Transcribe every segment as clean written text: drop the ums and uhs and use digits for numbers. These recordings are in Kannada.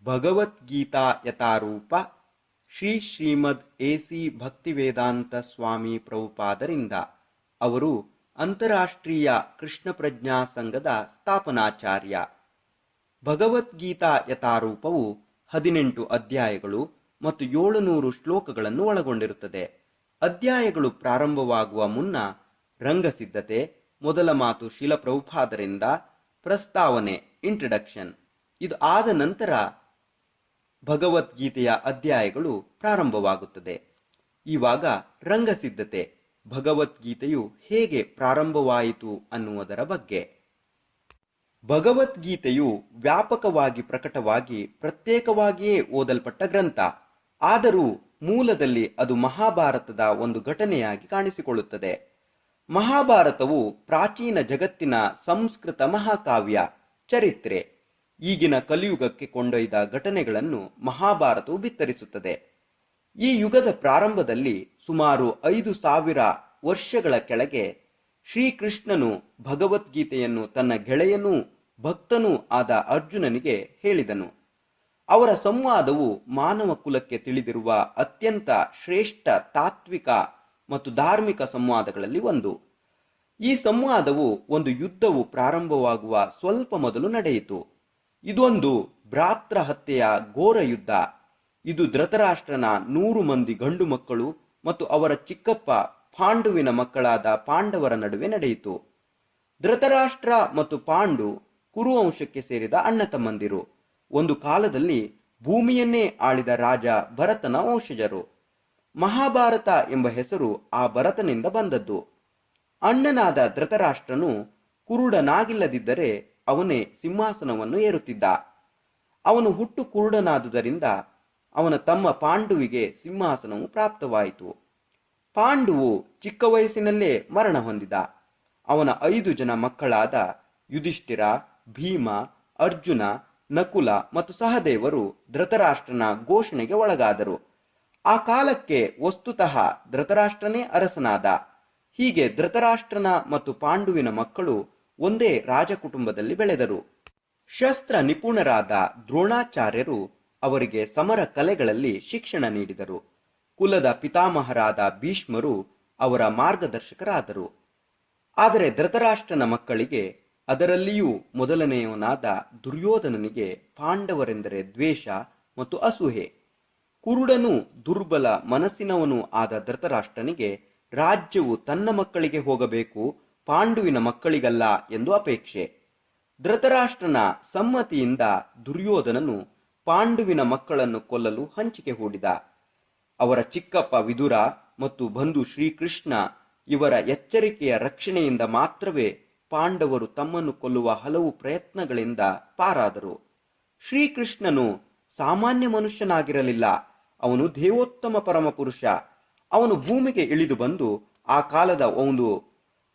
ಭಗವದ್ಗೀತಾ ಯಥಾರೂಪ ಶ್ರೀ ಶ್ರೀಮದ್ ಎ.ಸಿ. ಭಕ್ತಿವೇದಾಂತ ಸ್ವಾಮಿ ಪ್ರಭುಪಾದರಿಂದ. ಅವರು ಅಂತಾರಾಷ್ಟ್ರೀಯ ಕೃಷ್ಣ ಪ್ರಜ್ಞಾ ಸಂಘದ ಸ್ಥಾಪನಾಚಾರ್ಯ. ಭಗವದ್ಗೀತಾ ಯಥಾರೂಪವು 18 ಅಧ್ಯಾಯಗಳು ಮತ್ತು 700 ಶ್ಲೋಕಗಳನ್ನು ಒಳಗೊಂಡಿರುತ್ತದೆ. ಅಧ್ಯಾಯಗಳು ಪ್ರಾರಂಭವಾಗುವ ಮುನ್ನ ರಂಗಸಿದ್ಧತೆ, ಮೊದಲ ಮಾತು ಶಿಲ ಪ್ರಭುಪಾದರಿಂದ, ಪ್ರಸ್ತಾವನೆ ಇಂಟ್ರಡಕ್ಷನ್. ಇದು ಆದ ನಂತರ ಭಗವದ್ಗೀತೆಯ ಅಧ್ಯಾಯಗಳು ಪ್ರಾರಂಭವಾಗುತ್ತದೆ. ಇವಾಗ ರಂಗಸಿದ್ಧತೆ, ಭಗವದ್ಗೀತೆಯು ಹೇಗೆ ಪ್ರಾರಂಭವಾಯಿತು ಅನ್ನುವುದರ ಬಗ್ಗೆ. ಭಗವದ್ಗೀತೆಯು ವ್ಯಾಪಕವಾಗಿ ಪ್ರಕಟವಾಗಿ ಪ್ರತ್ಯೇಕವಾಗಿಯೇ ಓದಲ್ಪಟ್ಟ ಗ್ರಂಥ. ಆದರೂ ಮೂಲದಲ್ಲಿ ಅದು ಮಹಾಭಾರತದ ಒಂದು ಘಟನೆಯಾಗಿ ಕಾಣಿಸಿಕೊಳ್ಳುತ್ತದೆ. ಮಹಾಭಾರತವು ಪ್ರಾಚೀನ ಜಗತ್ತಿನ ಸಂಸ್ಕೃತ ಮಹಾಕಾವ್ಯ ಚರಿತ್ರೆ. ಈಗಿನ ಕಲಿಯುಗಕ್ಕೆ ಕೊಂಡೊಯ್ದ ಘಟನೆಗಳನ್ನು ಮಹಾಭಾರತವು ಬಿತ್ತರಿಸುತ್ತದೆ. ಈ ಯುಗದ ಪ್ರಾರಂಭದಲ್ಲಿ ಸುಮಾರು 5000 ವರ್ಷಗಳ ಕೆಳಗೆ ಶ್ರೀಕೃಷ್ಣನು ಭಗವದ್ಗೀತೆಯನ್ನು ತನ್ನ ಗೆಳೆಯನೂ ಭಕ್ತನೂ ಆದ ಅರ್ಜುನನಿಗೆ ಹೇಳಿದನು. ಅವರ ಸಂವಾದವು ಮಾನವ ಕುಲಕ್ಕೆ ತಿಳಿದಿರುವ ಅತ್ಯಂತ ಶ್ರೇಷ್ಠ ತಾತ್ವಿಕ ಮತ್ತು ಧಾರ್ಮಿಕ ಸಂವಾದಗಳಲ್ಲಿ ಒಂದು. ಈ ಸಂವಾದವು ಒಂದು ಯುದ್ಧವು ಪ್ರಾರಂಭವಾಗುವ ಸ್ವಲ್ಪ ಮೊದಲು ನಡೆಯಿತು. ಇದೊಂದು ಭ್ರಾತೃ ಹತ್ಯೆಯ ಘೋರ ಯುದ್ಧ. ಇದು ಧೃತರಾಷ್ಟ್ರನ 100 ಮಂದಿ ಗಂಡು ಮಕ್ಕಳು ಮತ್ತು ಅವರ ಚಿಕ್ಕಪ್ಪ ಪಾಂಡುವಿನ ಮಕ್ಕಳಾದ ಪಾಂಡವರ ನಡುವೆ ನಡೆಯಿತು. ಧೃತರಾಷ್ಟ್ರ ಮತ್ತು ಪಾಂಡು ಕುರುವಂಶಕ್ಕೆ ಸೇರಿದ ಅಣ್ಣ ತಮ್ಮಂದಿರು. ಒಂದು ಕಾಲದಲ್ಲಿ ಭೂಮಿಯನ್ನೇ ಆಳಿದ ರಾಜ ಭರತನ ವಂಶಜರು. ಮಹಾಭಾರತ ಎಂಬ ಹೆಸರು ಆ ಭರತನಿಂದ ಬಂದದ್ದು. ಅಣ್ಣನಾದ ಧೃತರಾಷ್ಟ್ರನು ಕುರುಡನಾಗಿಲ್ಲದಿದ್ದರೆ ಅವನೇ ಸಿಂಹಾಸನವನ್ನು ಏರುತ್ತಿದ್ದ. ಅವನು ಹುಟ್ಟು ಕುರುಡನಾದುದರಿಂದ ಅವನ ತಮ್ಮ ಪಾಂಡುವಿಗೆ ಸಿಂಹಾಸನವು ಪ್ರಾಪ್ತವಾಯಿತು. ಪಾಂಡುವು ಚಿಕ್ಕ ವಯಸ್ಸಿನಲ್ಲೇ ಮರಣ ಹೊಂದಿದ. ಅವನ 5 ಜನ ಮಕ್ಕಳಾದ ಯುಧಿಷ್ಠಿರ, ಭೀಮ, ಅರ್ಜುನ, ನಕುಲ ಮತ್ತು ಸಹದೇವರು ಧೃತರಾಷ್ಟ್ರನ ಘೋಷಣೆಗೆ ಒಳಗಾದರು. ಆ ಕಾಲಕ್ಕೆ ವಸ್ತುತಃ ಧೃತರಾಷ್ಟ್ರನೇ ಅರಸನಾದ. ಹೀಗೆ ಧೃತರಾಷ್ಟ್ರನ ಮತ್ತು ಪಾಂಡುವಿನ ಮಕ್ಕಳು ಒಂದೇ ರಾಜಕುಟುಂಬದಲ್ಲಿ ಬೆಳೆದರು. ಶಸ್ತ್ರ ನಿಪುಣರಾದ ದ್ರೋಣಾಚಾರ್ಯರು ಅವರಿಗೆ ಸಮರ ಕಲೆಗಳಲ್ಲಿ ಶಿಕ್ಷಣ ನೀಡಿದರು. ಕುಲದ ಪಿತಾಮಹರಾದ ಭೀಷ್ಮರು ಅವರ ಮಾರ್ಗದರ್ಶಕರಾದರು. ಆದರೆ ಧೃತರಾಷ್ಟ್ರನ ಮಕ್ಕಳಿಗೆ, ಅದರಲ್ಲಿಯೂ ಮೊದಲನೆಯವನಾದ ದುರ್ಯೋಧನನಿಗೆ ಪಾಂಡವರೆಂದರೆ ದ್ವೇಷ ಮತ್ತು ಅಸೂಹೆ. ಕುರುಡನೂ ದುರ್ಬಲ ಮನಸ್ಸಿನವನೂ ಆದ ಧೃತರಾಷ್ಟ್ರನಿಗೆ ರಾಜ್ಯವು ತನ್ನ ಮಕ್ಕಳಿಗೆ ಹೋಗಬೇಕು, ಪಾಂಡುವಿನ ಮಕ್ಕಳಿಗಲ್ಲ ಎಂದು ಅಪೇಕ್ಷೆ. ಧೃತರಾಷ್ಟ್ರನ ಸಮ್ಮತಿಯಿಂದ ದುರ್ಯೋಧನನು ಪಾಂಡುವಿನ ಮಕ್ಕಳನ್ನು ಕೊಲ್ಲಲು ಹಂಚಿಕೆ ಹೂಡಿದ. ಅವರ ಚಿಕ್ಕಪ್ಪ ವಿದುರ ಮತ್ತು ಬಂಧು ಶ್ರೀಕೃಷ್ಣ ಇವರ ಎಚ್ಚರಿಕೆಯ ರಕ್ಷಣೆಯಿಂದ ಮಾತ್ರವೇ ಪಾಂಡವರು ತಮ್ಮನ್ನು ಕೊಲ್ಲುವ ಹಲವು ಪ್ರಯತ್ನಗಳಿಂದ ಪಾರಾದರು. ಶ್ರೀಕೃಷ್ಣನು ಸಾಮಾನ್ಯ ಮನುಷ್ಯನಾಗಿರಲಿಲ್ಲ. ಅವನು ದೇವೋತ್ತಮ ಪರಮಪುರುಷ. ಅವನು ಭೂಮಿಗೆ ಇಳಿದು ಬಂದು ಆ ಕಾಲದ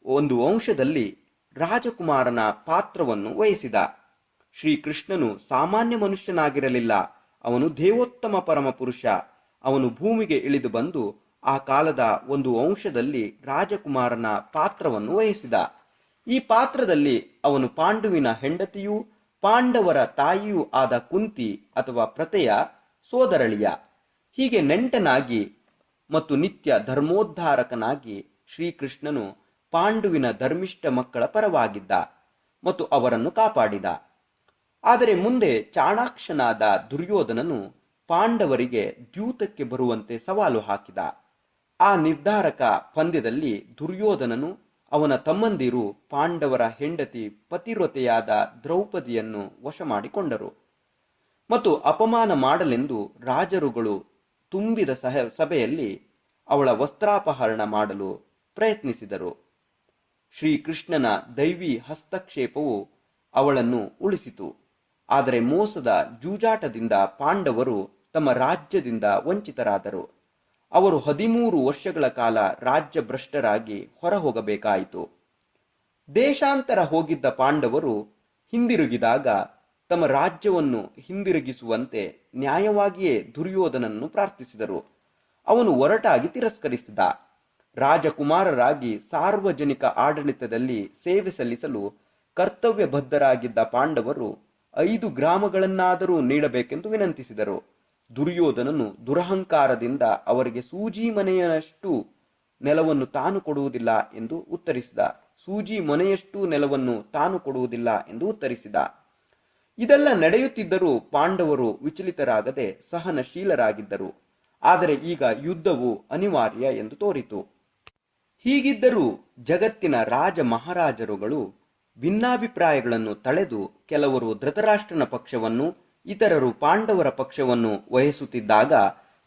ಒಂದು ವಂಶದಲ್ಲಿ ರಾಜಕುಮಾರನ ಪಾತ್ರವನ್ನು ವಹಿಸಿದ. ಶ್ರೀಕೃಷ್ಣನು ಸಾಮಾನ್ಯ ಮನುಷ್ಯನಾಗಿರಲಿಲ್ಲ. ಅವನು ದೇವೋತ್ತಮ ಪರಮಪುರುಷ. ಅವನು ಭೂಮಿಗೆ ಇಳಿದು ಬಂದು ಆ ಕಾಲದ ಒಂದು ವಂಶದಲ್ಲಿ ರಾಜಕುಮಾರನ ಪಾತ್ರವನ್ನು ವಹಿಸಿದ. ಈ ಪಾತ್ರದಲ್ಲಿ ಅವನು ಪಾಂಡುವಿನ ಹೆಂಡತಿಯೂ ಪಾಂಡವರ ತಾಯಿಯೂ ಆದ ಕುಂತಿ ಅಥವಾ ಪ್ರತೆಯ ಸೋದರಳಿಯ. ಹೀಗೆ ನೆಂಟನಾಗಿ ಮತ್ತು ನಿತ್ಯ ಧರ್ಮೋದ್ಧಾರಕನಾಗಿ ಶ್ರೀಕೃಷ್ಣನು ಪಾಂಡುವಿನ ಧರ್ಮಿಷ್ಠ ಮಕ್ಕಳ ಪರವಾಗಿದ್ದ ಮತ್ತು ಅವರನ್ನು ಕಾಪಾಡಿದ. ಆದರೆ ಮುಂದೆ ಚಾಣಾಕ್ಷನಾದ ದುರ್ಯೋಧನನು ಪಾಂಡವರಿಗೆ ದ್ಯೂತಕ್ಕೆ ಬರುವಂತೆ ಸವಾಲು ಹಾಕಿದ. ಆ ನಿರ್ಧಾರಕ ಪಂದ್ಯದಲ್ಲಿ ದುರ್ಯೋಧನನು ಅವನ ತಮ್ಮಂದಿರು ಪಾಂಡವರ ಹೆಂಡತಿ ಪತಿವ್ರತೆಯಾದ ದ್ರೌಪದಿಯನ್ನು ವಶ ಮಾಡಿಕೊಂಡರು ಮತ್ತು ಅಪಮಾನ ಮಾಡಲೆಂದು ರಾಜರುಗಳು ತುಂಬಿದ ಸಭೆಯಲ್ಲಿ ಅವಳ ವಸ್ತ್ರಾಪಹರಣ ಮಾಡಲು ಪ್ರಯತ್ನಿಸಿದರು. ಶ್ರೀಕೃಷ್ಣನ ದೈವಿ ಹಸ್ತಕ್ಷೇಪವು ಅವಳನ್ನು ಉಳಿಸಿತು. ಆದರೆ ಮೋಸದ ಜೂಜಾಟದಿಂದ ಪಾಂಡವರು ತಮ್ಮ ರಾಜ್ಯದಿಂದ ವಂಚಿತರಾದರು. ಅವರು 13 ವರ್ಷಗಳ ಕಾಲ ರಾಜ್ಯ ಭ್ರಷ್ಟರಾಗಿ ಹೊರಹೋಗಬೇಕಾಯಿತು. ದೇಶಾಂತರ ಹೋಗಿದ್ದ ಪಾಂಡವರು ಹಿಂದಿರುಗಿದಾಗ ತಮ್ಮ ರಾಜ್ಯವನ್ನು ಹಿಂದಿರುಗಿಸುವಂತೆ ನ್ಯಾಯವಾಗಿಯೇ ದುರ್ಯೋಧನನ್ನು ಪ್ರಾರ್ಥಿಸಿದರು. ಅವನು ಒರಟಾಗಿ ತಿರಸ್ಕರಿಸಿದ. ರಾಜಕುಮಾರರಾಗಿ ಸಾರ್ವಜನಿಕ ಆಡಳಿತದಲ್ಲಿ ಸೇವೆ ಸಲ್ಲಿಸಲು ಕರ್ತವ್ಯ ಬದ್ಧರಾಗಿದ್ದ ಪಾಂಡವರು 5 ಗ್ರಾಮಗಳನ್ನಾದರೂ ನೀಡಬೇಕೆಂದು ವಿನಂತಿಸಿದರು. ದುರ್ಯೋಧನನು ದುರಹಂಕಾರದಿಂದ ಅವರಿಗೆ ಸೂಜಿ ಮನೆಯಷ್ಟು ನೆಲವನ್ನು ತಾನು ಕೊಡುವುದಿಲ್ಲ ಎಂದು ಉತ್ತರಿಸಿದ. ಸೂಜಿ ಮನೆಯಷ್ಟು ನೆಲವನ್ನು ತಾನು ಕೊಡುವುದಿಲ್ಲ ಎಂದು ಉತ್ತರಿಸಿದ. ಇದೆಲ್ಲ ನಡೆಯುತ್ತಿದ್ದರೂ ಪಾಂಡವರು ವಿಚಲಿತರಾಗದೆ ಸಹನಶೀಲರಾಗಿದ್ದರು. ಆದರೆ ಈಗ ಯುದ್ಧವು ಅನಿವಾರ್ಯ ಎಂದು ತೋರಿತು. ಹೀಗಿದ್ದರೂ ಜಗತ್ತಿನ ರಾಜ ಮಹಾರಾಜರುಗಳು ಭಿನ್ನಾಭಿಪ್ರಾಯಗಳನ್ನು ತಳೆದು ಕೆಲವರು ಧೃತರಾಷ್ಟ್ರನ ಪಕ್ಷವನ್ನು, ಇತರರು ಪಾಂಡವರ ಪಕ್ಷವನ್ನು ವಹಿಸುತ್ತಿದ್ದಾಗ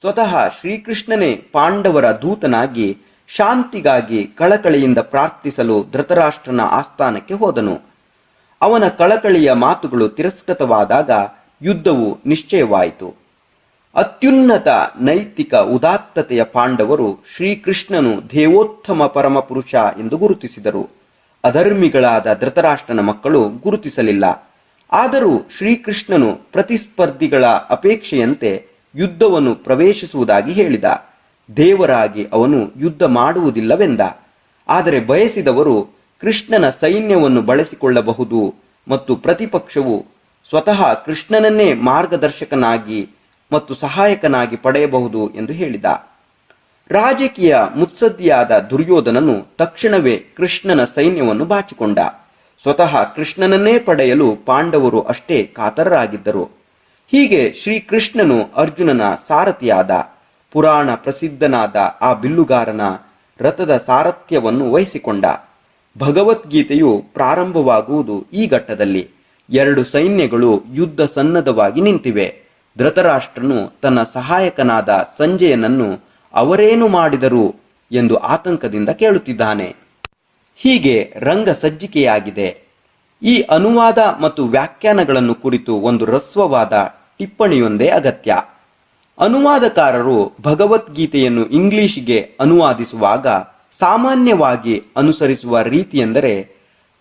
ಸ್ವತಃ ಶ್ರೀಕೃಷ್ಣನೇ ಪಾಂಡವರ ದೂತನಾಗಿ ಶಾಂತಿಗಾಗಿ ಕಳಕಳಿಯಿಂದ ಪ್ರಾರ್ಥಿಸಲು ಧೃತರಾಷ್ಟ್ರನ ಆಸ್ಥಾನಕ್ಕೆ ಹೋದನು. ಅವನ ಕಳಕಳಿಯ ಮಾತುಗಳು ತಿರಸ್ಕೃತವಾದಾಗ ಯುದ್ಧವು ನಿಶ್ಚಯವಾಯಿತು. ಅತ್ಯುನ್ನತ ನೈತಿಕ ಉದಾತ್ತತೆಯ ಪಾಂಡವರು ಶ್ರೀಕೃಷ್ಣನು ದೇವೋತ್ತಮ ಪರಮಪುರುಷ ಎಂದು ಗುರುತಿಸಿದರು. ಅಧರ್ಮಿಗಳಾದ ಧೃತರಾಷ್ಟ್ರನ ಮಕ್ಕಳು ಗುರುತಿಸಲಿಲ್ಲ. ಆದರೂ ಶ್ರೀಕೃಷ್ಣನು ಪ್ರತಿಸ್ಪರ್ಧಿಗಳ ಅಪೇಕ್ಷೆಯಂತೆ ಯುದ್ಧವನ್ನು ಪ್ರವೇಶಿಸುವುದಾಗಿ ಹೇಳಿದ. ದೇವರಾಗಿ ಅವನು ಯುದ್ಧ ಮಾಡುವುದಿಲ್ಲವೆಂದ. ಆದರೆ ಬಯಸಿದವರು ಕೃಷ್ಣನ ಸೈನ್ಯವನ್ನು ಬಳಸಿಕೊಳ್ಳಬಹುದು ಮತ್ತು ಪ್ರತಿಪಕ್ಷವು ಸ್ವತಃ ಕೃಷ್ಣನನ್ನೇ ಮಾರ್ಗದರ್ಶಕನಾಗಿ ಮತ್ತು ಸಹಾಯಕನಾಗಿ ಪಡೆಯಬಹುದು ಎಂದು ಹೇಳಿದ. ರಾಜಕೀಯ ಮುತ್ಸದ್ದಿಯಾದ ದುರ್ಯೋಧನನು ತಕ್ಷಣವೇ ಕೃಷ್ಣನ ಸೈನ್ಯವನ್ನು ಬಾಚಿಕೊಂಡ. ಸ್ವತಃ ಕೃಷ್ಣನನ್ನೇ ಪಡೆಯಲು ಪಾಂಡವರು ಅಷ್ಟೇ ಕಾತರರಾಗಿದ್ದರು. ಹೀಗೆ ಶ್ರೀಕೃಷ್ಣನು ಅರ್ಜುನನ ಸಾರಥಿಯಾದ. ಪುರಾಣ ಪ್ರಸಿದ್ಧನಾದ ಆ ಬಿಲ್ಲುಗಾರನ ರಥದ ಸಾರಥ್ಯವನ್ನು ವಹಿಸಿಕೊಂಡ. ಭಗವದ್ಗೀತೆಯು ಪ್ರಾರಂಭವಾಗುವುದು ಈ ಘಟ್ಟದಲ್ಲಿ. 2 ಸೈನ್ಯಗಳು ಯುದ್ಧ ಸನ್ನದ್ಧವಾಗಿ ನಿಂತಿವೆ. ಧೃತರಾಷ್ಟ್ರನು ತನ್ನ ಸಹಾಯಕನಾದ ಸಂಜಯನನ್ನು ಅವರೇನು ಮಾಡಿದರು ಎಂದು ಆತಂಕದಿಂದ ಕೇಳುತ್ತಿದ್ದಾನೆ. ಹೀಗೆ ರಂಗ ಸಜ್ಜಿಕೆಯಾಗಿದೆ. ಈ ಅನುವಾದ ಮತ್ತು ವ್ಯಾಖ್ಯಾನಗಳನ್ನು ಕುರಿತು ಒಂದು ಹ್ರಸ್ವವಾದ ಟಿಪ್ಪಣಿಯೊಂದೇ ಅಗತ್ಯ. ಅನುವಾದಕಾರರು ಭಗವದ್ಗೀತೆಯನ್ನು ಇಂಗ್ಲಿಷಿಗೆ ಅನುವಾದಿಸುವಾಗ ಸಾಮಾನ್ಯವಾಗಿ ಅನುಸರಿಸುವ ರೀತಿಯೆಂದರೆ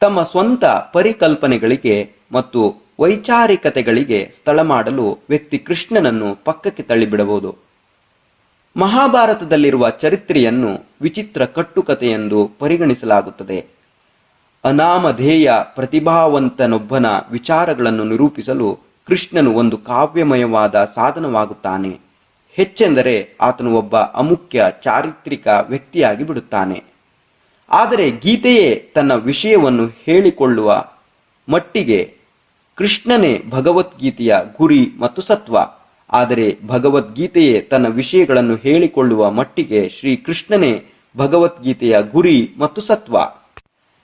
ತಮ್ಮ ಸ್ವಂತ ಪರಿಕಲ್ಪನೆಗಳಿಗೆ ಮತ್ತು ವೈಚಾರಿಕತೆಗಳಿಗೆ ಸ್ಥಳ ಮಾಡಲು ವ್ಯಕ್ತಿ ಕೃಷ್ಣನನ್ನು ಪಕ್ಕಕ್ಕೆ ತಳ್ಳಿಬಿಡಬಹುದು. ಮಹಾಭಾರತದಲ್ಲಿರುವ ಚರಿತ್ರೆಯನ್ನು ವಿಚಿತ್ರ ಕಟ್ಟುಕತೆಯೆಂದು ಪರಿಗಣಿಸಲಾಗುತ್ತದೆ. ಅನಾಮಧೇಯ ಪ್ರತಿಭಾವಂತನೊಬ್ಬನ ವಿಚಾರಗಳನ್ನು ನಿರೂಪಿಸಲು ಕೃಷ್ಣನು ಒಂದು ಕಾವ್ಯಮಯವಾದ ಸಾಧನವಾಗುತ್ತಾನೆ. ಹೆಚ್ಚೆಂದರೆ ಆತನು ಒಬ್ಬ ಅಮುಖ್ಯ ಚಾರಿತ್ರಿಕ ವ್ಯಕ್ತಿಯಾಗಿ ಬಿಡುತ್ತಾನೆ. ಆದರೆ ಗೀತೆಯೇ ತನ್ನ ವಿಷಯವನ್ನು ಹೇಳಿಕೊಳ್ಳುವ ಮಟ್ಟಿಗೆ ಕೃಷ್ಣನೇ ಭಗವದ್ಗೀತೆಯ ಗುರಿ ಮತ್ತು ಸತ್ವ. ಆದರೆ ಭಗವದ್ಗೀತೆಯೇ ತನ್ನ ವಿಷಯಗಳನ್ನು ಹೇಳಿಕೊಳ್ಳುವ ಮಟ್ಟಿಗೆ ಶ್ರೀಕೃಷ್ಣನೇ ಭಗವದ್ಗೀತೆಯ ಗುರಿ ಮತ್ತು ಸತ್ವ.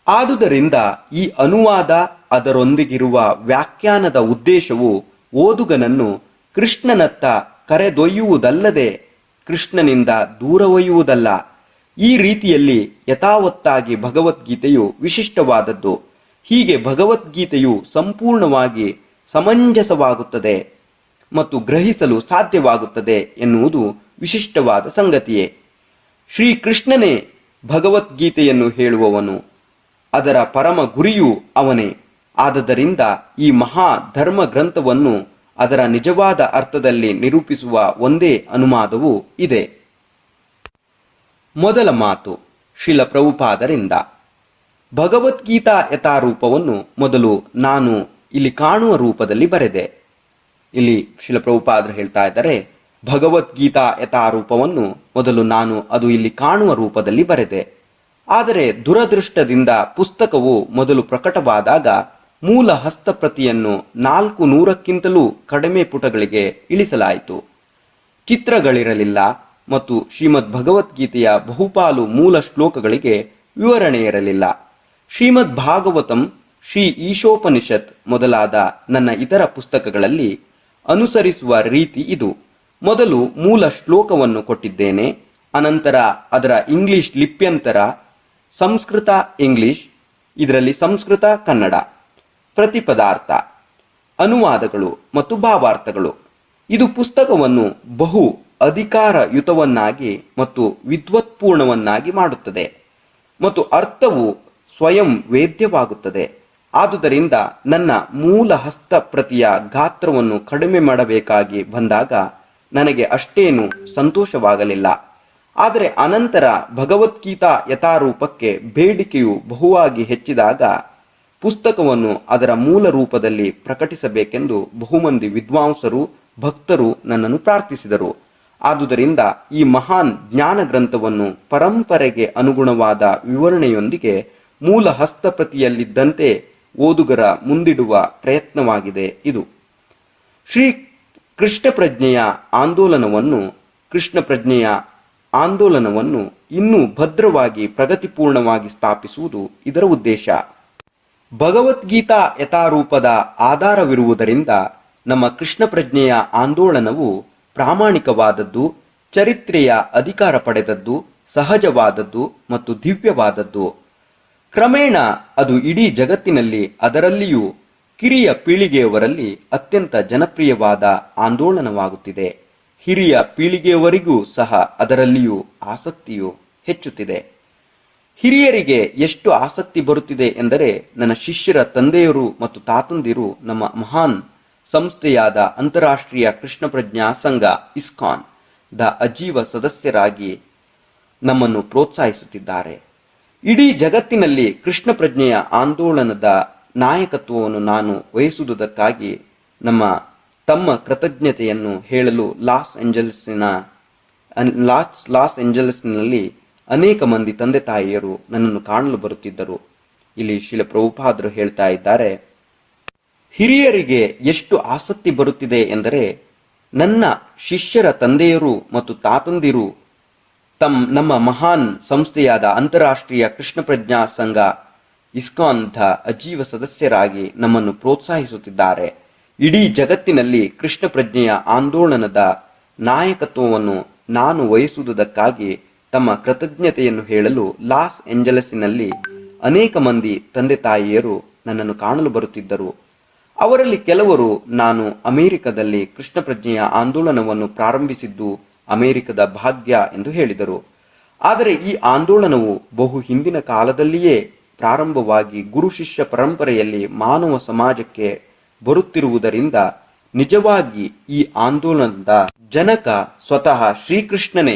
ಆದುದರಿಂದ ಈ ಅನುವಾದ ಅದರೊಂದಿಗಿರುವ ವ್ಯಾಖ್ಯಾನದ ಉದ್ದೇಶವು ಓದುಗನನ್ನು ಕೃಷ್ಣನತ್ತ ಕರೆದೊಯ್ಯುವುದಲ್ಲದೆ ಕೃಷ್ಣನಿಂದ ದೂರವೊಯ್ಯುವುದಲ್ಲ. ಈ ರೀತಿಯಲ್ಲಿ ಯಥಾವತ್ತಾಗಿ ಭಗವದ್ಗೀತೆಯು ವಿಶಿಷ್ಟವಾದದ್ದು. ಹೀಗೆ ಭಗವದ್ಗೀತೆಯು ಸಂಪೂರ್ಣವಾಗಿ ಸಮಂಜಸವಾಗುತ್ತದೆ ಮತ್ತು ಗ್ರಹಿಸಲು ಸಾಧ್ಯವಾಗುತ್ತದೆ ಎನ್ನುವುದು ವಿಶಿಷ್ಟವಾದ ಸಂಗತಿಯೇ. ಶ್ರೀಕೃಷ್ಣನೇ ಭಗವದ್ಗೀತೆಯನ್ನು ಹೇಳುವವನು. ಅದರ ಪರಮ ಗುರಿಯೂ ಅವನೇ. ಆದದರಿಂದ ಈ ಮಹಾ ಧರ್ಮ ಗ್ರಂಥವನ್ನು ಅದರ ನಿಜವಾದ ಅರ್ಥದಲ್ಲಿ ನಿರೂಪಿಸುವ ಒಂದೇ ಅನುವಾದವೂ ಇದೆ. ಮೊದಲ ಮಾತು ಶ್ರೀಲ ಪ್ರಭುಪಾದರಿಂದ. ಭಗವದ್ಗೀತಾ ಯಥಾರೂಪವನ್ನು ಮೊದಲು ನಾನು ಇಲ್ಲಿ ಕಾಣುವ ರೂಪದಲ್ಲಿ ಬರೆದೆ. ಇಲ್ಲಿ ಶ್ರೀಲ ಪ್ರಭುಪಾದರು ಹೇಳ್ತಾ ಇದ್ದಾರೆ, ಭಗವದ್ಗೀತಾ ಯಥಾರೂಪವನ್ನು ಮೊದಲು ನಾನು ಅದು ಇಲ್ಲಿ ಕಾಣುವ ರೂಪದಲ್ಲಿ ಬರೆದೆ. ಆದರೆ ದುರದೃಷ್ಟದಿಂದ ಪುಸ್ತಕವು ಮೊದಲು ಪ್ರಕಟವಾದಾಗ ಮೂಲ ಹಸ್ತಪ್ರತಿಯನ್ನು 400ಕ್ಕಿಂತಲೂ ಕಡಿಮೆ ಪುಟಗಳಿಗೆ ಇಳಿಸಲಾಯಿತು. ಚಿತ್ರಗಳಿರಲಿಲ್ಲ ಮತ್ತು ಶ್ರೀಮದ್ ಭಗವದ್ಗೀತೆಯ ಬಹುಪಾಲು ಮೂಲ ಶ್ಲೋಕಗಳಿಗೆ ವಿವರಣೆ ಇರಲಿಲ್ಲ. ಶ್ರೀಮದ್ ಭಾಗವತಂ, ಶ್ರೀ ಈಶೋಪನಿಷತ್ ಮೊದಲಾದ ನನ್ನ ಇತರ ಪುಸ್ತಕಗಳಲ್ಲಿ ಅನುಸರಿಸುವ ರೀತಿ ಇದು. ಮೊದಲು ಮೂಲ ಶ್ಲೋಕವನ್ನು ಕೊಟ್ಟಿದ್ದೇನೆ. ಅನಂತರ ಅದರ ಇಂಗ್ಲಿಷ್ ಲಿಪ್ಯಂತರ, ಸಂಸ್ಕೃತ ಇಂಗ್ಲಿಷ್, ಇದರಲ್ಲಿ ಸಂಸ್ಕೃತ ಕನ್ನಡ, ಪ್ರತಿಪದಾರ್ಥ, ಅನುವಾದಗಳು ಮತ್ತು ಭಾವಾರ್ಥಗಳು. ಇದು ಪುಸ್ತಕವನ್ನು ಬಹು ಅಧಿಕಾರಯುತವನ್ನಾಗಿ ಮತ್ತು ವಿದ್ವತ್ಪೂರ್ಣವನ್ನಾಗಿ ಮಾಡುತ್ತದೆ ಮತ್ತು ಅರ್ಥವು ಸ್ವಯಂ ವೇದ್ಯವಾಗುತ್ತದೆ. ಆದುದರಿಂದ ನನ್ನ ಮೂಲ ಹಸ್ತಪ್ರತಿಯ ಗಾತ್ರವನ್ನು ಕಡಿಮೆ ಮಾಡಬೇಕಾಗಿ ಬಂದಾಗ ನನಗೆ ಅಷ್ಟೇನು ಸಂತೋಷವಾಗಲಿಲ್ಲ. ಆದರೆ ಅನಂತರ ಭಗವದ್ಗೀತಾ ಯಥಾರೂಪಕ್ಕೆ ಬೇಡಿಕೆಯು ಬಹುವಾಗಿ ಹೆಚ್ಚಿದಾಗ ಪುಸ್ತಕವನ್ನು ಅದರ ಮೂಲ ರೂಪದಲ್ಲಿ ಪ್ರಕಟಿಸಬೇಕೆಂದು ಬಹುಮಂದಿ ವಿದ್ವಾಂಸರು ಭಕ್ತರು ನನ್ನನ್ನು ಪ್ರಾರ್ಥಿಸಿದರು. ಆದುದರಿಂದ ಈ ಮಹಾನ್ ಜ್ಞಾನ ಗ್ರಂಥವನ್ನು ಪರಂಪರೆಗೆ ಅನುಗುಣವಾದ ವಿವರಣೆಯೊಂದಿಗೆ ಮೂಲ ಹಸ್ತಪ್ರತಿಯಲ್ಲಿದ್ದಂತೆ ಓದುಗರ ಮುಂದಿಡುವ ಪ್ರಯತ್ನವಾಗಿದೆ ಇದು. ಶ್ರೀ ಕೃಷ್ಣ ಪ್ರಜ್ಞೆಯ ಆಂದೋಲನವನ್ನು ಇನ್ನೂ ಭದ್ರವಾಗಿ ಪ್ರಗತಿಪೂರ್ಣವಾಗಿ ಸ್ಥಾಪಿಸುವುದು ಇದರ ಉದ್ದೇಶ. ಭಗವದ್ಗೀತಾ ಯಥಾರೂಪದ ಆಧಾರವಿರುವುದರಿಂದ ನಮ್ಮ ಕೃಷ್ಣ ಪ್ರಜ್ಞೆಯ ಆಂದೋಲನವು ಪ್ರಾಮಾಣಿಕವಾದದ್ದು, ಚರಿತ್ರೆಯ ಅಧಿಕಾರ ಪಡೆದದ್ದು, ಸಹಜವಾದದ್ದು ಮತ್ತು ದಿವ್ಯವಾದದ್ದು. ಕ್ರಮೇಣ ಅದು ಇಡೀ ಜಗತ್ತಿನಲ್ಲಿ, ಅದರಲ್ಲಿಯೂ ಕಿರಿಯ ಪೀಳಿಗೆಯವರಲ್ಲಿ ಅತ್ಯಂತ ಜನಪ್ರಿಯವಾದ ಆಂದೋಲನವಾಗುತ್ತಿದೆ. ಹಿರಿಯ ಪೀಳಿಗೆಯವರಿಗೂ ಸಹ ಅದರಲ್ಲಿಯೂ ಆಸಕ್ತಿಯು ಹೆಚ್ಚುತ್ತಿದೆ. ಹಿರಿಯರಿಗೆ ಎಷ್ಟು ಆಸಕ್ತಿ ಬರುತ್ತಿದೆ ಎಂದರೆ, ನನ್ನ ಶಿಷ್ಯರ ತಂದೆಯರು ಮತ್ತು ತಾತಂದಿರು ನಮ್ಮ ಮಹಾನ್ ಸಂಸ್ಥೆಯಾದ ಅಂತಾರಾಷ್ಟ್ರೀಯ ಕೃಷ್ಣ ಪ್ರಜ್ಞಾ ಸಂಘ ಇಸ್ಕಾನ್ ದ ಅಜೀವ ಸದಸ್ಯರಾಗಿ ನಮ್ಮನ್ನು ಪ್ರೋತ್ಸಾಹಿಸುತ್ತಿದ್ದಾರೆ. ಇಡೀ ಜಗತ್ತಿನಲ್ಲಿ ಕೃಷ್ಣ ಪ್ರಜ್ಞೆಯ ಆಂದೋಲನದ ನಾಯಕತ್ವವನ್ನು ನಾನು ವಹಿಸುವುದಕ್ಕಾಗಿ ತಮ್ಮ ಕೃತಜ್ಞತೆಯನ್ನು ಹೇಳಲು ಲಾಸ್ ಏಂಜಲೀಸ್ನಲ್ಲಿ ಅನೇಕ ಮಂದಿ ತಂದೆ ತಾಯಿಯರು ನನ್ನನ್ನು ಕಾಣಲು ಬರುತ್ತಿದ್ದರು. ಇಲ್ಲಿ ಶ್ರೀಲ ಪ್ರಭುಪಾದರು ಹೇಳ್ತಾ ಇದ್ದಾರೆ, ಹಿರಿಯರಿಗೆ ಎಷ್ಟು ಆಸಕ್ತಿ ಬರುತ್ತಿದೆ ಎಂದರೆ, ನನ್ನ ಶಿಷ್ಯರ ತಂದೆಯರು ಮತ್ತು ತಾತಂದಿರು ನಮ್ಮ ಮಹಾನ್ ಸಂಸ್ಥೆಯಾದ ಅಂತಾರಾಷ್ಟ್ರೀಯ ಕೃಷ್ಣ ಪ್ರಜ್ಞಾ ಸಂಘ ಇಸ್ಕಾನ್ ದ ಅಜೀವ ಸದಸ್ಯರಾಗಿ ನಮ್ಮನ್ನು ಪ್ರೋತ್ಸಾಹಿಸುತ್ತಿದ್ದಾರೆ. ಇಡೀ ಜಗತ್ತಿನಲ್ಲಿ ಕೃಷ್ಣ ಪ್ರಜ್ಞೆಯ ಆಂದೋಲನದ ನಾಯಕತ್ವವನ್ನು ನಾನು ವಹಿಸುವುದಕ್ಕಾಗಿ ತಮ್ಮ ಕೃತಜ್ಞತೆಯನ್ನು ಹೇಳಲು ಲಾಸ್ ಏಂಜಲೀಸ್ನಲ್ಲಿ ಅನೇಕ ಮಂದಿ ತಂದೆ ತಾಯಿಯರು ನನ್ನನ್ನು ಕಾಣಲು ಬರುತ್ತಿದ್ದರು. ಅವರಲ್ಲಿ ಕೆಲವರು ನಾನು ಅಮೆರಿಕದಲ್ಲಿ ಕೃಷ್ಣ ಪ್ರಜ್ಞೆಯ ಆಂದೋಲನವನ್ನು ಪ್ರಾರಂಭಿಸಿದ್ದು ಅಮೆರಿಕದ ಭಾಗ್ಯ ಎಂದು ಹೇಳಿದರು. ಆದರೆ ಈ ಆಂದೋಲನವು ಬಹು ಹಿಂದಿನ ಕಾಲದಲ್ಲಿಯೇ ಪ್ರಾರಂಭವಾಗಿ ಗುರು ಶಿಷ್ಯ ಪರಂಪರೆಯಲ್ಲಿ ಮಾನವ ಸಮಾಜಕ್ಕೆ ಬರುತ್ತಿರುವುದರಿಂದ ನಿಜವಾಗಿ ಈ ಆಂದೋಲನದ ಜನಕ ಸ್ವತಃ ಶ್ರೀಕೃಷ್ಣನೇ.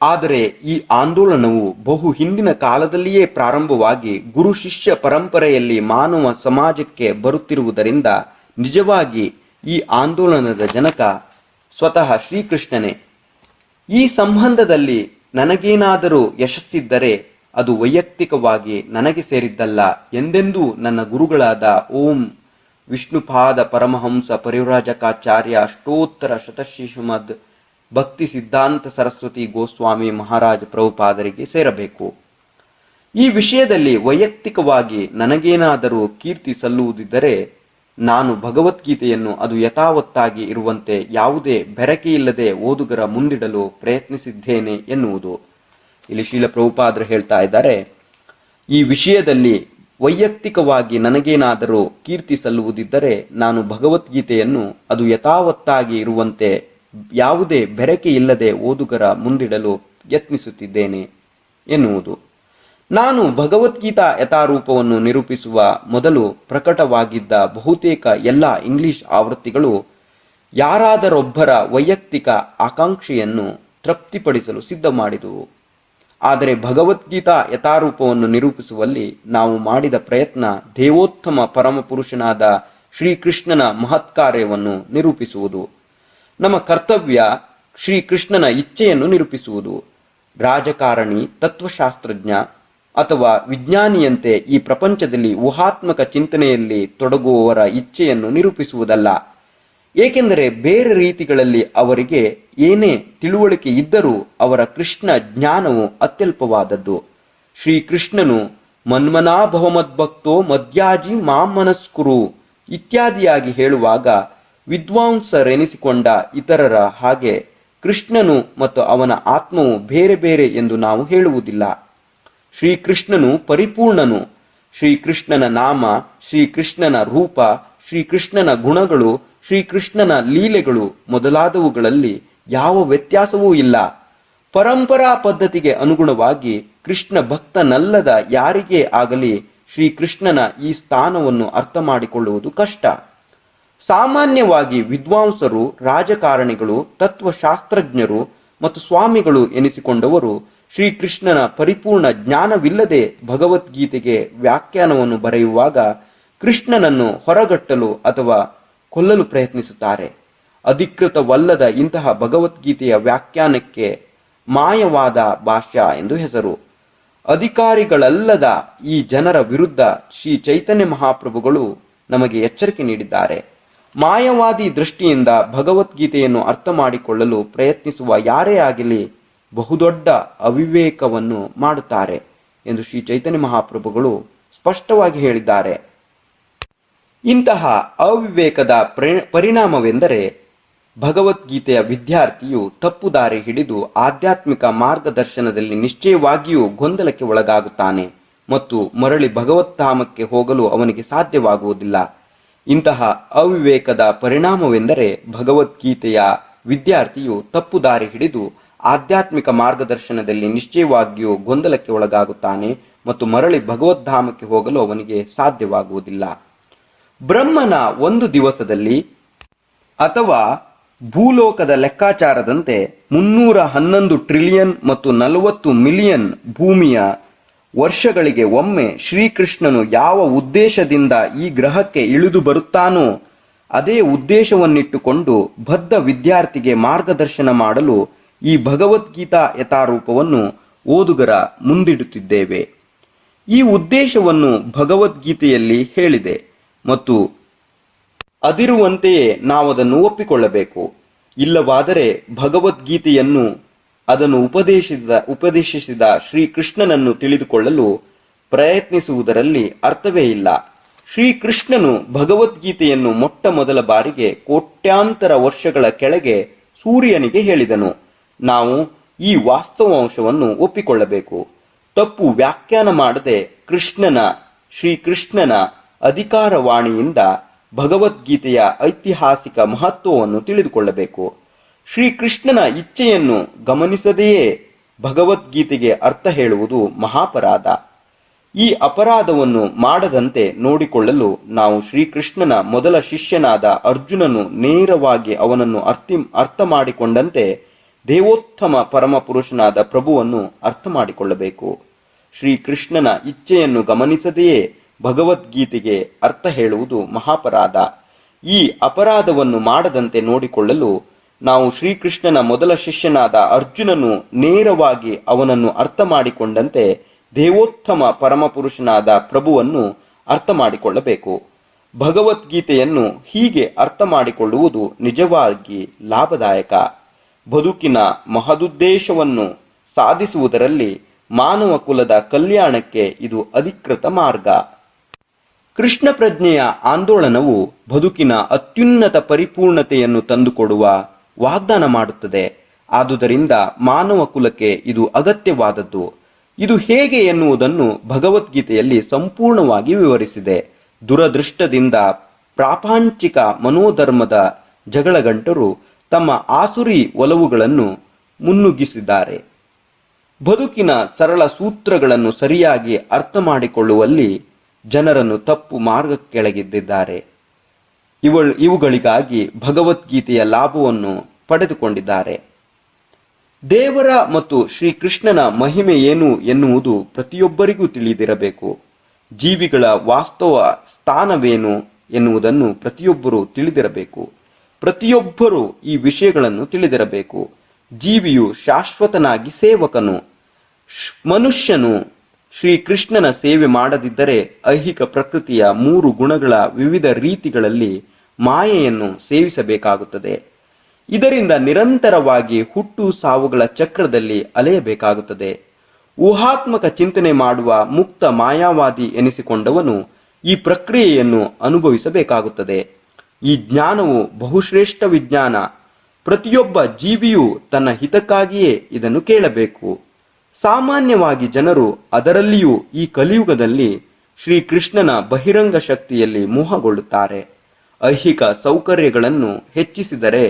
ಆದರೆ ಈ ಆಂದೋಲನವು ಬಹು ಹಿಂದಿನ ಕಾಲದಲ್ಲಿಯೇ ಪ್ರಾರಂಭವಾಗಿ ಗುರು ಶಿಷ್ಯ ಪರಂಪರೆಯಲ್ಲಿ ಮಾನವ ಸಮಾಜಕ್ಕೆ ಬರುತ್ತಿರುವುದರಿಂದ ನಿಜವಾಗಿ ಈ ಆಂದೋಲನದ ಜನಕ ಸ್ವತಃ ಶ್ರೀಕೃಷ್ಣನೇ. ಈ ಸಂಬಂಧದಲ್ಲಿ ನನಗೇನಾದರೂ ಯಶಸ್ಸಿದ್ದರೆ ಅದು ವೈಯಕ್ತಿಕವಾಗಿ ನನಗೆ ಸೇರಿದ್ದಲ್ಲ ಎಂದೆಂದೂ ನನ್ನ ಗುರುಗಳಾದ ಓಂ ವಿಷ್ಣುಪಾದ ಪರಮಹಂಸ ಪರಿವ್ರಾಜಕಾಚಾರ್ಯ ಅಷ್ಟೋತ್ತರ ಶತಶಿಶುಮದ್ ಭಕ್ತಿ ಸಿದ್ಧಾಂತ ಸರಸ್ವತಿ ಗೋಸ್ವಾಮಿ ಮಹಾರಾಜ ಪ್ರಭುಪಾದರಿಗೆ ಸೇರಬೇಕು. ಈ ವಿಷಯದಲ್ಲಿ ವೈಯಕ್ತಿಕವಾಗಿ ನನಗೇನಾದರೂ ಕೀರ್ತಿ ಸಲ್ಲುವುದಿದ್ದರೆ ನಾನು ಭಗವದ್ಗೀತೆಯನ್ನು ಅದು ಯಥಾವತ್ತಾಗಿ ಇರುವಂತೆ ಯಾವುದೇ ಬೆರಕೆಯಿಲ್ಲದೆ ಓದುಗರ ಮುಂದಿಡಲು ಪ್ರಯತ್ನಿಸಿದ್ದೇನೆ ಎನ್ನುವುದು. ಇಲ್ಲಿ ಶ್ರೀಲ ಪ್ರಭುಪಾದರು ಹೇಳ್ತಾ ಇದ್ದಾರೆ, ಈ ವಿಷಯದಲ್ಲಿ ವೈಯಕ್ತಿಕವಾಗಿ ನನಗೇನಾದರೂ ಕೀರ್ತಿ ಸಲ್ಲುವುದಿದ್ದರೆ ನಾನು ಭಗವದ್ಗೀತೆಯನ್ನು ಅದು ಯಥಾವತ್ತಾಗಿ ಇರುವಂತೆ ಯಾವುದೇ ಬೆರಕೆ ಇಲ್ಲದೆ ಓದುಗರ ಮುಂದಿಡಲು ಯತ್ನಿಸುತ್ತಿದ್ದೇನೆ ಎನ್ನುವುದು. ನಾನು ಭಗವದ್ಗೀತಾ ಯಥಾರೂಪವನ್ನು ನಿರೂಪಿಸುವ ಮೊದಲು ಪ್ರಕಟವಾಗಿದ್ದ ಬಹುತೇಕ ಎಲ್ಲ ಇಂಗ್ಲಿಷ್ ಆವೃತ್ತಿಗಳು ಯಾರಾದರೊಬ್ಬರ ವೈಯಕ್ತಿಕ ಆಕಾಂಕ್ಷೆಯನ್ನು ತೃಪ್ತಿಪಡಿಸಲು ಸಿದ್ಧ ಮಾಡಿದುವು. ಆದರೆ ಭಗವದ್ಗೀತಾ ಯಥಾರೂಪವನ್ನು ನಿರೂಪಿಸುವಲ್ಲಿ ನಾವು ಮಾಡಿದ ಪ್ರಯತ್ನ ದೇವೋತ್ತಮ ಪರಮಪುರುಷನಾದ ಶ್ರೀಕೃಷ್ಣನ ಮಹತ್ಕಾರ್ಯವನ್ನು ನಿರೂಪಿಸುವುದು. ನಮ್ಮ ಕರ್ತವ್ಯ ಶ್ರೀಕೃಷ್ಣನ ಇಚ್ಛೆಯನ್ನು ನಿರೂಪಿಸುವುದು. ರಾಜಕಾರಣಿ, ತತ್ವಶಾಸ್ತ್ರಜ್ಞ ಅಥವಾ ವಿಜ್ಞಾನಿಯಂತೆ ಈ ಪ್ರಪಂಚದಲ್ಲಿ ಊಹಾತ್ಮಕ ಚಿಂತನೆಯಲ್ಲಿ ತೊಡಗುವವರ ಇಚ್ಛೆಯನ್ನು ನಿರೂಪಿಸುವುದಲ್ಲ. ಏಕೆಂದರೆ ಬೇರೆ ರೀತಿಗಳಲ್ಲಿ ಅವರಿಗೆ ಏನೇ ತಿಳುವಳಿಕೆ ಇದ್ದರೂ ಅವರ ಕೃಷ್ಣ ಜ್ಞಾನವು ಅತ್ಯಲ್ಪವಾದದ್ದು. ಶ್ರೀಕೃಷ್ಣನು ಮನ್ಮನಾ ಭವಮದ್ಭಕ್ತೋ ಮದ್ಯಾಜಿ ಮಾಮನಸ್ಕುರು ಇತ್ಯಾದಿಯಾಗಿ ಹೇಳುವಾಗ ವಿದ್ವಾಂಸರೆನಿಸಿಕೊಂಡ ಇತರರ ಹಾಗೆ ಕೃಷ್ಣನು ಮತ್ತು ಅವನ ಆತ್ಮವು ಬೇರೆ ಬೇರೆ ಎಂದು ನಾವು ಹೇಳುವುದಿಲ್ಲ. ಶ್ರೀಕೃಷ್ಣನು ಪರಿಪೂರ್ಣನು. ಶ್ರೀಕೃಷ್ಣನ ನಾಮ, ಶ್ರೀಕೃಷ್ಣನ ರೂಪ, ಶ್ರೀಕೃಷ್ಣನ ಗುಣಗಳು, ಶ್ರೀಕೃಷ್ಣನ ಲೀಲೆಗಳು ಮೊದಲಾದವುಗಳಲ್ಲಿ ಯಾವ ವ್ಯತ್ಯಾಸವೂ ಇಲ್ಲ. ಪರಂಪರಾ ಪದ್ಧತಿಗೆ ಅನುಗುಣವಾಗಿ ಕೃಷ್ಣ ಭಕ್ತನಲ್ಲದ ಯಾರಿಗೇ ಆಗಲಿ ಶ್ರೀಕೃಷ್ಣನ ಈ ಸ್ಥಾನವನ್ನು ಅರ್ಥ ಮಾಡಿಕೊಳ್ಳುವುದು ಕಷ್ಟ. ಸಾಮಾನ್ಯವಾಗಿ ವಿದ್ವಾಂಸರು, ರಾಜಕಾರಣಿಗಳು, ತತ್ವಶಾಸ್ತ್ರಜ್ಞರು ಮತ್ತು ಸ್ವಾಮಿಗಳು ಎನಿಸಿಕೊಂಡವರು ಶ್ರೀಕೃಷ್ಣನ ಪರಿಪೂರ್ಣ ಜ್ಞಾನವಿಲ್ಲದೆ ಭಗವದ್ಗೀತೆಗೆ ವ್ಯಾಖ್ಯಾನವನ್ನು ಬರೆಯುವಾಗ ಕೃಷ್ಣನನ್ನು ಹೊರಗಟ್ಟಲು ಅಥವಾ ಕೊಲ್ಲಲು ಪ್ರಯತ್ನಿಸುತ್ತಾರೆ. ಅಧಿಕೃತವಲ್ಲದ ಇಂತಹ ಭಗವದ್ಗೀತೆಯ ವ್ಯಾಖ್ಯಾನಕ್ಕೆ ಮಾಯವಾದ ಭಾಷ್ಯ ಎಂದು ಹೆಸರು. ಅಧಿಕಾರಿಗಳಲ್ಲದ ಈ ಜನರ ವಿರುದ್ಧ ಶ್ರೀ ಚೈತನ್ಯ ಮಹಾಪ್ರಭುಗಳು ನಮಗೆ ಎಚ್ಚರಿಕೆ ನೀಡಿದ್ದಾರೆ. ಮಾಯವಾದಿ ದೃಷ್ಟಿಯಿಂದ ಭಗವದ್ಗೀತೆಯನ್ನು ಅರ್ಥ ಮಾಡಿಕೊಳ್ಳಲು ಪ್ರಯತ್ನಿಸುವ ಯಾರೇ ಆಗಲಿ ಬಹುದೊಡ್ಡ ಅವಿವೇಕವನ್ನು ಮಾಡುತ್ತಾರೆ ಎಂದು ಶ್ರೀ ಚೈತನ್ಯ ಮಹಾಪ್ರಭುಗಳು ಸ್ಪಷ್ಟವಾಗಿ ಹೇಳಿದ್ದಾರೆ. ಇಂತಹ ಅವಿವೇಕದ ಪರಿಣಾಮವೆಂದರೆ ಭಗವದ್ಗೀತೆಯ ವಿದ್ಯಾರ್ಥಿಯು ತಪ್ಪು ದಾರಿ ಹಿಡಿದು ಆಧ್ಯಾತ್ಮಿಕ ಮಾರ್ಗದರ್ಶನದಲ್ಲಿ ನಿಶ್ಚಯವಾಗಿಯೂ ಗೊಂದಲಕ್ಕೆ ಒಳಗಾಗುತ್ತಾನೆ ಮತ್ತು ಮರಳಿ ಭಗವತ್ಧಾಮಕ್ಕೆ ಹೋಗಲು ಅವನಿಗೆ ಸಾಧ್ಯವಾಗುವುದಿಲ್ಲ. ಇಂತಹ ಅವಿವೇಕದ ಪರಿಣಾಮವೆಂದರೆ ಭಗವದ್ಗೀತೆಯ ವಿದ್ಯಾರ್ಥಿಯು ತಪ್ಪು ದಾರಿ ಹಿಡಿದು ಆಧ್ಯಾತ್ಮಿಕ ಮಾರ್ಗದರ್ಶನದಲ್ಲಿ ನಿಶ್ಚಯವಾಗಿಯೂ ಗೊಂದಲಕ್ಕೆ ಒಳಗಾಗುತ್ತಾನೆ ಮತ್ತು ಮರಳಿ ಭಗವದ್ಧಾಮಕ್ಕೆ ಹೋಗಲು ಅವನಿಗೆ ಸಾಧ್ಯವಾಗುವುದಿಲ್ಲ. ಬ್ರಹ್ಮನ ಒಂದು ದಿವಸದಲ್ಲಿ ಅಥವಾ ಭೂಲೋಕದ ಲೆಕ್ಕಾಚಾರದಂತೆ 311 ಟ್ರಿಲಿಯನ್ ಮತ್ತು 40 ಮಿಲಿಯನ್ ಭೂಮಿಯ ವರ್ಷಗಳಿಗೆ ಒಮ್ಮೆ ಶ್ರೀಕೃಷ್ಣನು ಯಾವ ಉದ್ದೇಶದಿಂದ ಈ ಗ್ರಹಕ್ಕೆ ಇಳಿದು ಬರುತ್ತಾನೋ ಅದೇ ಉದ್ದೇಶವನ್ನಿಟ್ಟುಕೊಂಡು ಬದ್ಧ ವಿದ್ಯಾರ್ಥಿಗೆ ಮಾರ್ಗದರ್ಶನ ಮಾಡಲು ಈ ಭಗವದ್ಗೀತಾ ಯಥಾರೂಪವನ್ನು ಓದುಗರ ಮುಂದಿಡುತ್ತಿದ್ದೇವೆ. ಈ ಉದ್ದೇಶವನ್ನು ಭಗವದ್ಗೀತೆಯಲ್ಲಿ ಹೇಳಿದೆ ಮತ್ತು ಅದಿರುವಂತೆಯೇ ನಾವದನ್ನು ಒಪ್ಪಿಕೊಳ್ಳಬೇಕು. ಇಲ್ಲವಾದರೆ ಭಗವದ್ಗೀತೆಯನ್ನು ಅದನ್ನು ಉಪದೇಶಿಸಿದ ಶ್ರೀಕೃಷ್ಣನನ್ನು ತಿಳಿದುಕೊಳ್ಳಲು ಪ್ರಯತ್ನಿಸುವುದರಲ್ಲಿ ಅರ್ಥವೇ ಇಲ್ಲ. ಶ್ರೀಕೃಷ್ಣನು ಭಗವದ್ಗೀತೆಯನ್ನು ಮೊಟ್ಟ ಮೊದಲ ಬಾರಿಗೆ ಕೋಟ್ಯಾಂತರ ವರ್ಷಗಳ ಕೆಳಗೆ ಸೂರ್ಯನಿಗೆ ಹೇಳಿದನು. ನಾವು ಈ ವಾಸ್ತವಾಂಶವನ್ನು ಒಪ್ಪಿಕೊಳ್ಳಬೇಕು. ತಪ್ಪು ವ್ಯಾಖ್ಯಾನ ಮಾಡದೆ ಶ್ರೀಕೃಷ್ಣನ ಅಧಿಕಾರವಾಣಿಯಿಂದ ಭಗವದ್ಗೀತೆಯ ಐತಿಹಾಸಿಕ ಮಹತ್ವವನ್ನು ತಿಳಿದುಕೊಳ್ಳಬೇಕು. ಶ್ರೀಕೃಷ್ಣನ ಇಚ್ಛೆಯನ್ನು ಗಮನಿಸದೆಯೇ ಭಗವದ್ಗೀತೆಗೆ ಅರ್ಥ ಹೇಳುವುದು ಮಹಾಪರಾಧ. ಈ ಅಪರಾಧವನ್ನು ಮಾಡದಂತೆ ನೋಡಿಕೊಳ್ಳಲು ನಾವು ಶ್ರೀಕೃಷ್ಣನ ಮೊದಲ ಶಿಷ್ಯನಾದ ಅರ್ಜುನನು ನೇರವಾಗಿ ಅವನನ್ನು ಅರ್ಥ ಮಾಡಿಕೊಂಡಂತೆ ದೇವೋತ್ತಮ ಪರಮಪುರುಷನಾದ ಪ್ರಭುವನ್ನು ಅರ್ಥ ಮಾಡಿಕೊಳ್ಳಬೇಕು. ಶ್ರೀಕೃಷ್ಣನ ಇಚ್ಛೆಯನ್ನು ಗಮನಿಸದೆಯೇ ಭಗವದ್ಗೀತೆಗೆ ಅರ್ಥ ಹೇಳುವುದು ಮಹಾಪರಾಧ. ಈ ಅಪರಾಧವನ್ನು ಮಾಡದಂತೆ ನೋಡಿಕೊಳ್ಳಲು ನಾವು ಶ್ರೀಕೃಷ್ಣನ ಮೊದಲ ಶಿಷ್ಯನಾದ ಅರ್ಜುನನು ನೇರವಾಗಿ ಅವನನ್ನು ಅರ್ಥ ಮಾಡಿಕೊಂಡಂತೆ ದೇವೋತ್ತಮ ಪರಮಪುರುಷನಾದ ಪ್ರಭುವನ್ನು ಅರ್ಥ ಮಾಡಿಕೊಳ್ಳಬೇಕು. ಭಗವದ್ಗೀತೆಯನ್ನು ಹೀಗೆ ಅರ್ಥ ಮಾಡಿಕೊಳ್ಳುವುದು ನಿಜವಾಗಿ ಲಾಭದಾಯಕ. ಬದುಕಿನ ಮಹದುದ್ದೇಶವನ್ನು ಸಾಧಿಸುವುದರಲ್ಲಿ ಮಾನವ ಕುಲದ ಕಲ್ಯಾಣಕ್ಕೆ ಇದು ಅಧಿಕೃತ ಮಾರ್ಗ. ಕೃಷ್ಣ ಪ್ರಜ್ಞೆಯ ಆಂದೋಲನವು ಬದುಕಿನ ಅತ್ಯುನ್ನತ ಪರಿಪೂರ್ಣತೆಯನ್ನು ತಂದುಕೊಡುವ ವಾಗ್ದಾನ ಮಾಡುತ್ತದೆ. ಆದುದರಿಂದ ಮಾನವ ಕುಲಕ್ಕೆ ಇದು ಅಗತ್ಯವಾದದ್ದು. ಇದು ಹೇಗೆ ಎನ್ನುವುದನ್ನು ಭಗವದ್ಗೀತೆಯಲ್ಲಿ ಸಂಪೂರ್ಣವಾಗಿ ವಿವರಿಸಿದೆ. ದುರದೃಷ್ಟದಿಂದ ಪ್ರಾಪಂಚಿಕ ಮನೋಧರ್ಮದ ಜಗಳಗಂಟರು ತಮ್ಮ ಆಸುರಿ ಒಲವುಗಳನ್ನು ಮುನ್ನುಗ್ಗಿಸಿದ್ದಾರೆ. ಬದುಕಿನ ಸರಳ ಸೂತ್ರಗಳನ್ನು ಸರಿಯಾಗಿ ಅರ್ಥ ಮಾಡಿಕೊಳ್ಳುವಲ್ಲಿ ಜನರನ್ನು ತಪ್ಪು ಮಾರ್ಗಕ್ಕೆಳೆದಿದ್ದಾರೆ. ಇವುಗಳಿಗಾಗಿ ಭಗವದ್ಗೀತೆಯ ಲಾಭವನ್ನು ಪಡೆದುಕೊಂಡಿದ್ದಾರೆ. ದೇವರ ಮತ್ತು ಶ್ರೀಕೃಷ್ಣನ ಮಹಿಮೆ ಏನು ಎನ್ನುವುದು ಪ್ರತಿಯೊಬ್ಬರಿಗೂ ತಿಳಿದಿರಬೇಕು. ಜೀವಿಗಳ ವಾಸ್ತವ ಸ್ಥಾನವೇನು ಎನ್ನುವುದನ್ನು ಪ್ರತಿಯೊಬ್ಬರೂ ತಿಳಿದಿರಬೇಕು. ಪ್ರತಿಯೊಬ್ಬರೂ ಈ ವಿಷಯಗಳನ್ನು ತಿಳಿದಿರಬೇಕು. ಜೀವಿಯು ಶಾಶ್ವತನಾಗಿ ಸೇವಕನು. ಮನುಷ್ಯನು ಶ್ರೀಕೃಷ್ಣನ ಸೇವೆ ಮಾಡದಿದ್ದರೆ ಐಹಿಕ ಪ್ರಕೃತಿಯ 3 ಗುಣಗಳ ವಿವಿಧ ರೀತಿಗಳಲ್ಲಿ ಮಾಯೆಯನ್ನು ಸೇವಿಸಬೇಕಾಗುತ್ತದೆ. ಇದರಿಂದ ನಿರಂತರವಾಗಿ ಹುಟ್ಟು ಸಾವುಗಳ ಚಕ್ರದಲ್ಲಿ ಅಲೆಯಬೇಕಾಗುತ್ತದೆ. ಊಹಾತ್ಮಕ ಚಿಂತನೆ ಮಾಡುವ ಮುಕ್ತ ಮಾಯಾವಾದಿ ಎನಿಸಿಕೊಂಡವನು ಈ ಪ್ರಕ್ರಿಯೆಯನ್ನು ಅನುಭವಿಸಬೇಕಾಗುತ್ತದೆ. ಈ ಜ್ಞಾನವು ಬಹುಶ್ರೇಷ್ಠ ವಿಜ್ಞಾನ. ಪ್ರತಿಯೊಬ್ಬ ಜೀವಿಯೂ ತನ್ನ ಹಿತಕ್ಕಾಗಿಯೇ ಇದನ್ನು ಕೇಳಬೇಕು. ಸಾಮಾನ್ಯವಾಗಿ ಜನರು, ಅದರಲ್ಲಿಯೂ ಈ ಕಲಿಯುಗದಲ್ಲಿ, ಶ್ರೀಕೃಷ್ಣನ ಬಹಿರಂಗ ಶಕ್ತಿಯಲ್ಲಿ ಮೋಹಗೊಳ್ಳುತ್ತಾರೆ. ಐಹಿಕ ಸೌಕರ್ಯಗಳನ್ನು ಹೆಚ್ಚಿಸಿದರೆ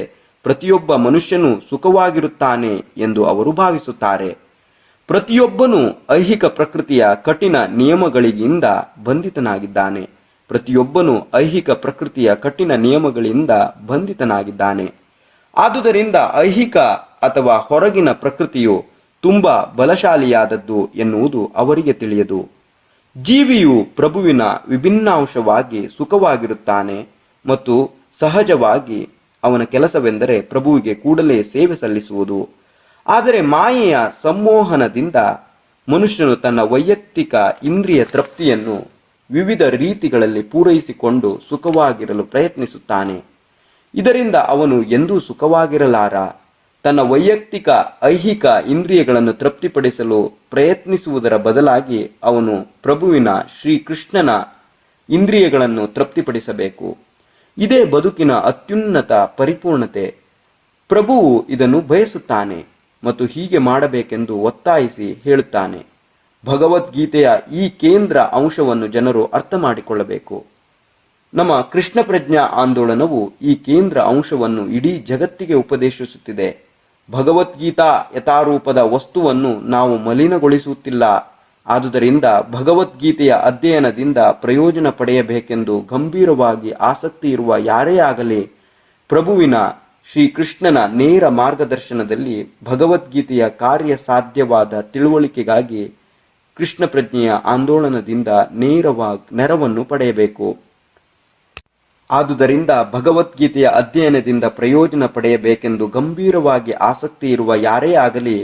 ಪ್ರತಿಯೊಬ್ಬ ಮನುಷ್ಯನು ಸುಖವಾಗಿರುತ್ತಾನೆ ಎಂದು ಅವರು ಭಾವಿಸುತ್ತಾರೆ. ಪ್ರತಿಯೊಬ್ಬನೂ ಐಹಿಕ ಪ್ರಕೃತಿಯ ಕಠಿಣ ನಿಯಮಗಳಿಂದ ಬಂಧಿತನಾಗಿದ್ದಾನೆ. ಆದುದರಿಂದ ಐಹಿಕ ಅಥವಾ ಹೊರಗಿನ ಪ್ರಕೃತಿಯು ತುಂಬ ಬಲಶಾಲಿಯಾದದ್ದು ಎನ್ನುವುದು ಅವರಿಗೆ ತಿಳಿಯದು. ಜೀವಿಯು ಪ್ರಭುವಿನ ವಿಭಿನ್ನಾಂಶವಾಗಿ ಸುಖವಾಗಿರುತ್ತಾನೆ ಮತ್ತು ಸಹಜವಾಗಿ ಅವನ ಕೆಲಸವೆಂದರೆ ಪ್ರಭುವಿಗೆ ಕೂಡಲೇ ಸೇವೆ ಸಲ್ಲಿಸುವುದು. ಆದರೆ ಮಾಯೆಯ ಸಂಮೋಹನದಿಂದ ಮನುಷ್ಯನು ತನ್ನ ವೈಯಕ್ತಿಕ ಇಂದ್ರಿಯ ತೃಪ್ತಿಯನ್ನು ವಿವಿಧ ರೀತಿಗಳಲ್ಲಿ ಪೂರೈಸಿಕೊಂಡು ಸುಖವಾಗಿರಲು ಪ್ರಯತ್ನಿಸುತ್ತಾನೆ. ಇದರಿಂದ ಅವನು ಎಂದೂ ಸುಖವಾಗಿರಲಾರ. ತನ್ನ ವೈಯಕ್ತಿಕ ಐಹಿಕ ಇಂದ್ರಿಯಗಳನ್ನು ತೃಪ್ತಿಪಡಿಸಲು ಪ್ರಯತ್ನಿಸುವುದರ ಬದಲಾಗಿ ಅವನು ಪ್ರಭುವಿನ ಶ್ರೀಕೃಷ್ಣನ ಇಂದ್ರಿಯಗಳನ್ನು ತೃಪ್ತಿಪಡಿಸಬೇಕು. ಇದೇ ಬದುಕಿನ ಅತ್ಯುನ್ನತ ಪರಿಪೂರ್ಣತೆ. ಪ್ರಭುವು ಇದನ್ನು ಬಯಸುತ್ತಾನೆ ಮತ್ತು ಹೀಗೆ ಮಾಡಬೇಕೆಂದು ಒತ್ತಾಯಿಸಿ ಹೇಳುತ್ತಾನೆ. ಭಗವದ್ಗೀತೆಯ ಈ ಕೇಂದ್ರ ಅಂಶವನ್ನು ಜನರು ಅರ್ಥ ಮಾಡಿಕೊಳ್ಳಬೇಕು. ನಮ್ಮ ಕೃಷ್ಣ ಪ್ರಜ್ಞಾ ಆಂದೋಲನವು ಈ ಕೇಂದ್ರ ಅಂಶವನ್ನು ಇಡೀ ಜಗತ್ತಿಗೆ ಉಪದೇಶಿಸುತ್ತಿದೆ. ಭಗವದ್ಗೀತಾ ಯಥಾರೂಪದ ವಸ್ತುವನ್ನು ನಾವು ಮಲಿನಗೊಳಿಸುತ್ತಿಲ್ಲ. ಆದುದರಿಂದ ಭಗವದ್ಗೀತೆಯ ಅಧ್ಯಯನದಿಂದ ಪ್ರಯೋಜನ ಪಡೆಯಬೇಕೆಂದು ಗಂಭೀರವಾಗಿ ಆಸಕ್ತಿ ಇರುವ ಯಾರೇ ಆಗಲಿ ಪ್ರಭುವಿನ ಶ್ರೀಕೃಷ್ಣನ ನೇರ ಮಾರ್ಗದರ್ಶನದಲ್ಲಿ ಭಗವದ್ಗೀತೆಯ ಕಾರ್ಯಸಾಧ್ಯವಾದ ತಿಳುವಳಿಕೆಗಾಗಿ ಕೃಷ್ಣ ಪ್ರಜ್ಞೆಯ ಆಂದೋಲನದಿಂದ ನೆರವನ್ನು ಪಡೆಯಬೇಕು. ಆದುದರಿಂದ ಭಗವದ್ಗೀತೆಯ ಅಧ್ಯಯನದಿಂದ ಪ್ರಯೋಜನ ಪಡೆಯಬೇಕೆಂದು ಗಂಭೀರವಾಗಿ ಆಸಕ್ತಿ ಇರುವ ಯಾರೇ ಆಗಲಿ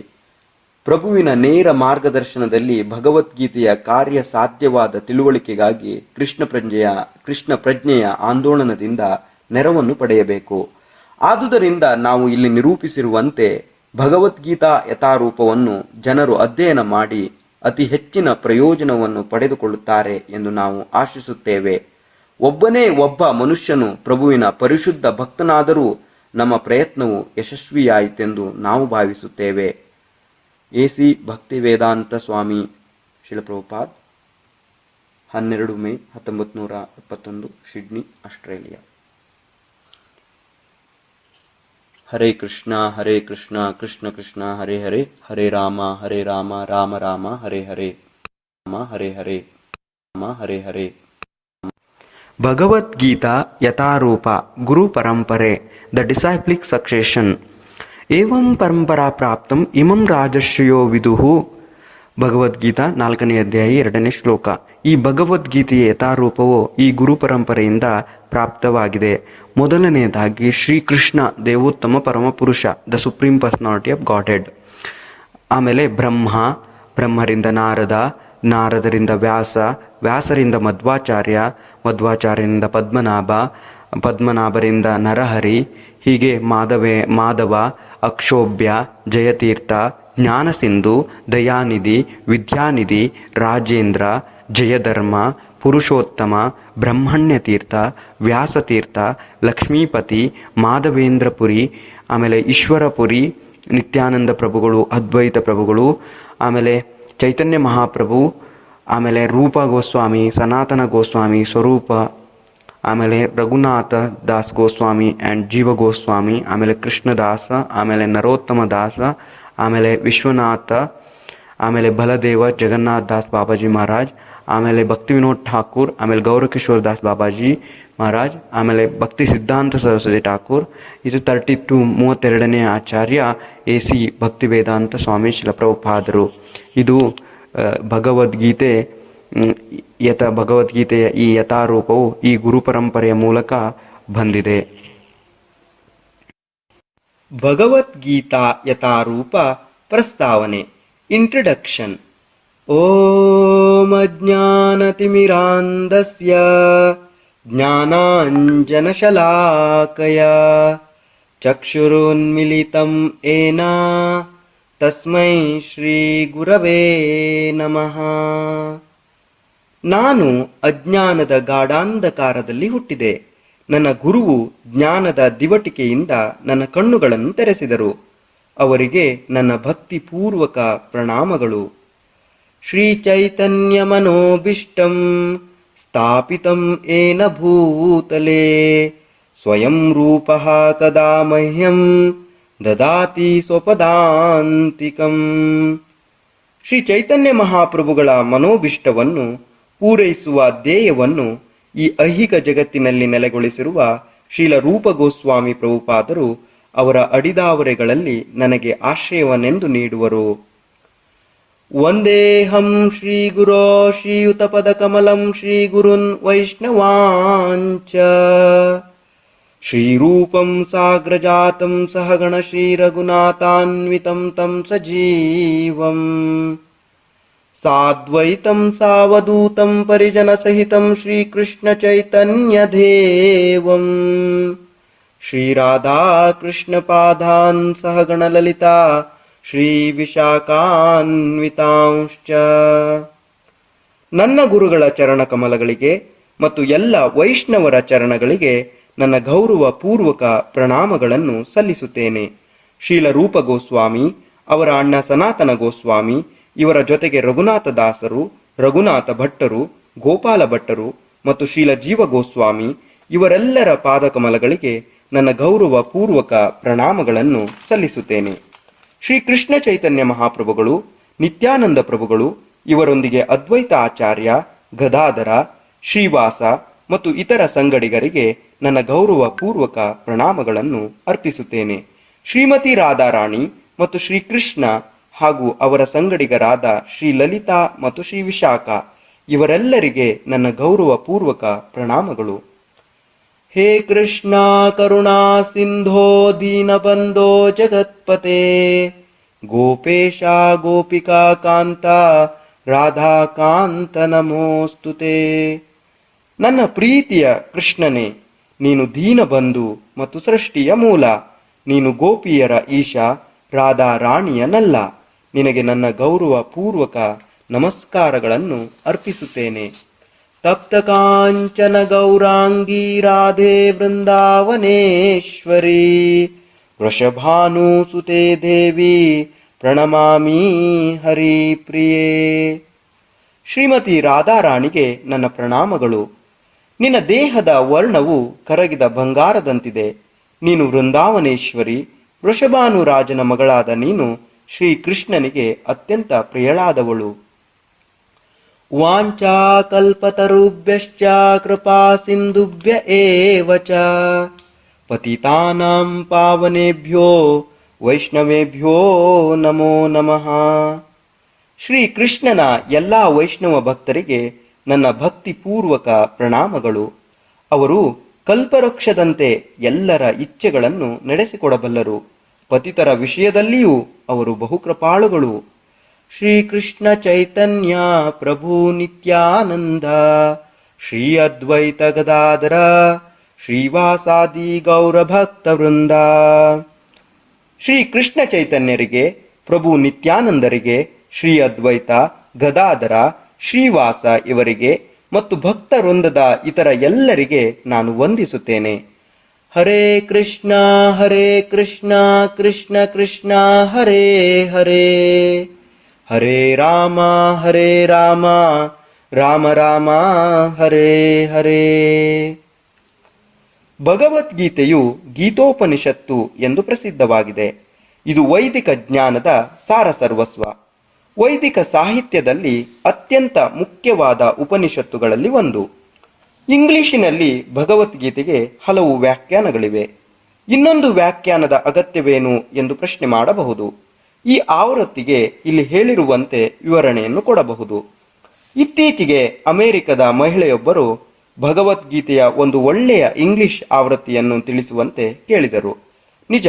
ಪ್ರಭುವಿನ ನೇರ ಮಾರ್ಗದರ್ಶನದಲ್ಲಿ ಭಗವದ್ಗೀತೆಯ ಕಾರ್ಯಸಾಧ್ಯವಾದ ತಿಳುವಳಿಕೆಗಾಗಿ ಕೃಷ್ಣ ಪ್ರಜ್ಞೆಯ ಆಂದೋಲನದಿಂದ ನೆರವನ್ನು ಪಡೆಯಬೇಕು. ಆದುದರಿಂದ ನಾವು ಇಲ್ಲಿ ನಿರೂಪಿಸಿರುವಂತೆ ಭಗವದ್ಗೀತಾ ಯಥಾರೂಪವನ್ನು ಜನರು ಅಧ್ಯಯನ ಮಾಡಿ ಅತಿ ಹೆಚ್ಚಿನ ಪ್ರಯೋಜನವನ್ನು ಪಡೆದುಕೊಳ್ಳುತ್ತಾರೆ ಎಂದು ನಾವು ಆಶಿಸುತ್ತೇವೆ. ಒಬ್ಬನೇ ಒಬ್ಬ ಮನುಷ್ಯನು ಪ್ರಭುವಿನ ಪರಿಶುದ್ಧ ಭಕ್ತನಾದರೂ ನಮ್ಮ ಪ್ರಯತ್ನವು ಯಶಸ್ವಿಯಾಯಿತೆಂದು ನಾವು ಭಾವಿಸುತ್ತೇವೆ. ಎ.ಸಿ. ಭಕ್ತಿವೇದಾಂತ ಸ್ವಾಮಿ ಶಿಲಪ್ರಭುಪಾದ್, 12 ಮೇ 1971, ಸಿಡ್ನಿ, ಆಸ್ಟ್ರೇಲಿಯಾ. ಹರೇ ಕೃಷ್ಣ ಕೃಷ್ಣ ಕೃಷ್ಣ ಹರೇ ಹರೇ, ಹರೇ ರಾಮ ರಾಮ ರಾಮ ಹರೇ ಹರೇ, ಹರೇ ಹರೇ ರಾಮ ಹರೇ ಹರೇ. ಭಗವದ್ಗೀತಾ ಯಥಾರೂಪ ಗುರು ಪರಂಪರೆ, ದ ಡಿಸೈಪ್ಲಿಕ್ ಸಕ್ಸೆಷನ್. ಏವಂ ಪರಂಪರಾ ಪ್ರಾಪ್ತಂ ಇಮಂ ರಾಜಶ್ರಿಯೋ ವಿದುಹು. ಭಗವದ್ಗೀತಾ 4ನೇ ಅಧ್ಯಾಯ 2ನೇ ಶ್ಲೋಕ. ಈ ಭಗವದ್ಗೀತೆಯ ಯಥಾರೂಪವು ಈ ಗುರು ಪರಂಪರೆಯಿಂದ ಪ್ರಾಪ್ತವಾಗಿದೆ. ಮೊದಲನೆಯದಾಗಿ ಶ್ರೀಕೃಷ್ಣ ದೇವೋತ್ತಮ ಪರಮಪುರುಷ, the supreme personality of Godhead. ಆಮೇಲೆ ಬ್ರಹ್ಮರಿಂದ ನಾರದ, ನಾರದರಿಂದ ವ್ಯಾಸರಿಂದ ಮಧ್ವಾಚಾರ್ಯ, ಮಧ್ವಾಚಾರ್ಯರಿಂದ ಪದ್ಮನಾಭರಿಂದ ನರಹರಿ, ಹೀಗೆ ಮಾಧವ, ಅಕ್ಷೋಭ್ಯ, ಜಯತೀರ್ಥ, ಜ್ಞಾನಸಿಂಧು, ದಯಾನಿಧಿ, ವಿದ್ಯಾನಿಧಿ, ರಾಜೇಂದ್ರ, ಜಯಧರ್ಮ, ಪುರುಷೋತ್ತಮ, ಬ್ರಹ್ಮಣ್ಯತೀರ್ಥ, ವ್ಯಾಸತೀರ್ಥ, ಲಕ್ಷ್ಮೀಪತಿ, ಮಾಧವೇಂದ್ರಪುರಿ, ಆಮೇಲೆ ಈಶ್ವರಪುರಿ, ನಿತ್ಯಾನಂದ ಪ್ರಭುಗಳು, ಅದ್ವೈತ ಪ್ರಭುಗಳು, ಆಮೇಲೆ ಚೈತನ್ಯ ಮಹಾಪ್ರಭು, ಆಮೇಲೆ ರೂಪ ಗೋಸ್ವಾಮಿ, ಸನಾತನ ಗೋಸ್ವಾಮಿ, ಸ್ವರೂಪ, ಆಮೇಲೆ ರಘುನಾಥ ದಾಸ್ ಗೋಸ್ವಾಮಿ ಆ್ಯಂಡ್ ಜೀವ ಗೋಸ್ವಾಮಿ, ಆಮೇಲೆ ಕೃಷ್ಣದಾಸ, ಆಮೇಲೆ ನರೋತ್ತಮ ದಾಸ, ಆಮೇಲೆ ವಿಶ್ವನಾಥ, ಆಮೇಲೆ ಬಲದೇವ ಜಗನ್ನಾಥ್ ದಾಸ್ ಬಾಬಾಜಿ ಮಹಾರಾಜ್, ಆಮೇಲೆ ಭಕ್ತಿ ವಿನೋದ್ ಠಾಕೂರ್, ಆಮೇಲೆ ಗೌರಕಿಶೋರ್ ದಾಸ್ ಬಾಬಾಜಿ ಮಹಾರಾಜ್, ಆಮೇಲೆ ಭಕ್ತಿ ಸಿದ್ಧಾಂತ ಸರಸ್ವತಿ ಠಾಕೂರ್. ಇದು 32ನೇ ಆಚಾರ್ಯ ಎ.ಸಿ. ಭಕ್ತಿ ವೇದಾಂತ ಸ್ವಾಮಿ ಶಿಲಪ್ರಭುಪಾದರು. ಇದು ಭಗವದ್ಗೀತೆಯ ಈ ಯಥಾರೂಪವು ಈ ಗುರು ಪರಂಪರೆಯ ಮೂಲಕ ಬಂದಿದೆ. ಭಗವದ್ಗೀತಾ ಯಥಾರೂಪ ಪ್ರಸ್ತಾವನೆ. ಇಂಟ್ರಡಕ್ಷನ್. ಓಂ ಅಜ್ಞಾನತಿಮಿರಾಂಧಸ್ಯ ಜ್ಞಾನಾಂಜನಶಲಾಕಯ ಚಕ್ಷುರುನ್ಮಿಲಿತಂ ಏನ ತಸ್ಮೈ ಶ್ರೀ ಗುರವೇ ನಮಃ. ನಾನು ಅಜ್ಞಾನದ ಗಾಢಾಂಧಕಾರದಲ್ಲಿ ಹುಟ್ಟಿದೆ. ನನ್ನ ಗುರುವು ಜ್ಞಾನದ ದಿವಟಿಕೆಯಿಂದ ನನ್ನ ಕಣ್ಣುಗಳನ್ನು ತೆರೆಸಿದರು. ಅವರಿಗೆ ನನ್ನ ಭಕ್ತಿಪೂರ್ವಕ ಪ್ರಣಾಮಗಳು. ಶ್ರೀ ಚೈತನ್ಯ ಮನೋಭೀಷ್ಟಂ ಸ್ಥಾಪಿತಂ ಏನ ಭೂತಲೇ ಸ್ವಯಂ ರೂಪಃ ಕದಾ ಮಹ್ಯಂ ದದಾತಿ ಸ್ವಪದಾಂತಿಕಂ. ಶ್ರೀ ಚೈತನ್ಯ ಮಹಾಪ್ರಭುಗಳ ಮನೋಭೀಷ್ಟವನ್ನು ಪೂರೈಸುವ ಧ್ಯೇಯವನ್ನು ಈ ಐಹಿಕ ಜಗತ್ತಿನಲ್ಲಿ ನೆಲೆಗೊಳಿಸಿರುವ ಶ್ರೀಲ ರೂಪ ಗೋಸ್ವಾಮಿ ಪ್ರಭುಪಾದರು ಅವರ ಅಡಿದಾವರೆಗಳಲ್ಲಿ ನನಗೆ ಆಶ್ರಯವನ್ನೆಂದು ನೀಡುವರು. ವಂದೇಹಂ ಶ್ರೀಗುರೋ ಶ್ರೀಯುತಪದಕಮಲಂ ಶ್ರೀಗುರುನ್ ವೈಷ್ಣವಾಂಚ ಶ್ರೀರೂಪಂ ಸಾಗ್ರಜಾತಂ ಸಹಗಣ ಶ್ರೀರಘುನಾಥಾನ್ವಿತಂ ತಂ ಸಜೀವಂ ಸಾದ್ವೈತಂ ಸಾವಧೂತಂ ಪರಿಜನಸಹಿತಂ ಶ್ರೀಕೃಷ್ಣಚೈತನ್ಯದೇವಂ ಶ್ರೀರಾಧಾಕೃಷ್ಣಪಾದಾನ್ ಸಹಗಣಲಲಿತಾ ಶ್ರೀವಿಶಾಖಾನ್ವಿತಾಂಶ್ಚ. ನನ್ನ ಗುರುಗಳ ಚರಣಕಮಲಗಳಿಗೆ ಮತ್ತು ಎಲ್ಲ ವೈಷ್ಣವರ ಚರಣಗಳಿಗೆ ನನ್ನ ಗೌರವ ಪೂರ್ವಕ ಪ್ರಣಾಮಗಳನ್ನು ಸಲ್ಲಿಸುತ್ತೇನೆ. ಶ್ರೀಲ ರೂಪ ಗೋಸ್ವಾಮಿ, ಅವರ ಅಣ್ಣ ಸನಾತನ ಗೋಸ್ವಾಮಿ, ಇವರ ಜೊತೆಗೆ ರಘುನಾಥ ದಾಸರು, ರಘುನಾಥ ಭಟ್ಟರು, ಗೋಪಾಲ ಭಟ್ಟರು ಮತ್ತು ಶ್ರೀಲ ಜೀವ ಗೋಸ್ವಾಮಿ ಇವರೆಲ್ಲರ ಪಾದಕಮಲಗಳಿಗೆ ನನ್ನ ಗೌರವ ಪೂರ್ವಕ ಪ್ರಣಾಮಗಳನ್ನು ಸಲ್ಲಿಸುತ್ತೇನೆ. ಶ್ರೀ ಕೃಷ್ಣ ಚೈತನ್ಯ ಮಹಾಪ್ರಭುಗಳು, ನಿತ್ಯಾನಂದ ಪ್ರಭುಗಳು ಇವರೊಂದಿಗೆ ಅದ್ವೈತ ಆಚಾರ್ಯ, ಗದಾಧರ, ಶ್ರೀವಾಸ ಮತ್ತು ಇತರ ಸಂಗಡಿಗರಿಗೆ ನನ್ನ ಗೌರವ ಪೂರ್ವಕ ಪ್ರಣಾಮಗಳನ್ನು ಅರ್ಪಿಸುತ್ತೇನೆ. ಶ್ರೀಮತಿ ರಾಧಾರಾಣಿ ಮತ್ತು ಶ್ರೀಕೃಷ್ಣ ಹಾಗೂ ಅವರ ಸಂಗಡಿಗರಾದ ಶ್ರೀ ಲಲಿತಾ ಮತ್ತು ಶ್ರೀ ವಿಶಾಖ ಇವರೆಲ್ಲರಿಗೆ ನನ್ನ ಗೌರವ ಪೂರ್ವಕ ಪ್ರಣಾಮಗಳು. ಹೇ ಕೃಷ್ಣ ಕರುಣಾ ಸಿಂಧೋ ದೀನಬಂಧೋ ಜಗತ್ಪತೆ ಗೋಪೇಶ ಗೋಪಿಕಾ ಕಾಂತ ರಾಧಾಕಾಂತ ನಮೋಸ್ತುತೆ. ನನ್ನ ಪ್ರೀತಿಯ ಕೃಷ್ಣನೇ, ನೀನು ದೀನಬಂಧು ಮತ್ತು ಸೃಷ್ಟಿಯ ಮೂಲ. ನೀನು ಗೋಪಿಯರ ಈಶ, ರಾಧಾ ರಾಣಿಯನಲ್ಲ. ನಿನಗೆ ನನ್ನ ಗೌರವ ಪೂರ್ವಕ ನಮಸ್ಕಾರಗಳನ್ನು ಅರ್ಪಿಸುತ್ತೇನೆ. ತಪ್ತ ಕಾಂಚನ ಗೌರಾಂಗೀ ರಾಧೆ ವೃಂದಾವನೇಶ್ವರಿ ವೃಷಭಾನುಸುತೆ ದೇವಿ ಪ್ರಣಮಾಮಿ ಹರಿ ಪ್ರಿಯೇ. ಶ್ರೀಮತಿ ರಾಧಾರಾಣಿಗೆ ನನ್ನ ಪ್ರಣಾಮಗಳು. ನಿನ್ನ ದೇಹದ ವರ್ಣವು ಕರಗಿದ ಬಂಗಾರದಂತಿದೆ. ನೀನು ವೃಂದಾವನೇಶ್ವರಿ, ವೃಷಭಾನುರಾಜನ ಮಗಳಾದ ನೀನು ಶ್ರೀಕೃಷ್ಣನಿಗೆ ಅತ್ಯಂತ ಪ್ರಿಯಳಾದವಳು. ವಾಂಚಾ ಕಲ್ಪತರುಭ್ಯಶ್ಚ ಕೃಪಾ ಸಿಂಧುಭ್ಯ ಏವ ಚ ಪತಿತಾನಾಂ ಪಾವನೇಭ್ಯೋ ವೈಷ್ಣವೇಭ್ಯೋ ನಮೋ ನಮಃ. ಶ್ರೀಕೃಷ್ಣನ ಎಲ್ಲ ವೈಷ್ಣವ ಭಕ್ತರಿಗೆ ನನ್ನ ಭಕ್ತಿಪೂರ್ವಕ ಪ್ರಣಾಮಗಳು. ಅವರು ಕಲ್ಪವೃಕ್ಷದಂತೆ ಎಲ್ಲರ ಇಚ್ಛೆಗಳನ್ನು ನಡೆಸಿಕೊಡಬಲ್ಲರು. ಪತಿತರ ವಿಷಯದಲ್ಲಿಯೂ ಅವರು ಬಹುಕೃಪಾಳುಗಳು. ಶ್ರೀಕೃಷ್ಣ ಚೈತನ್ಯ ಪ್ರಭು ನಿತ್ಯಾನಂದ ಶ್ರೀ ಅದ್ವೈತ ಗದಾಧರ ಶ್ರೀವಾಸಾದಿ ಗೌರಭಕ್ತ ವೃಂದ. ಶ್ರೀ ಕೃಷ್ಣ ಚೈತನ್ಯರಿಗೆ, ಪ್ರಭು ನಿತ್ಯಾನಂದರಿಗೆ, ಶ್ರೀ ಅದ್ವೈತ ಗದಾಧರ, ಶ್ರೀವಾಸ ಇವರಿಗೆ ಮತ್ತು ಭಕ್ತ ವೃಂದದ ಇತರ ಎಲ್ಲರಿಗೆ ನಾನು ವಂದಿಸುತ್ತೇನೆ. ಹರೇ ಕೃಷ್ಣ ಕೃಷ್ಣ ಕೃಷ್ಣ ಹರೇ ಹರೇ, ಹರೇ ರಾಮ ರಾಮ ರಾಮ ಹರೇ ಹರೇ. ಭಗವದ್ಗೀತೆಯು ಗೀತೋಪನಿಷತ್ತು ಎಂದು ಪ್ರಸಿದ್ಧವಾಗಿದೆ. ಇದು ವೈದಿಕ ಜ್ಞಾನದ ಸಾರಸರ್ವಸ್ವ. ವೈದಿಕ ಸಾಹಿತ್ಯದಲ್ಲಿ ಅತ್ಯಂತ ಮುಖ್ಯವಾದ ಉಪನಿಷತ್ತುಗಳಲ್ಲಿ ಒಂದು. ಇಂಗ್ಲಿಶಿನಲ್ಲಿ ಭಗವದ್ಗೀತೆಗೆ ಹಲವು ವ್ಯಾಖ್ಯಾನಗಳಿವೆ. ಇನ್ನೊಂದು ವ್ಯಾಖ್ಯಾನದ ಅಗತ್ಯವೇನು ಎಂದು ಪ್ರಶ್ನೆ ಮಾಡಬಹುದು. ಈ ಆವೃತ್ತಿಗೆ ಇಲ್ಲಿ ಹೇಳಿರುವಂತೆ ವಿವರಣೆಯನ್ನು ಕೊಡಬಹುದು. ಇತ್ತೀಚೆಗೆ ಅಮೆರಿಕದ ಮಹಿಳೆಯೊಬ್ಬರು ಭಗವದ್ಗೀತೆಯ ಒಂದು ಒಳ್ಳೆಯ ಇಂಗ್ಲಿಷ್ ಆವೃತ್ತಿಯನ್ನು ತಿಳಿಸುವಂತೆ ಕೇಳಿದರು. ನಿಜ,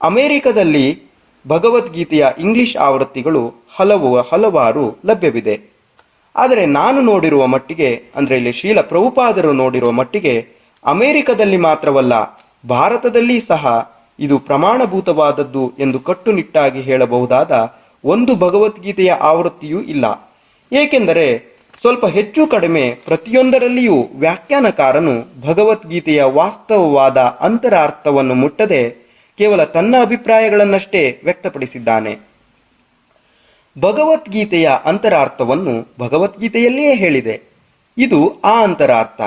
ಅಮೆರಿಕದಲ್ಲಿ ಭಗವದ್ಗೀತೆಯ ಇಂಗ್ಲಿಷ್ ಆವೃತ್ತಿಗಳು ಹಲವಾರು ಲಭ್ಯವಿದೆ. ಆದರೆ ನಾನು ನೋಡಿರುವ ಮಟ್ಟಿಗೆ, ಅಂದರೆ ಇಲ್ಲಿ ಶ್ರೀಲ ಪ್ರಭುಪಾದರು ನೋಡಿರುವ ಮಟ್ಟಿಗೆ, ಅಮೆರಿಕದಲ್ಲಿ ಮಾತ್ರವಲ್ಲ ಭಾರತದಲ್ಲಿ ಸಹ ಇದು ಪ್ರಮಾಣಭೂತವಾದದ್ದು ಎಂದು ಕಟ್ಟುನಿಟ್ಟಾಗಿ ಹೇಳಬಹುದಾದ ಒಂದು ಭಗವದ್ಗೀತೆಯ ಆವೃತ್ತಿಯೂ ಇಲ್ಲ. ಏಕೆಂದರೆ ಸ್ವಲ್ಪ ಹೆಚ್ಚು ಕಡಿಮೆ ಪ್ರತಿಯೊಂದರಲ್ಲಿಯೂ ವ್ಯಾಖ್ಯಾನಕಾರನು ಭಗವದ್ಗೀತೆಯ ವಾಸ್ತವವಾದ ಅಂತರಾರ್ಥವನ್ನು ಮುಟ್ಟದೆ ಕೇವಲ ತನ್ನ ಅಭಿಪ್ರಾಯಗಳನ್ನಷ್ಟೇ ವ್ಯಕ್ತಪಡಿಸಿದ್ದಾನೆ. ಭಗವದ್ಗೀತೆಯ ಅಂತರಾರ್ಥವನ್ನು ಭಗವದ್ಗೀತೆಯಲ್ಲಿಯೇ ಹೇಳಿದೆ. ಇದು ಆ ಅಂತರಾರ್ಥ.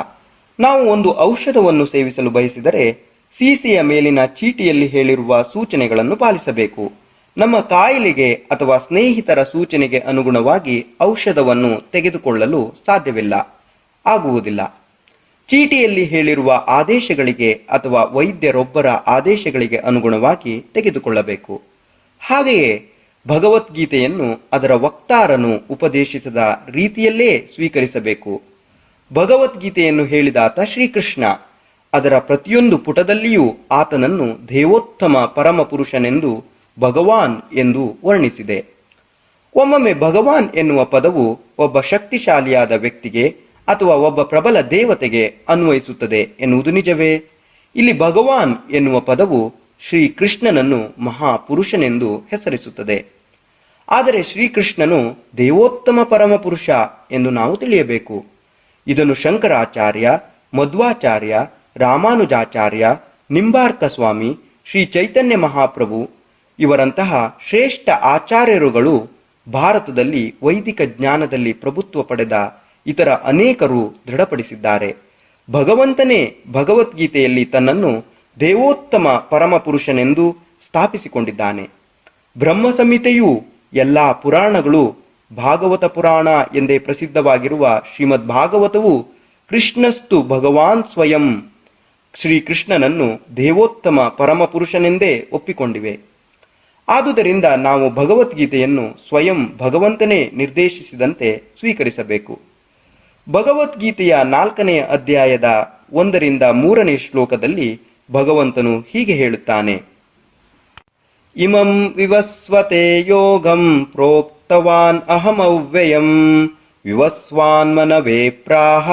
ನಾವು ಒಂದು ಔಷಧವನ್ನು ಸೇವಿಸಲು ಬಯಸಿದರೆ ಸೀಸೆಯ ಮೇಲಿನ ಚೀಟಿಯಲ್ಲಿ ಹೇಳಿರುವ ಸೂಚನೆಗಳನ್ನು ಪಾಲಿಸಬೇಕು. ನಮ್ಮ ಕಾಯಿಲೆಗೆ ಅಥವಾ ಸ್ನೇಹಿತರ ಸೂಚನೆಗೆ ಅನುಗುಣವಾಗಿ ಔಷಧವನ್ನು ತೆಗೆದುಕೊಳ್ಳಲು ಸಾಧ್ಯವಿಲ್ಲ, ಆಗುವುದಿಲ್ಲ. ಚೀಟಿಯಲ್ಲಿ ಹೇಳಿರುವ ಆದೇಶಗಳಿಗೆ ಅಥವಾ ವೈದ್ಯರೊಬ್ಬರ ಆದೇಶಗಳಿಗೆ ಅನುಗುಣವಾಗಿ ತೆಗೆದುಕೊಳ್ಳಬೇಕು. ಹಾಗೆಯೇ ಭಗವದ್ಗೀತೆಯನ್ನು ಅದರ ವಕ್ತಾರನು ಉಪದೇಶಿಸಿದ ರೀತಿಯಲ್ಲೇ ಸ್ವೀಕರಿಸಬೇಕು. ಭಗವದ್ಗೀತೆಯನ್ನು ಹೇಳಿದಾತ ಶ್ರೀಕೃಷ್ಣ. ಅದರ ಪ್ರತಿಯೊಂದು ಪುಟದಲ್ಲಿಯೂ ಆತನನ್ನು ದೇವೋತ್ತಮ ಪರಮಪುರುಷನೆಂದು ಭಗವಾನ್ ಎಂದು ವರ್ಣಿಸಿದೆ. ಒಮ್ಮೊಮ್ಮೆ ಭಗವಾನ್ ಎನ್ನುವ ಪದವು ಒಬ್ಬ ಶಕ್ತಿಶಾಲಿಯಾದ ವ್ಯಕ್ತಿಗೆ ಅಥವಾ ಒಬ್ಬ ಪ್ರಬಲ ದೇವತೆಗೆ ಅನ್ವಯಿಸುತ್ತದೆ ಎನ್ನುವುದು ನಿಜವೇ? ಇಲ್ಲಿ ಭಗವಾನ್ ಎನ್ನುವ ಪದವು ಶ್ರೀಕೃಷ್ಣನನ್ನು ಮಹಾಪುರುಷನೆಂದು ಹೆಸರಿಸುತ್ತದೆ. ಆದರೆ ಶ್ರೀಕೃಷ್ಣನು ದೇವೋತ್ತಮ ಪರಮಪುರುಷ ಎಂದು ನಾವು ತಿಳಿಯಬೇಕು. ಇದನ್ನು ಶಂಕರಾಚಾರ್ಯ, ಮಧ್ವಾಚಾರ್ಯ, ರಾಮಾನುಜಾಚಾರ್ಯ, ನಿಂಬಾರ್ಕ ಸ್ವಾಮಿ, ಶ್ರೀ ಚೈತನ್ಯ ಮಹಾಪ್ರಭು ಇವರಂತಹ ಶ್ರೇಷ್ಠ ಆಚಾರ್ಯರುಗಳು, ಭಾರತದಲ್ಲಿ ವೈದಿಕ ಜ್ಞಾನದಲ್ಲಿ ಪ್ರಭುತ್ವ ಪಡೆದ ಇತರ ಅನೇಕರು ದೃಢಪಡಿಸಿದ್ದಾರೆ. ಭಗವಂತನೇ ಭಗವದ್ಗೀತೆಯಲ್ಲಿ ತನ್ನನ್ನು ದೇವೋತ್ತಮ ಪರಮಪುರುಷನೆಂದು ಸ್ಥಾಪಿಸಿಕೊಂಡಿದ್ದಾನೆ. ಬ್ರಹ್ಮ ಸಂಹಿತೆಯೂ ಎಲ್ಲ ಪುರಾಣಗಳು ಭಾಗವತ ಪುರಾಣ ಎಂದೇ ಪ್ರಸಿದ್ಧವಾಗಿರುವ ಶ್ರೀಮದ್ ಭಾಗವತವು ಕೃಷ್ಣಸ್ತು ಭಗವಾನ್ ಸ್ವಯಂ, ಶ್ರೀಕೃಷ್ಣನನ್ನು ದೇವೋತ್ತಮ ಪರಮಪುರುಷನೆಂದೇ ಒಪ್ಪಿಕೊಂಡಿವೆ. ಆದುದರಿಂದ ನಾವು ಭಗವದ್ಗೀತೆಯನ್ನು ಸ್ವಯಂ ಭಗವಂತನೇ ನಿರ್ದೇಶಿಸಿದಂತೆ ಸ್ವೀಕರಿಸಬೇಕು. ಭಗವದ್ಗೀತೆಯ 4ನೇ ಅಧ್ಯಾಯದ 1ರಿಂದ 3ನೇ ಶ್ಲೋಕದಲ್ಲಿ ಭಗವಂತನು ಹೀಗೆ ಹೇಳುತ್ತಾನೆ: ಇಮಂ ವಿವಸ್ವತೆ ಯೋಗಂ ಪ್ರೋಕ್ತವಾನ್ ಅಹಮವ್ಯಯಂ ವಿವಸ್ವಾನ್ ಮನವೇ ಪ್ರಾಹ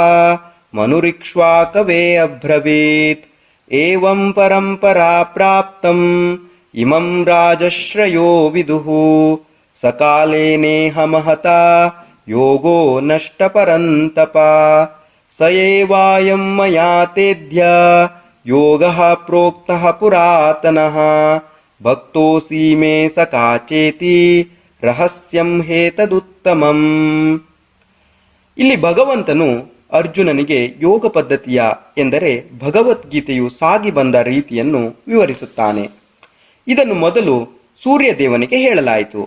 ಮನುರಿಕ್ಷ್ವಾಕವೇ ಅಬ್ರವೀತ್ ಏವಂ ಪರಂಪರಾ ಪ್ರಾಪ್ತಂ ಇಮಂ ರಾಜಶ್ರಯೋ ವಿದುಃ ಸಕಾಲೇನೇಹ ಮಹತಾ ಯೋಗೋ ನಷ್ಟ ಪರಂತಪ ಸಯೇವಾಯಂ ಮಯಾ ತೇದ್ಯ ಯೋಗಃ ಪ್ರೋಕ್ತಃ ಪುರಾತನಃ ಭಕ್ತೋಸಿ ಮೇ ಸಕಾಚೇತಿ ರಹಸ್ಯಂ ಹೇತದುತ್ತಮಂ. ಇಲ್ಲಿ ಭಗವಂತನು ಅರ್ಜುನನಿಗೆ ಯೋಗ ಪದ್ಧತಿಯ ಎಂದರೆ ಭಗವದ್ಗೀತೆಯು ಸಾಗಿ ಬಂದ ರೀತಿಯನ್ನು ವಿವರಿಸುತ್ತಾನೆ. ಇದನ್ನು ಮೊದಲು ಸೂರ್ಯದೇವನಿಗೆ ಹೇಳಲಾಯಿತು.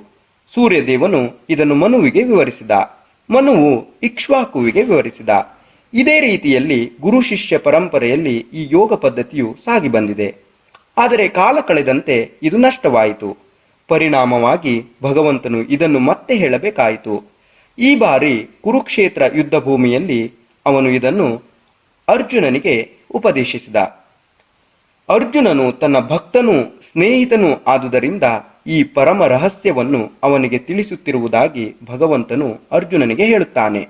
ಸೂರ್ಯದೇವನು ಇದನ್ನು ಮನುವಿಗೆ ವಿವರಿಸಿದ. ಮನುವು ಇಕ್ಷ್ವಾಕುವಿಗೆ ವಿವರಿಸಿದ. ಇದೇ ರೀತಿಯಲ್ಲಿ ಗುರು ಶಿಷ್ಯ ಪರಂಪರೆಯಲ್ಲಿ ಈ ಯೋಗ ಪದ್ಧತಿಯು ಸಾಗಿ ಬಂದಿದೆ. ಆದರೆ ಕಾಲ ಕಳೆದಂತೆ ಇದು ನಷ್ಟವಾಯಿತು. ಪರಿಣಾಮವಾಗಿ ಭಗವಂತನು ಇದನ್ನು ಮತ್ತೆ ಹೇಳಬೇಕಾಯಿತು. ಈ ಬಾರಿ ಕುರುಕ್ಷೇತ್ರ ಯುದ್ಧ ಭೂಮಿಯಲ್ಲಿ ಅವನು ಇದನ್ನು ಅರ್ಜುನನಿಗೆ ಉಪದೇಶಿಸಿದ. ಅರ್ಜುನನು ತನ್ನ ಭಕ್ತನೂ ಸ್ನೇಹಿತನೂ ಆದುದರಿಂದ ಈ ಪರಮ ರಹಸ್ಯವನ್ನು ಅವನಿಗೆ ತಿಳಿಸುತ್ತಿರುವುದಾಗಿ ಭಗವಂತನು ಅರ್ಜುನನಿಗೆ ಹೇಳುತ್ತಾನೆ.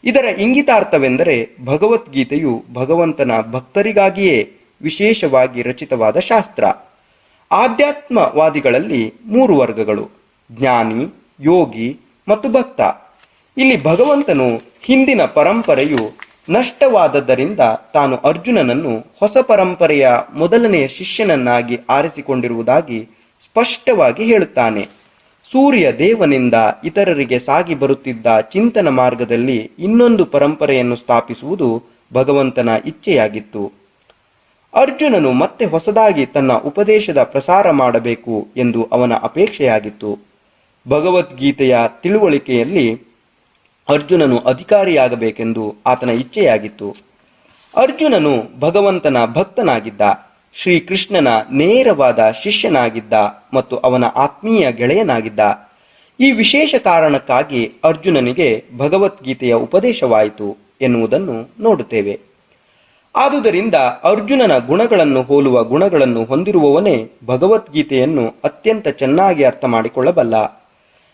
ಇದರ ಇಂಗಿತಾರ್ಥವೆಂದರೆ ಭಗವದ್ಗೀತೆಯು ಭಗವಂತನ ಭಕ್ತರಿಗಾಗಿಯೇ ವಿಶೇಷವಾಗಿ ರಚಿತವಾದ ಶಾಸ್ತ್ರ. ಆಧ್ಯಾತ್ಮವಾದಿಗಳಲ್ಲಿ 3 ವರ್ಗಗಳು: ಜ್ಞಾನಿ, ಯೋಗಿ ಮತ್ತು ಭಕ್ತ. ಇಲ್ಲಿ ಭಗವಂತನು ಹಿಂದಿನ ಪರಂಪರೆಯು ನಷ್ಟವಾದದ್ದರಿಂದ ತಾನು ಅರ್ಜುನನನ್ನು ಹೊಸ ಪರಂಪರೆಯ ಮೊದಲನೆಯ ಶಿಷ್ಯನನ್ನಾಗಿ ಆರಿಸಿಕೊಂಡಿರುವುದಾಗಿ ಸ್ಪಷ್ಟವಾಗಿ ಹೇಳುತ್ತಾನೆ. ಸೂರ್ಯ ದೇವನಿಂದ ಇತರರಿಗೆ ಸಾಗಿ ಬರುತ್ತಿದ್ದ ಚಿಂತನ ಮಾರ್ಗದಲ್ಲಿ ಇನ್ನೊಂದು ಪರಂಪರೆಯನ್ನು ಸ್ಥಾಪಿಸುವುದು ಭಗವಂತನ ಇಚ್ಛೆಯಾಗಿತ್ತು. ಅರ್ಜುನನು ಮತ್ತೆ ಹೊಸದಾಗಿ ತನ್ನ ಉಪದೇಶದ ಪ್ರಸಾರ ಮಾಡಬೇಕು ಎಂದು ಅವನ ಅಪೇಕ್ಷೆಯಾಗಿತ್ತು. ಭಗವದ್ಗೀತೆಯ ತಿಳುವಳಿಕೆಯಲ್ಲಿ ಅರ್ಜುನನು ಅಧಿಕಾರಿಯಾಗಬೇಕೆಂದು ಆತನ ಇಚ್ಛೆಯಾಗಿತ್ತು. ಅರ್ಜುನನು ಭಗವಂತನ ಭಕ್ತನಾಗಿದ್ದ, ಶ್ರೀಕೃಷ್ಣನ ನೇರವಾದ ಶಿಷ್ಯನಾಗಿದ್ದ ಮತ್ತು ಅವನ ಆತ್ಮೀಯ ಗೆಳೆಯನಾಗಿದ್ದ. ಈ ವಿಶೇಷ ಕಾರಣಕ್ಕಾಗಿ ಅರ್ಜುನನಿಗೆ ಭಗವದ್ಗೀತೆಯ ಉಪದೇಶವಾಯಿತು ಎನ್ನುವುದನ್ನು ನೋಡುತ್ತೇವೆ. ಆದುದರಿಂದ ಅರ್ಜುನನ ಗುಣಗಳನ್ನು ಹೋಲುವ ಗುಣಗಳನ್ನು ಹೊಂದಿರುವವನೇ ಭಗವದ್ಗೀತೆಯನ್ನು ಅತ್ಯಂತ ಚೆನ್ನಾಗಿ ಅರ್ಥ ಮಾಡಿಕೊಳ್ಳಬಲ್ಲ.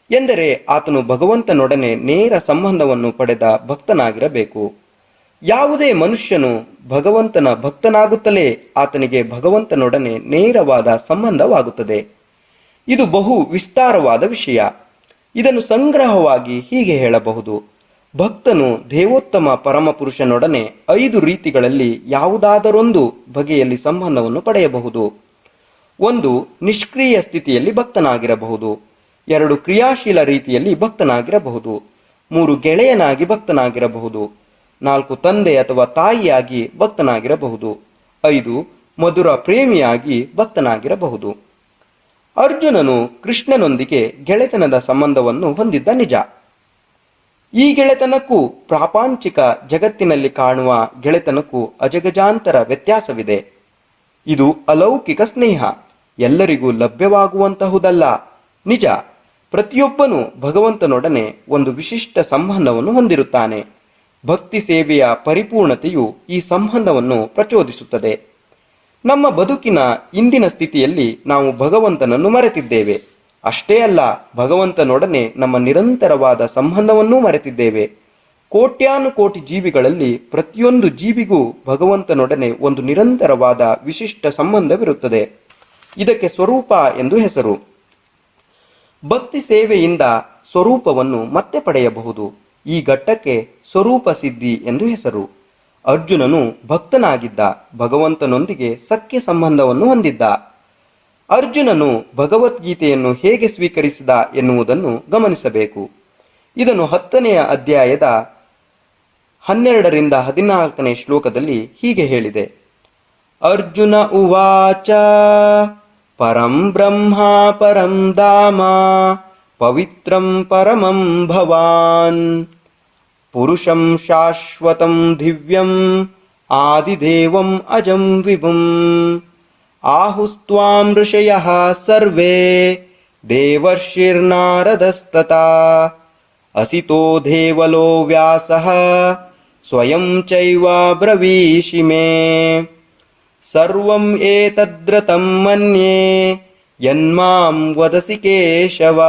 ಎಂದರೆ ಆತನು ಭಗವಂತನೊಡನೆ ನೇರ ಸಂಬಂಧವನ್ನು ಪಡೆದ ಭಕ್ತನಾಗಿರಬೇಕು. ಯಾವುದೇ ಮನುಷ್ಯನು ಭಗವಂತನ ಭಕ್ತನಾಗುತ್ತಲೇ ಆತನಿಗೆ ಭಗವಂತನೊಡನೆ ನೇರವಾದ ಸಂಬಂಧವಾಗುತ್ತದೆ. ಇದು ಬಹು ವಿಸ್ತಾರವಾದ ವಿಷಯ. ಇದನ್ನು ಸಂಗ್ರಹವಾಗಿ ಹೀಗೆ ಹೇಳಬಹುದು: ಭಕ್ತನು ದೇವೋತ್ತಮ ಪರಮಪುರುಷನೊಡನೆ 5 ರೀತಿಗಳಲ್ಲಿ ಯಾವುದಾದರೊಂದು ಬಗೆಯಲ್ಲಿ ಸಂಬಂಧವನ್ನು ಪಡೆಯಬಹುದು. 1. ನಿಷ್ಕ್ರಿಯ ಸ್ಥಿತಿಯಲ್ಲಿ ಭಕ್ತನಾಗಿರಬಹುದು. 2. ಕ್ರಿಯಾಶೀಲ ರೀತಿಯಲ್ಲಿ ಭಕ್ತನಾಗಿರಬಹುದು. 3. ಗೆಳೆಯನಾಗಿ ಭಕ್ತನಾಗಿರಬಹುದು. 4. ತಂದೆ ಅಥವಾ ತಾಯಿಯಾಗಿ ಭಕ್ತನಾಗಿರಬಹುದು. 5. ಮಧುರ ಪ್ರೇಮಿಯಾಗಿ ಭಕ್ತನಾಗಿರಬಹುದು. ಅರ್ಜುನನು ಕೃಷ್ಣನೊಂದಿಗೆ ಗೆಳೆತನದ ಸಂಬಂಧವನ್ನು ಹೊಂದಿದ್ದ ನಿಜ. ಈ ಗೆಳೆತನಕ್ಕೂ ಪ್ರಾಪಂಚಿಕ ಜಗತ್ತಿನಲ್ಲಿ ಕಾಣುವ ಗೆಳೆತನಕ್ಕೂ ಅಜಗಜಾಂತರ ವ್ಯತ್ಯಾಸವಿದೆ. ಇದು ಅಲೌಕಿಕ ಸ್ನೇಹ, ಎಲ್ಲರಿಗೂ ಲಭ್ಯವಾಗುವಂತಹುದಲ್ಲ. ನಿಜ, ಪ್ರತಿಯೊಬ್ಬನೂ ಭಗವಂತನೊಡನೆ ಒಂದು ವಿಶಿಷ್ಟ ಸಂಬಂಧವನ್ನು ಹೊಂದಿರುತ್ತಾನೆ. ಭಕ್ತಿ ಸೇವೆಯ ಪರಿಪೂರ್ಣತೆಯು ಈ ಸಂಬಂಧವನ್ನು ಪ್ರಚೋದಿಸುತ್ತದೆ. ನಮ್ಮ ಬದುಕಿನ ಇಂದಿನ ಸ್ಥಿತಿಯಲ್ಲಿ ನಾವು ಭಗವಂತನನ್ನು ಮರೆತಿದ್ದೇವೆ. ಅಷ್ಟೇ ಅಲ್ಲ, ಭಗವಂತನೊಡನೆ ನಮ್ಮ ನಿರಂತರವಾದ ಸಂಬಂಧವನ್ನೂ ಮರೆತಿದ್ದೇವೆ. ಕೋಟ್ಯಾನುಕೋಟಿ ಜೀವಿಗಳಲ್ಲಿ ಪ್ರತಿಯೊಂದು ಜೀವಿಗೂ ಭಗವಂತನೊಡನೆ ಒಂದು ನಿರಂತರವಾದ ವಿಶಿಷ್ಟ ಸಂಬಂಧವಿರುತ್ತದೆ. ಇದಕ್ಕೆ ಸ್ವರೂಪ ಎಂದು ಹೆಸರು. ಭಕ್ತಿ ಸೇವೆಯಿಂದ ಸ್ವರೂಪವನ್ನು ಮತ್ತೆ ಪಡೆಯಬಹುದು. ಈ ಘಟ್ಟಕ್ಕೆ ಸ್ವರೂಪ ಸಿದ್ಧಿ ಎಂದು ಹೆಸರು. ಅರ್ಜುನನು ಭಕ್ತನಾಗಿದ್ದ, ಭಗವಂತನೊಂದಿಗೆ ಸಖ್ಯ ಸಂಬಂಧವನ್ನು ಹೊಂದಿದ್ದ. ಅರ್ಜುನನು ಭಗವದ್ಗೀತೆಯನ್ನು ಹೇಗೆ ಸ್ವೀಕರಿಸಿದ ಎನ್ನುವುದನ್ನು ಗಮನಿಸಬೇಕು. ಇದನ್ನು 10ನೇ ಅಧ್ಯಾಯದ 12ರಿಂದ 14ನೇ ಶ್ಲೋಕದಲ್ಲಿ ಹೀಗೆ ಹೇಳಿದೆ. ಅರ್ಜುನ ಉವಾಚ ಪರಂ ಬ್ರಹ್ಮ ಪರಂ ಧಾಮ ಪವಿತ್ರಂ ಪರಮಂ ಭವಾನ್ ಪುರುಷಂ ಶಾಶ್ವತಂ ದಿವ್ಯಂ ಆದಿದೇವಂ ಅಜಂ ವಿಭುಂ ಆಹುಸ್ತ್ವಾಂ ಋಷಯಃ ಸರ್ವೇ ದೇವರ್ಷಿರ್ನಾರದಸ್ತತಾ ಅಸಿತೋ ದೇವಲೋ ವ್ಯಾಸಃ ಸ್ವಯಂ ಚೈವ ಬ್ರವೀಷಿ ಮೇ ಸರ್ವಂ ಏತದ್ರತಂ ಮನ್ಯೇ ಯನ್ಮಾಂ ವದಸಿ ಕೇಶವ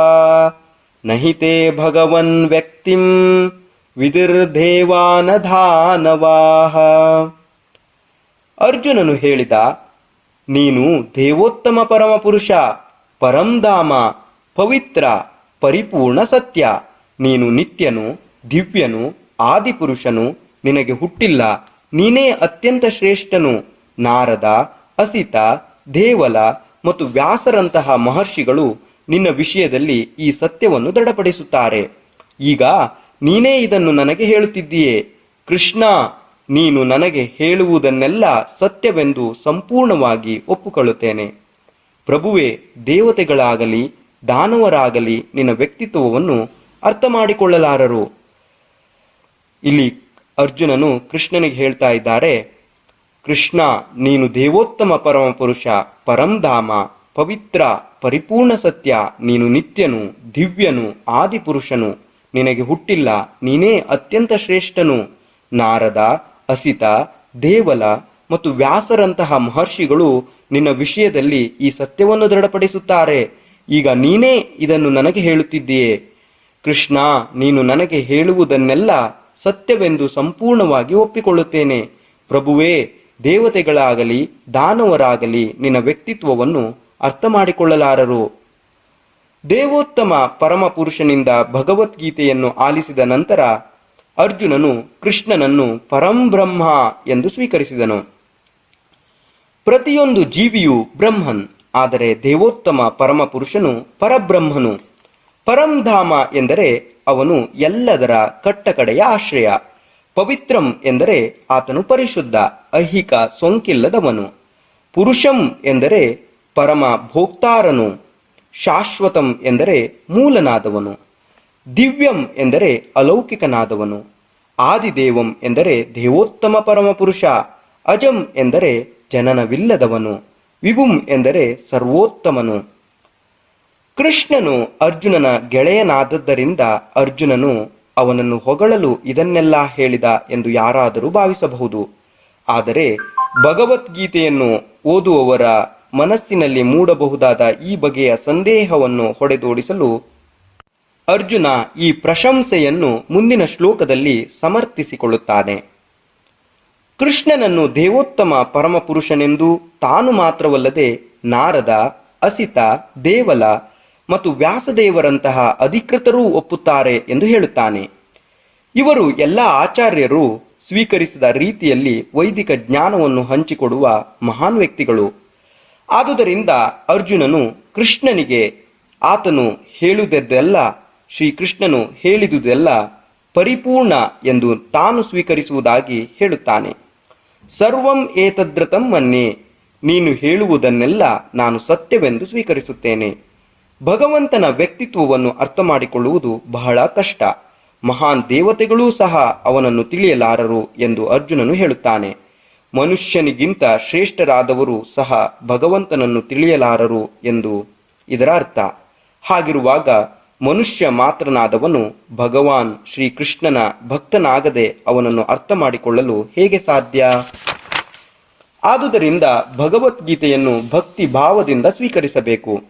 ನಹಿ ತೇ ಭಗವನ್ ವ್ಯಕ್ತಿಂ ವಿದುರ್ದೇವಾನಧಾನವಾಹ. ಅರ್ಜುನನು ಹೇಳಿದ, ನೀನು ದೇವೋತ್ತಮ ಪರಮಪುರುಷ, ಪರಂಧಾಮ, ಪವಿತ್ರ, ಪರಿಪೂರ್ಣ ಸತ್ಯ. ನೀನು ನಿತ್ಯನು, ದಿವ್ಯನು, ಆದಿಪುರುಷನು. ನಿನಗೆ ಹುಟ್ಟಿಲ್ಲ. ನೀನೇ ಅತ್ಯಂತ ಶ್ರೇಷ್ಠನು. ನಾರದ, ಅಸಿತ, ದೇವಲ ಮತ್ತು ವ್ಯಾಸರಂತಹ ಮಹರ್ಷಿಗಳು ನಿನ್ನ ವಿಷಯದಲ್ಲಿ ಈ ಸತ್ಯವನ್ನು ದೃಢಪಡಿಸುತ್ತಾರೆ. ಈಗ ನೀನೇ ಇದನ್ನು ನನಗೆ ಹೇಳುತ್ತಿದ್ದೀಯೆ. ಕೃಷ್ಣ, ನೀನು ನನಗೆ ಹೇಳುವುದನ್ನೆಲ್ಲ ಸತ್ಯವೆಂದು ಸಂಪೂರ್ಣವಾಗಿ ಒಪ್ಪಿಕೊಳ್ಳುತ್ತೇನೆ. ಪ್ರಭುವೇ, ದೇವತೆಗಳಾಗಲಿ ದಾನವರಾಗಲಿ ನಿನ್ನ ವ್ಯಕ್ತಿತ್ವವನ್ನು ಅರ್ಥ ಮಾಡಿಕೊಳ್ಳಲಾರರು. ಇಲ್ಲಿ ಅರ್ಜುನನು ಕೃಷ್ಣನಿಗೆ ಹೇಳ್ತಾ ಇದ್ದಾರೆ, ಕೃಷ್ಣ, ನೀನು ದೇವೋತ್ತಮ ಪರಮಪುರುಷ, ಪರಂಧಾಮ, ಪವಿತ್ರ, ಪರಿಪೂರ್ಣ ಸತ್ಯ. ನೀನು ನಿತ್ಯನು, ದಿವ್ಯನು, ಆದಿಪುರುಷನು. ನಿನಗೆ ಹುಟ್ಟಿಲ್ಲ. ನೀನೇ ಅತ್ಯಂತ ಶ್ರೇಷ್ಠನು. ನಾರದ, ಅಸಿತ, ದೇವಲ ಮತ್ತು ವ್ಯಾಸರಂತಹ ಮಹರ್ಷಿಗಳು ನಿನ್ನ ವಿಷಯದಲ್ಲಿ ಈ ಸತ್ಯವನ್ನು ದೃಢಪಡಿಸುತ್ತಾರೆ. ಈಗ ನೀನೇ ಇದನ್ನು ನನಗೆ ಹೇಳುತ್ತಿದ್ದೀಯೆ. ಕೃಷ್ಣ, ನೀನು ನನಗೆ ಹೇಳುವುದನ್ನೆಲ್ಲ ಸತ್ಯವೆಂದು ಸಂಪೂರ್ಣವಾಗಿ ಒಪ್ಪಿಕೊಳ್ಳುತ್ತೇನೆ. ಪ್ರಭುವೇ, ದೇವತೆಗಳಾಗಲಿ ದಾನವರಾಗಲಿ ನಿನ್ನ ವ್ಯಕ್ತಿತ್ವವನ್ನು ಅರ್ಥ ಮಾಡಿಕೊಳ್ಳಲಾರರು. ದೇವೋತ್ತಮ ಪರಮಪುರುಷನಿಂದ ಭಗವದ್ಗೀತೆಯನ್ನು ಆಲಿಸಿದ ನಂತರ ಅರ್ಜುನನು ಕೃಷ್ಣನನ್ನು ಪರಂಬ್ರಹ್ಮ ಎಂದು ಸ್ವೀಕರಿಸಿದನು. ಪ್ರತಿಯೊಂದು ಜೀವಿಯು ಬ್ರಹ್ಮನ್, ಆದರೆ ದೇವೋತ್ತಮ ಪರಮಪುರುಷನು ಪರಬ್ರಹ್ಮನು. ಪರಂಧಾಮ ಎಂದರೆ ಅವನು ಎಲ್ಲದರ ಕಟ್ಟಕಡೆಯ ಆಶ್ರಯ. ಪವಿತ್ರಂ ಎಂದರೆ ಆತನು ಪರಿಶುದ್ಧ, ಐಹಿಕ ಸೋಂಕಿಲ್ಲದವನು. ಪುರುಷಂ ಎಂದರೆ ಪರಮ ಭೋಕ್ತಾರನು. ಶಾಶ್ವತಂ ಎಂದರೆ ಮೂಲನಾದವನು. ದಿವ್ಯಂ ಎಂದರೆ ಅಲೌಕಿಕನಾದವನು. ಆದಿದೇವಂ ಎಂದರೆ ದೇವೋತ್ತಮ ಪರಮಪುರುಷ. ಅಜಂ ಎಂದರೆ ಜನನವಿಲ್ಲದವನು. ವಿಭುಂ ಎಂದರೆ ಸರ್ವೋತ್ತಮನು. ಕೃಷ್ಣನು ಅರ್ಜುನನ ಗೆಳೆಯನಾದದ್ದರಿಂದ ಅರ್ಜುನನು ಅವನನ್ನು ಹೊಗಳಲು ಇದನ್ನೆಲ್ಲ ಹೇಳಿದ ಎಂದು ಯಾರಾದರೂ ಭಾವಿಸಬಹುದು. ಆದರೆ ಭಗವದ್ಗೀತೆಯನ್ನು ಓದುವವರ ಮನಸ್ಸಿನಲ್ಲಿ ಮೂಡಬಹುದಾದ ಈ ಬಗೆಯ ಸಂದೇಹವನ್ನು ಹೊಡೆದೋಡಿಸಲು ಅರ್ಜುನ ಈ ಪ್ರಶಂಸೆಯನ್ನು ಮುಂದಿನ ಶ್ಲೋಕದಲ್ಲಿ ಸಮರ್ಥಿಸಿಕೊಳ್ಳುತ್ತಾನೆ. ಕೃಷ್ಣನನ್ನು ದೇವೋತ್ತಮ ಪರಮಪುರುಷನೆಂದು ತಾನು ಮಾತ್ರವಲ್ಲದೆ ನಾರದ, ಅಸಿತ, ದೇವಲ ಮತ್ತು ವ್ಯಾಸದೇವರಂತಹ ಅಧಿಕೃತರೂ ಒಪ್ಪುತ್ತಾರೆ ಎಂದು ಹೇಳುತ್ತಾನೆ. ಇವರು ಎಲ್ಲ ಆಚಾರ್ಯರು ಸ್ವೀಕರಿಸಿದ ರೀತಿಯಲ್ಲಿ ವೈದಿಕ ಜ್ಞಾನವನ್ನು ಹಂಚಿಕೊಡುವ ಮಹಾನ್ ವ್ಯಕ್ತಿಗಳು. ಆದುದರಿಂದ ಅರ್ಜುನನು ಕೃಷ್ಣನಿಗೆ ಆತನು ಹೇಳುವುದೆಲ್ಲ, ಶ್ರೀಕೃಷ್ಣನು ಹೇಳಿದುದೆಲ್ಲ ಪರಿಪೂರ್ಣ ಎಂದು ತಾನು ಸ್ವೀಕರಿಸುವುದಾಗಿ ಹೇಳುತ್ತಾನೆ. ಸರ್ವಂ ಏತದ್ರತಂ ಮನ್ಯೆ, ನೀನು ಹೇಳುವುದನ್ನೆಲ್ಲ ನಾನು ಸತ್ಯವೆಂದು ಸ್ವೀಕರಿಸುತ್ತೇನೆ. ಭಗವಂತನ ವ್ಯಕ್ತಿತ್ವವನ್ನು ಅರ್ಥ ಮಾಡಿಕೊಳ್ಳುವುದು ಬಹಳ ಕಷ್ಟ. ಮಹಾನ್ ದೇವತೆಗಳೂ ಸಹ ಅವನನ್ನು ತಿಳಿಯಲಾರರು ಎಂದು ಅರ್ಜುನನು ಹೇಳುತ್ತಾನೆ. ಮನುಷ್ಯನಿಗಿಂತ ಶ್ರೇಷ್ಠರಾದವರು ಸಹ ಭಗವಂತನನ್ನು ತಿಳಿಯಲಾರರು ಎಂದು ಇದರ ಅರ್ಥ. ಹಾಗಿರುವಾಗ ಮನುಷ್ಯ ಮಾತ್ರನಾದವನು ಭಗವಾನ್ ಶ್ರೀಕೃಷ್ಣನ ಭಕ್ತನಾಗದೆ ಅವನನ್ನು ಅರ್ಥ ಮಾಡಿಕೊಳ್ಳಲು ಹೇಗೆ ಸಾಧ್ಯ? ಆದುದರಿಂದ ಭಗವದ್ಗೀತೆಯನ್ನು ಭಕ್ತಿ ಭಾವದಿಂದ ಸ್ವೀಕರಿಸಬೇಕು.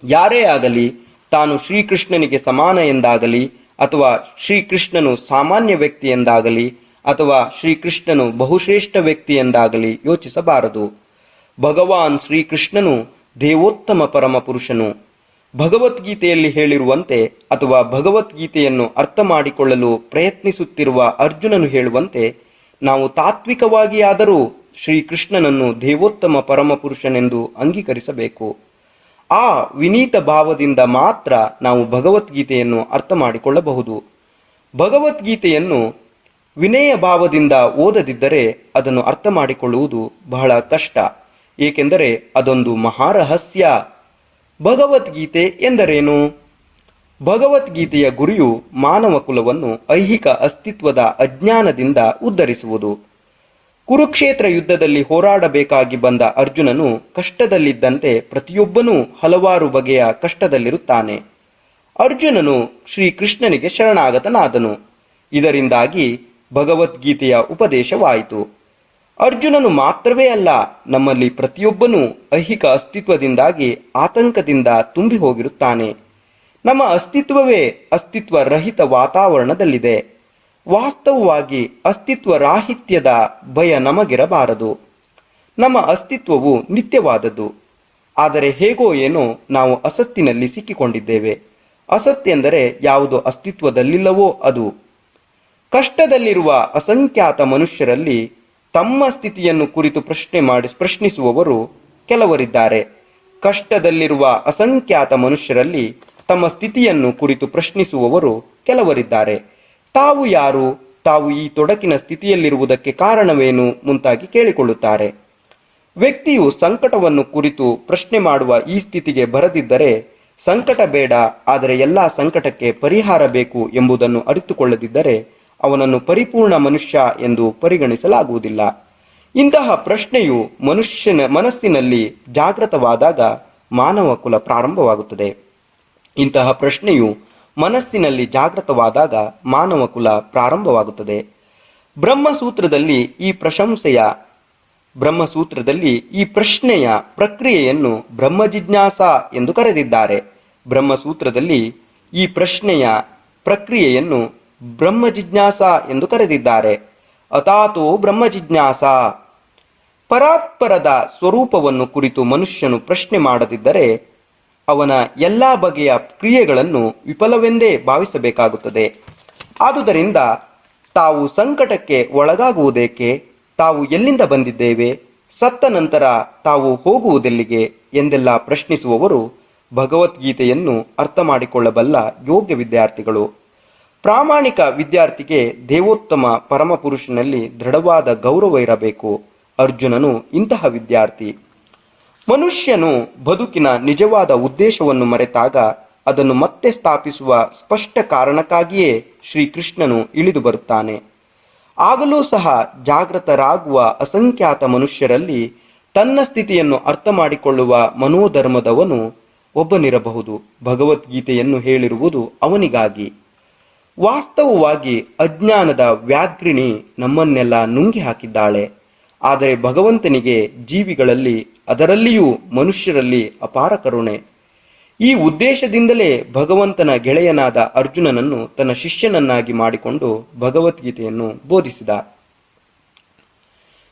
ಯಾರೇ ಆಗಲಿ ತಾನು ಶ್ರೀಕೃಷ್ಣನಿಗೆ ಸಮಾನ ಎಂದಾಗಲಿ, ಅಥವಾ ಶ್ರೀಕೃಷ್ಣನು ಸಾಮಾನ್ಯ ವ್ಯಕ್ತಿ ಎಂದಾಗಲಿ, ಅಥವಾ ಶ್ರೀಕೃಷ್ಣನು ಬಹುಶ್ರೇಷ್ಠ ವ್ಯಕ್ತಿ ಎಂದಾಗಲಿ ಯೋಚಿಸಬಾರದು. ಭಗವಾನ್ ಶ್ರೀಕೃಷ್ಣನು ದೇವೋತ್ತಮ ಪರಮ ಪುರುಷನು. ಭಗವದ್ಗೀತೆಯಲ್ಲಿ ಹೇಳಿರುವಂತೆ, ಅಥವಾ ಭಗವದ್ಗೀತೆಯನ್ನು ಅರ್ಥ ಮಾಡಿಕೊಳ್ಳಲು ಪ್ರಯತ್ನಿಸುತ್ತಿರುವ ಅರ್ಜುನನು ಹೇಳುವಂತೆ, ನಾವು ತಾತ್ವಿಕವಾಗಿ ಆದರೂ ಶ್ರೀಕೃಷ್ಣನನ್ನು ದೇವೋತ್ತಮ ಪರಮಪುರುಷನೆಂದು ಅಂಗೀಕರಿಸಬೇಕು. ಆ ವಿನೀತ ಭಾವದಿಂದ ಮಾತ್ರ ನಾವು ಭಗವದ್ಗೀತೆಯನ್ನು ಅರ್ಥ ಮಾಡಿಕೊಳ್ಳಬಹುದು. ಭಗವದ್ಗೀತೆಯನ್ನು ವಿನಯ ಭಾವದಿಂದ ಓದದಿದ್ದರೆ ಅದನ್ನು ಅರ್ಥ ಮಾಡಿಕೊಳ್ಳುವುದು ಬಹಳ ಕಷ್ಟ. ಏಕೆಂದರೆ ಅದೊಂದು ಮಹಾರಹಸ್ಯ. ಭಗವದ್ಗೀತೆ ಎಂದರೇನು? ಭಗವದ್ಗೀತೆಯ ಗುರಿಯು ಮಾನವ ಕುಲವನ್ನು ಐಹಿಕ ಅಸ್ತಿತ್ವದ ಅಜ್ಞಾನದಿಂದ ಉದ್ಧರಿಸುವುದು. ಕುರುಕ್ಷೇತ್ರ ಯುದ್ಧದಲ್ಲಿ ಹೋರಾಡಬೇಕಾಗಿ ಬಂದ ಅರ್ಜುನನು ಕಷ್ಟದಲ್ಲಿದ್ದಂತೆ ಪ್ರತಿಯೊಬ್ಬನೂ ಹಲವಾರು ಬಗೆಯ ಕಷ್ಟದಲ್ಲಿರುತ್ತಾನೆ. ಅರ್ಜುನನು ಶ್ರೀಕೃಷ್ಣನಿಗೆ ಶರಣಾಗತನಾದನು. ಇದರಿಂದಾಗಿ ಭಗವದ್ಗೀತೆಯ ಉಪದೇಶವಾಯಿತು. ಅರ್ಜುನನು ಮಾತ್ರವೇ ಅಲ್ಲ, ನಮ್ಮಲ್ಲಿ ಪ್ರತಿಯೊಬ್ಬನೂ ಐಹಿಕ ಅಸ್ತಿತ್ವದಿಂದಾಗಿ ಆತಂಕದಿಂದ ತುಂಬಿ ಹೋಗಿರುತ್ತಾನೆ. ನಮ್ಮ ಅಸ್ತಿತ್ವವೇ ಅಸ್ತಿತ್ವ ರಹಿತ ವಾತಾವರಣದಲ್ಲಿದೆ. ವಾಸ್ತವವಾಗಿ ಅಸ್ತಿತ್ವ ರಾಹಿತ್ಯದ ಭಯ ನಮಗಿರಬಾರದು. ನಮ್ಮ ಅಸ್ತಿತ್ವವು ನಿತ್ಯವಾದದ್ದು. ಆದರೆ ಹೇಗೋ ಏನೋ ನಾವು ಅಸತ್ತಿನಲ್ಲಿ ಸಿಕ್ಕಿಕೊಂಡಿದ್ದೇವೆ. ಅಸತ್ತೆಂದರೆ ಯಾವುದು ಅಸ್ತಿತ್ವದಲ್ಲಿಲ್ಲವೋ ಅದು. ಕಷ್ಟದಲ್ಲಿರುವ ಅಸಂಖ್ಯಾತ ಮನುಷ್ಯರಲ್ಲಿ ತಮ್ಮ ಸ್ಥಿತಿಯನ್ನು ಕುರಿತು ಪ್ರಶ್ನಿಸುವವರು ಕೆಲವರಿದ್ದಾರೆ. ಕಷ್ಟದಲ್ಲಿರುವ ಅಸಂಖ್ಯಾತ ಮನುಷ್ಯರಲ್ಲಿ ತಮ್ಮ ಸ್ಥಿತಿಯನ್ನು ಕುರಿತು ಪ್ರಶ್ನಿಸುವವರು ಕೆಲವರಿದ್ದಾರೆ. ತಾವು ಯಾರು, ತಾವು ಈ ತೊಡಕಿನ ಸ್ಥಿತಿಯಲ್ಲಿರುವುದಕ್ಕೆ ಕಾರಣವೇನು ಮುಂತಾಗಿ ಕೇಳಿಕೊಳ್ಳುತ್ತಾರೆ. ವ್ಯಕ್ತಿಯು ಸಂಕಟವನ್ನು ಕುರಿತು ಪ್ರಶ್ನೆ ಮಾಡುವ ಈ ಸ್ಥಿತಿಗೆ ಬರದಿದ್ದರೆ, ಸಂಕಟ ಬೇಡ, ಆದರೆ ಎಲ್ಲ ಸಂಕಟಕ್ಕೆ ಪರಿಹಾರ ಬೇಕು ಎಂಬುದನ್ನು ಅರಿತುಕೊಳ್ಳದಿದ್ದರೆ ಅವನನ್ನು ಪರಿಪೂರ್ಣ ಮನುಷ್ಯ ಎಂದು ಪರಿಗಣಿಸಲಾಗುವುದಿಲ್ಲ. ಇಂತಹ ಪ್ರಶ್ನೆಯು ಮನುಷ್ಯನ ಮನಸ್ಸಿನಲ್ಲಿ ಜಾಗೃತವಾದಾಗ ಮಾನವ ಕುಲ ಪ್ರಾರಂಭವಾಗುತ್ತದೆ. ಇಂತಹ ಪ್ರಶ್ನೆಯು ಮನಸ್ಸಿನಲ್ಲಿ ಜಾಗೃತವಾದಾಗ ಮಾನವ ಕುಲ ಪ್ರಾರಂಭವಾಗುತ್ತದೆ. ಬ್ರಹ್ಮಸೂತ್ರದಲ್ಲಿ ಈ ಪ್ರಶ್ನೆಯ ಪ್ರಕ್ರಿಯೆಯನ್ನು ಬ್ರಹ್ಮಜಿಜ್ಞಾಸ ಎಂದು ಕರೆದಿದ್ದಾರೆ. ಬ್ರಹ್ಮಸೂತ್ರದಲ್ಲಿ ಈ ಪ್ರಶ್ನೆಯ ಪ್ರಕ್ರಿಯೆಯನ್ನು ಬ್ರಹ್ಮಜಿಜ್ಞಾಸ ಎಂದು ಕರೆದಿದ್ದಾರೆ. ಅಥಾತೋ ಬ್ರಹ್ಮಜಿಜ್ಞಾಸ. ಪರಾತ್ಪರದ ಸ್ವರೂಪವನ್ನು ಕುರಿತು ಮನುಷ್ಯನು ಪ್ರಶ್ನೆ ಮಾಡದಿದ್ದರೆ ಅವನ ಎಲ್ಲ ಬಗೆಯ ಕ್ರಿಯೆಗಳನ್ನು ವಿಫಲವೆಂದೇ ಭಾವಿಸಬೇಕಾಗುತ್ತದೆ. ಆದುದರಿಂದ ತಾವು ಸಂಕಟಕ್ಕೆ ಒಳಗಾಗುವುದೇಕೆ, ತಾವು ಎಲ್ಲಿಂದ ಬಂದಿದ್ದೇವೆ, ಸತ್ತ ನಂತರ ತಾವು ಹೋಗುವುದೆಲ್ಲಿಗೆ ಎಂದೆಲ್ಲ ಪ್ರಶ್ನಿಸುವವರು ಭಗವದ್ಗೀತೆಯನ್ನು ಅರ್ಥ ಮಾಡಿಕೊಳ್ಳಬಲ್ಲ ಯೋಗ್ಯ ವಿದ್ಯಾರ್ಥಿಗಳು. ಪ್ರಾಮಾಣಿಕ ವಿದ್ಯಾರ್ಥಿಗೆ ದೇವೋತ್ತಮ ಪರಮಪುರುಷನಲ್ಲಿ ದೃಢವಾದ ಗೌರವ ಇರಬೇಕು. ಅರ್ಜುನನು ಇಂತಹ ವಿದ್ಯಾರ್ಥಿ. ಮನುಷ್ಯನು ಬದುಕಿನ ನಿಜವಾದ ಉದ್ದೇಶವನ್ನು ಮರೆತಾಗ ಅದನ್ನು ಮತ್ತೆ ಸ್ಥಾಪಿಸುವ ಸ್ಪಷ್ಟ ಕಾರಣಕ್ಕಾಗಿಯೇ ಶ್ರೀಕೃಷ್ಣನು ಇಳಿದು ಬರುತ್ತಾನೆ. ಆಗಲೂ ಸಹ ಜಾಗೃತರಾಗುವ ಅಸಂಖ್ಯಾತ ಮನುಷ್ಯರಲ್ಲಿ ತನ್ನ ಸ್ಥಿತಿಯನ್ನು ಅರ್ಥ ಮಾಡಿಕೊಳ್ಳುವ ಮನೋಧರ್ಮದವನು ಒಬ್ಬನಿರಬಹುದು. ಭಗವದ್ಗೀತೆಯನ್ನು ಹೇಳಿರುವುದು ಅವನಿಗಾಗಿ. ವಾಸ್ತವವಾಗಿ ಅಜ್ಞಾನದ ವ್ಯಾಘ್ರಿಣಿ ನಮ್ಮನ್ನೆಲ್ಲ ನುಂಗಿ ಹಾಕಿದ್ದಾಳೆ. ಆದರೆ ಭಗವಂತನಿಗೆ ಜೀವಿಗಳಲ್ಲಿ, ಅದರಲ್ಲಿಯೂ ಮನುಷ್ಯರಲ್ಲಿ ಅಪಾರ ಕರುಣೆ. ಈ ಉದ್ದೇಶದಿಂದಲೇ ಭಗವಂತನ ಗೆಳೆಯನಾದ ಅರ್ಜುನನನ್ನು ತನ್ನ ಶಿಷ್ಯನನ್ನಾಗಿ ಮಾಡಿಕೊಂಡು ಭಗವದ್ಗೀತೆಯನ್ನು ಬೋಧಿಸಿದ.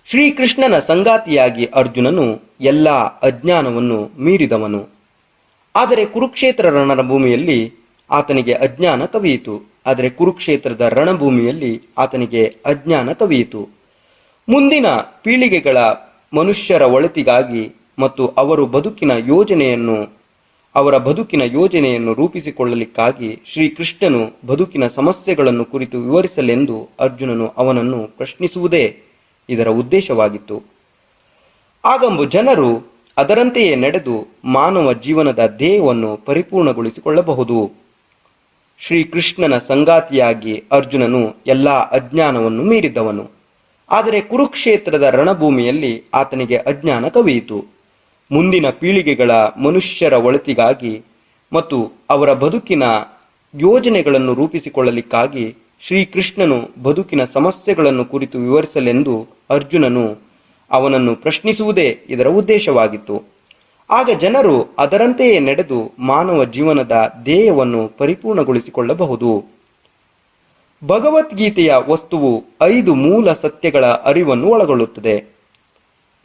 ಶ್ರೀಕೃಷ್ಣನ ಸಂಗಾತಿಯಾಗಿ ಅರ್ಜುನನು ಎಲ್ಲ ಅಜ್ಞಾನವನ್ನು ಮೀರಿದವನು. ಆದರೆ ಕುರುಕ್ಷೇತ್ರ ರಣಭೂಮಿಯಲ್ಲಿ ಆತನಿಗೆ ಅಜ್ಞಾನ ಕವಿಯಿತು. ಮುಂದಿನ ಪೀಳಿಗೆಗಳ ಮನುಷ್ಯರ ಒಳಿತಿಗಾಗಿ ಮತ್ತು ಅವರ ಬದುಕಿನ ಯೋಜನೆಯನ್ನು ರೂಪಿಸಿಕೊಳ್ಳಲಿಕ್ಕಾಗಿ ಶ್ರೀಕೃಷ್ಣನು ಬದುಕಿನ ಸಮಸ್ಯೆಗಳನ್ನು ಕುರಿತು ವಿವರಿಸಲೆಂದು ಅರ್ಜುನನು ಅವನನ್ನು ಪ್ರಶ್ನಿಸುವುದೇ ಇದರ ಉದ್ದೇಶವಾಗಿತ್ತು. ಆಗಂಬ ಜನರು ಅದರಂತೆಯೇ ನಡೆದು ಮಾನವ ಜೀವನದ ಧ್ಯೇಯವನ್ನು ಪರಿಪೂರ್ಣಗೊಳಿಸಿಕೊಳ್ಳಬಹುದು. ಶ್ರೀಕೃಷ್ಣನ ಸಂಗಾತಿಯಾಗಿ ಅರ್ಜುನನು ಎಲ್ಲ ಅಜ್ಞಾನವನ್ನು ಮೀರಿದವನು. ಆದರೆ ಕುರುಕ್ಷೇತ್ರದ ರಣಭೂಮಿಯಲ್ಲಿ ಆತನಿಗೆ ಅಜ್ಞಾನ ಕವಿಯಿತು. ಮುಂದಿನ ಪೀಳಿಗೆಗಳ ಮನುಷ್ಯರ ಒಳಿತಿಗಾಗಿ ಮತ್ತು ಅವರ ಬದುಕಿನ ಯೋಜನೆಗಳನ್ನು ರೂಪಿಸಿಕೊಳ್ಳಲಿಕ್ಕಾಗಿ ಶ್ರೀಕೃಷ್ಣನು ಬದುಕಿನ ಸಮಸ್ಯೆಗಳನ್ನು ಕುರಿತು ವಿವರಿಸಲೆಂದು ಅರ್ಜುನನು ಅವನನ್ನು ಪ್ರಶ್ನಿಸುವುದೇ ಇದರ ಉದ್ದೇಶವಾಗಿತ್ತು. ಆಗ ಜನರು ಅದರಂತೆಯೇ ನಡೆದು ಮಾನವ ಜೀವನದ ಧ್ಯೇಯವನ್ನು ಪರಿಪೂರ್ಣಗೊಳಿಸಿಕೊಳ್ಳಬಹುದು. ಭಗವದ್ಗೀತೆಯ ವಸ್ತುವು 5 ಮೂಲ ಸತ್ಯಗಳ ಅರಿವನ್ನು ಒಳಗೊಳ್ಳುತ್ತದೆ.